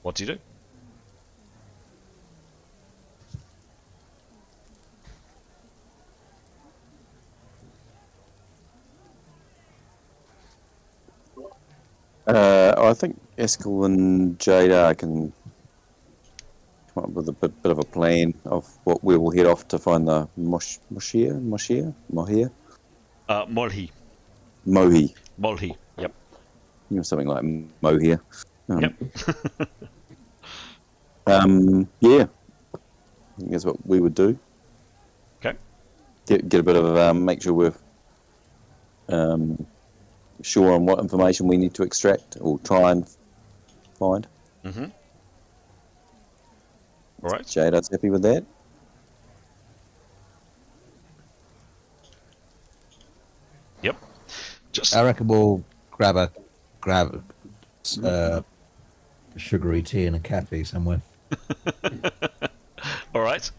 What do you do? I think Eskel and Jada can come up with a bit of a plan of what we will head off to find the Mohir? Molhi. Mohi. Yep. Something like Mohir. Yep. Yeah. I think that's what we would do. Okay. Get a bit of make sure we're sure on what information we need to extract or try and find. Mm-hmm. All right. Jada's happy with that. Yep. I reckon we'll grab sugary tea and a cafe somewhere. All right.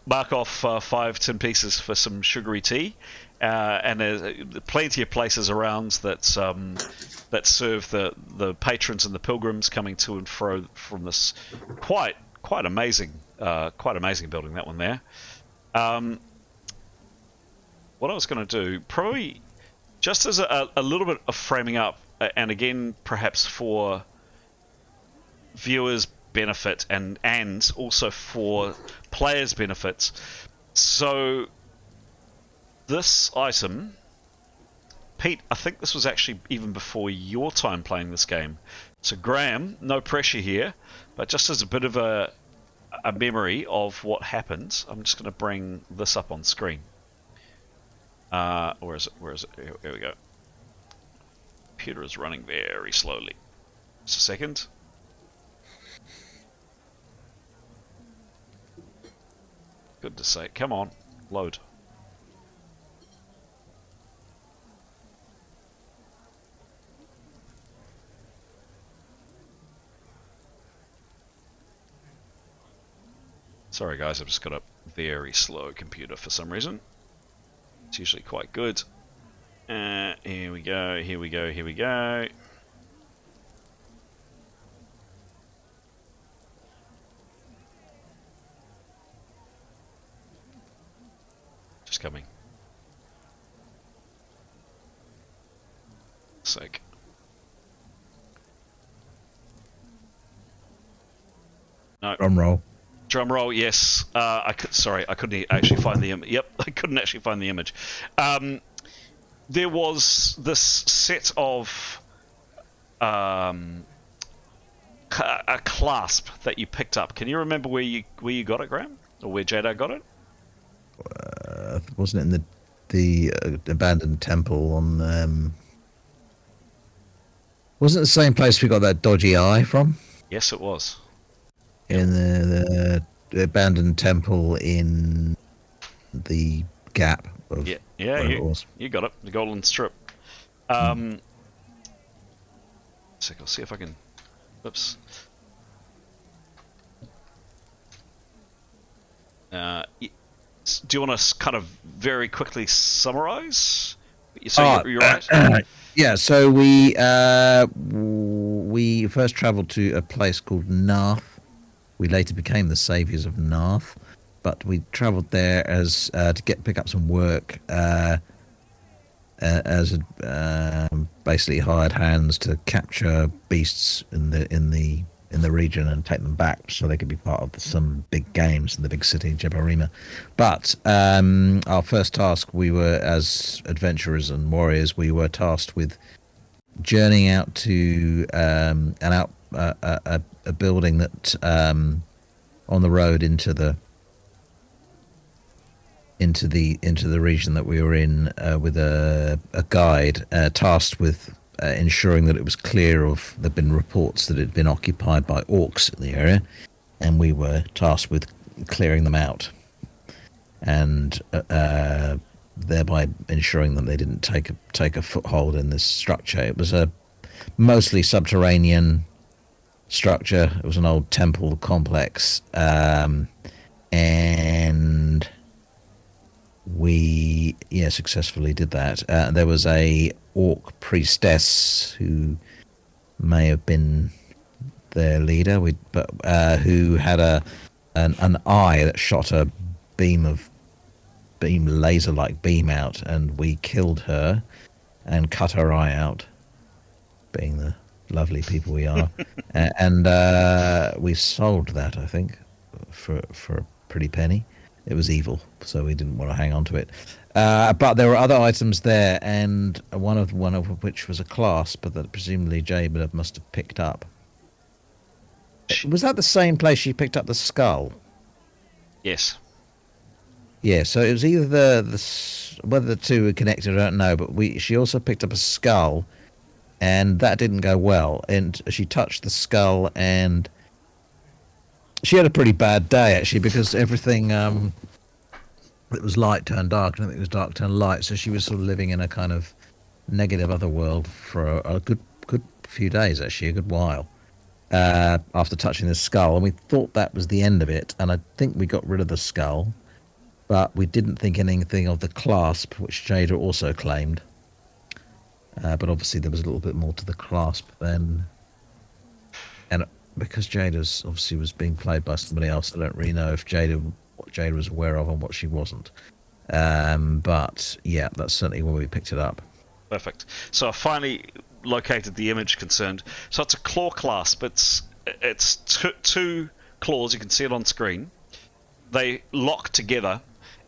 Mark off 5 tin pieces for some sugary tea, and there's plenty of places around that serve the patrons and the pilgrims coming to and fro from this quite amazing building. That one there. What I was going to do, probably just as a little bit of framing up, and again, perhaps for viewers' benefit and also for players' benefits. So this item, Pete, I think this was actually even before your time playing this game. So Graham, no pressure here, but just as a bit of a memory of what happened, I'm just going to bring this up on screen. Where is it? Here we go. Computer is running very slowly. Just a second. Good to say. Come on, load. Sorry guys, I've just got a very slow computer for some reason. It's usually quite good. Here we go, here we go, here we go. Just coming. Sake. No. Drum roll. Drum roll, yes. I couldn't actually find the image. Yep, I couldn't actually find the image. There was this set of a clasp that you picked up. Can you remember where you got it, Graham, or where Jada got it? Wasn't it in the abandoned temple on? Wasn't it the same place we got that dodgy eye from? Yes, it was. In the abandoned temple in the gap of Yeah, you got it. The golden strip. I'll see if I can. Oops. Do you want to kind of very quickly summarize? So you're right. Yeah, so we first travelled to a place called Narth. We later became the saviours of Narth, but we travelled there as to pick up some work as basically hired hands to capture beasts in the region and take them back so they could be part of some big games in the big city, Jebarima. But our first task, we were, as adventurers and warriors, we were tasked with journeying out to a building that on the road into the region that we were in with a guide tasked with ensuring that it was clear of. There'd been reports that it had been occupied by orcs in the area, and we were tasked with clearing them out and thereby ensuring that they didn't take a foothold in this structure. It was a mostly subterranean structure. It was an old temple complex, and we successfully did that. There was a orc priestess who may have been their leader, who had an eye that shot a laser-like beam out, and we killed her and cut her eye out, being the lovely people we are. And we sold that, I think, for a pretty penny. It was evil, so we didn't want to hang on to it. But there were other items there, and one of which was a clasp that presumably Jada must have picked up. Was that the same place she picked up the skull? Yes. Yeah, so it was either whether the two were connected, I don't know, but she also picked up a skull, and that didn't go well. And she touched the skull, and she had a pretty bad day, actually, because everything that was light turned dark, and everything that was dark turned light, so she was sort of living in a kind of negative other world for a good few days, actually, a good while, after touching the skull. And we thought that was the end of it, and I think we got rid of the skull, but we didn't think anything of the clasp, which Jada also claimed. But obviously there was a little bit more to the clasp then. And because Jada's obviously was being played by somebody else, I don't really know if what Jada was aware of and what she wasn't. But yeah, that's certainly where we picked it up. Perfect. So finally, located the image concerned. So it's a claw clasp. It's two claws. You can see it on screen. They lock together,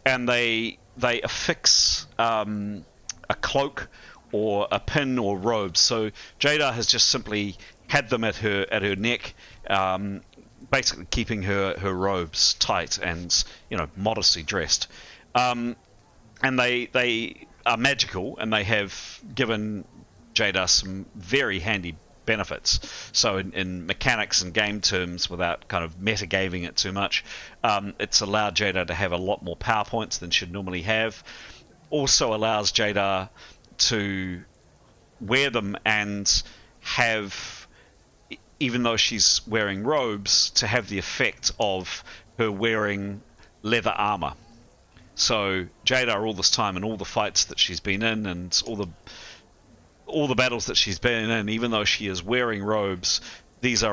and they affix a cloak or a pin or robe. So Jada has just simply had them at her neck, basically keeping her robes tight and modestly dressed. And they are magical, and they have given Jada some very handy benefits. So in mechanics and game terms, without kind of metagaming it too much, it's allowed Jada to have a lot more power points than she'd normally have. Also allows Jada to wear them and have, even though she's wearing robes, to have the effect of her wearing leather armor. So Jada, all this time and all the fights that she's been in and all the battles that she's been in, even though she is wearing robes, this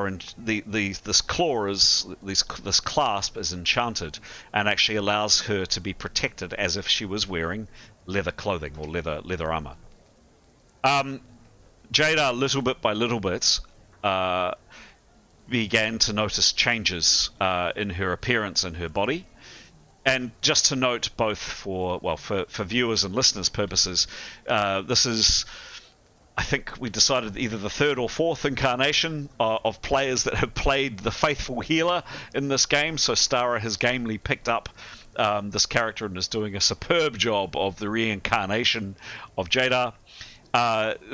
clasp is enchanted and actually allows her to be protected as if she was wearing leather clothing or leather armor. Jada, little bit by little bit, began to notice changes in her appearance and her body. And just to note, both for viewers and listeners' purposes, this is, I think we decided, either the third or fourth incarnation of players that have played the faithful healer in this game. So Stara has gamely picked up this character and is doing a superb job of the reincarnation of Jada.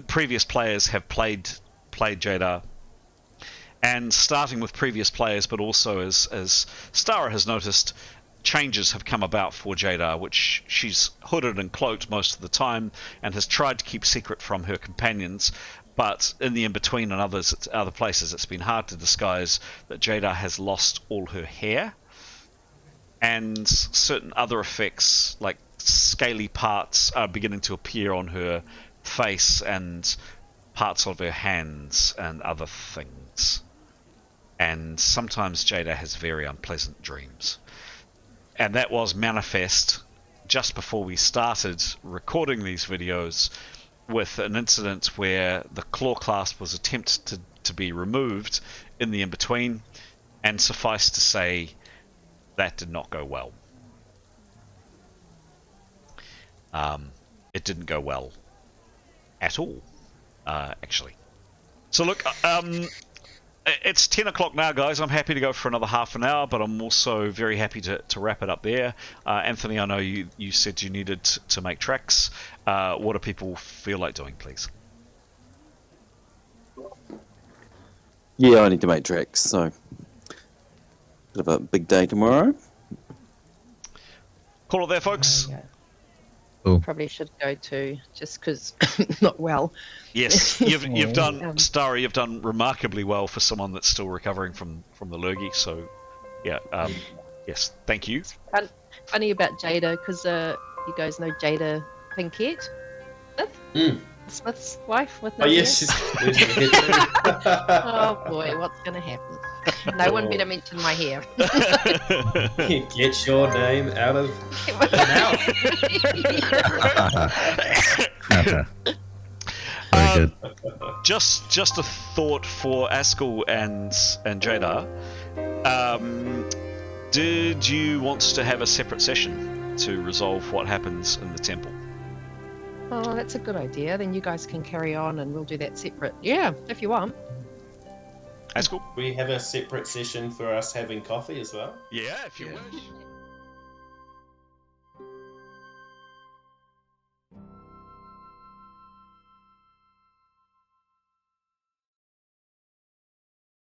Previous players have played Jada, and starting with previous players, but also as Stara has noticed, changes have come about for Jada, which she's hooded and cloaked most of the time and has tried to keep secret from her companions. But in the in-between and other places, it's been hard to disguise that Jada has lost all her hair, and certain other effects like scaly parts are beginning to appear on her face and parts of her hands and other things. And sometimes Jada has very unpleasant dreams. And that was manifest just before we started recording these videos, with an incident where the claw clasp was attempted to be removed in the in-between, and suffice to say, that did not go well. It didn't go well at all, actually. So look, it's 10 o'clock now, guys. I'm happy to go for another half an hour, but I'm also very happy to wrap it up there. Anthony, I know you said you needed to make tracks. What do people feel like doing, please? Yeah, I need to make tracks, so bit of a big day tomorrow. Call it there, folks. Yeah. Cool. Probably should go too, just because not well. Yes, you've done, Starry, you've done remarkably well for someone that's still recovering from the lurgy. So, yeah, yes, thank you. Funny about Jada, because you guys know Jada Pinkett Smith's wife with no Oh yes, hair? she's Oh boy, what's gonna happen? No one better mention my hair. Get your name out of mouth. Very good. Just a thought for Askell and Jada. Did you want to have a separate session to resolve what happens in the temple? Oh, that's a good idea. Then you guys can carry on and we'll do that separate. Yeah, if you want. Askell? We have a separate session for us having coffee as well. Yeah, if you wish.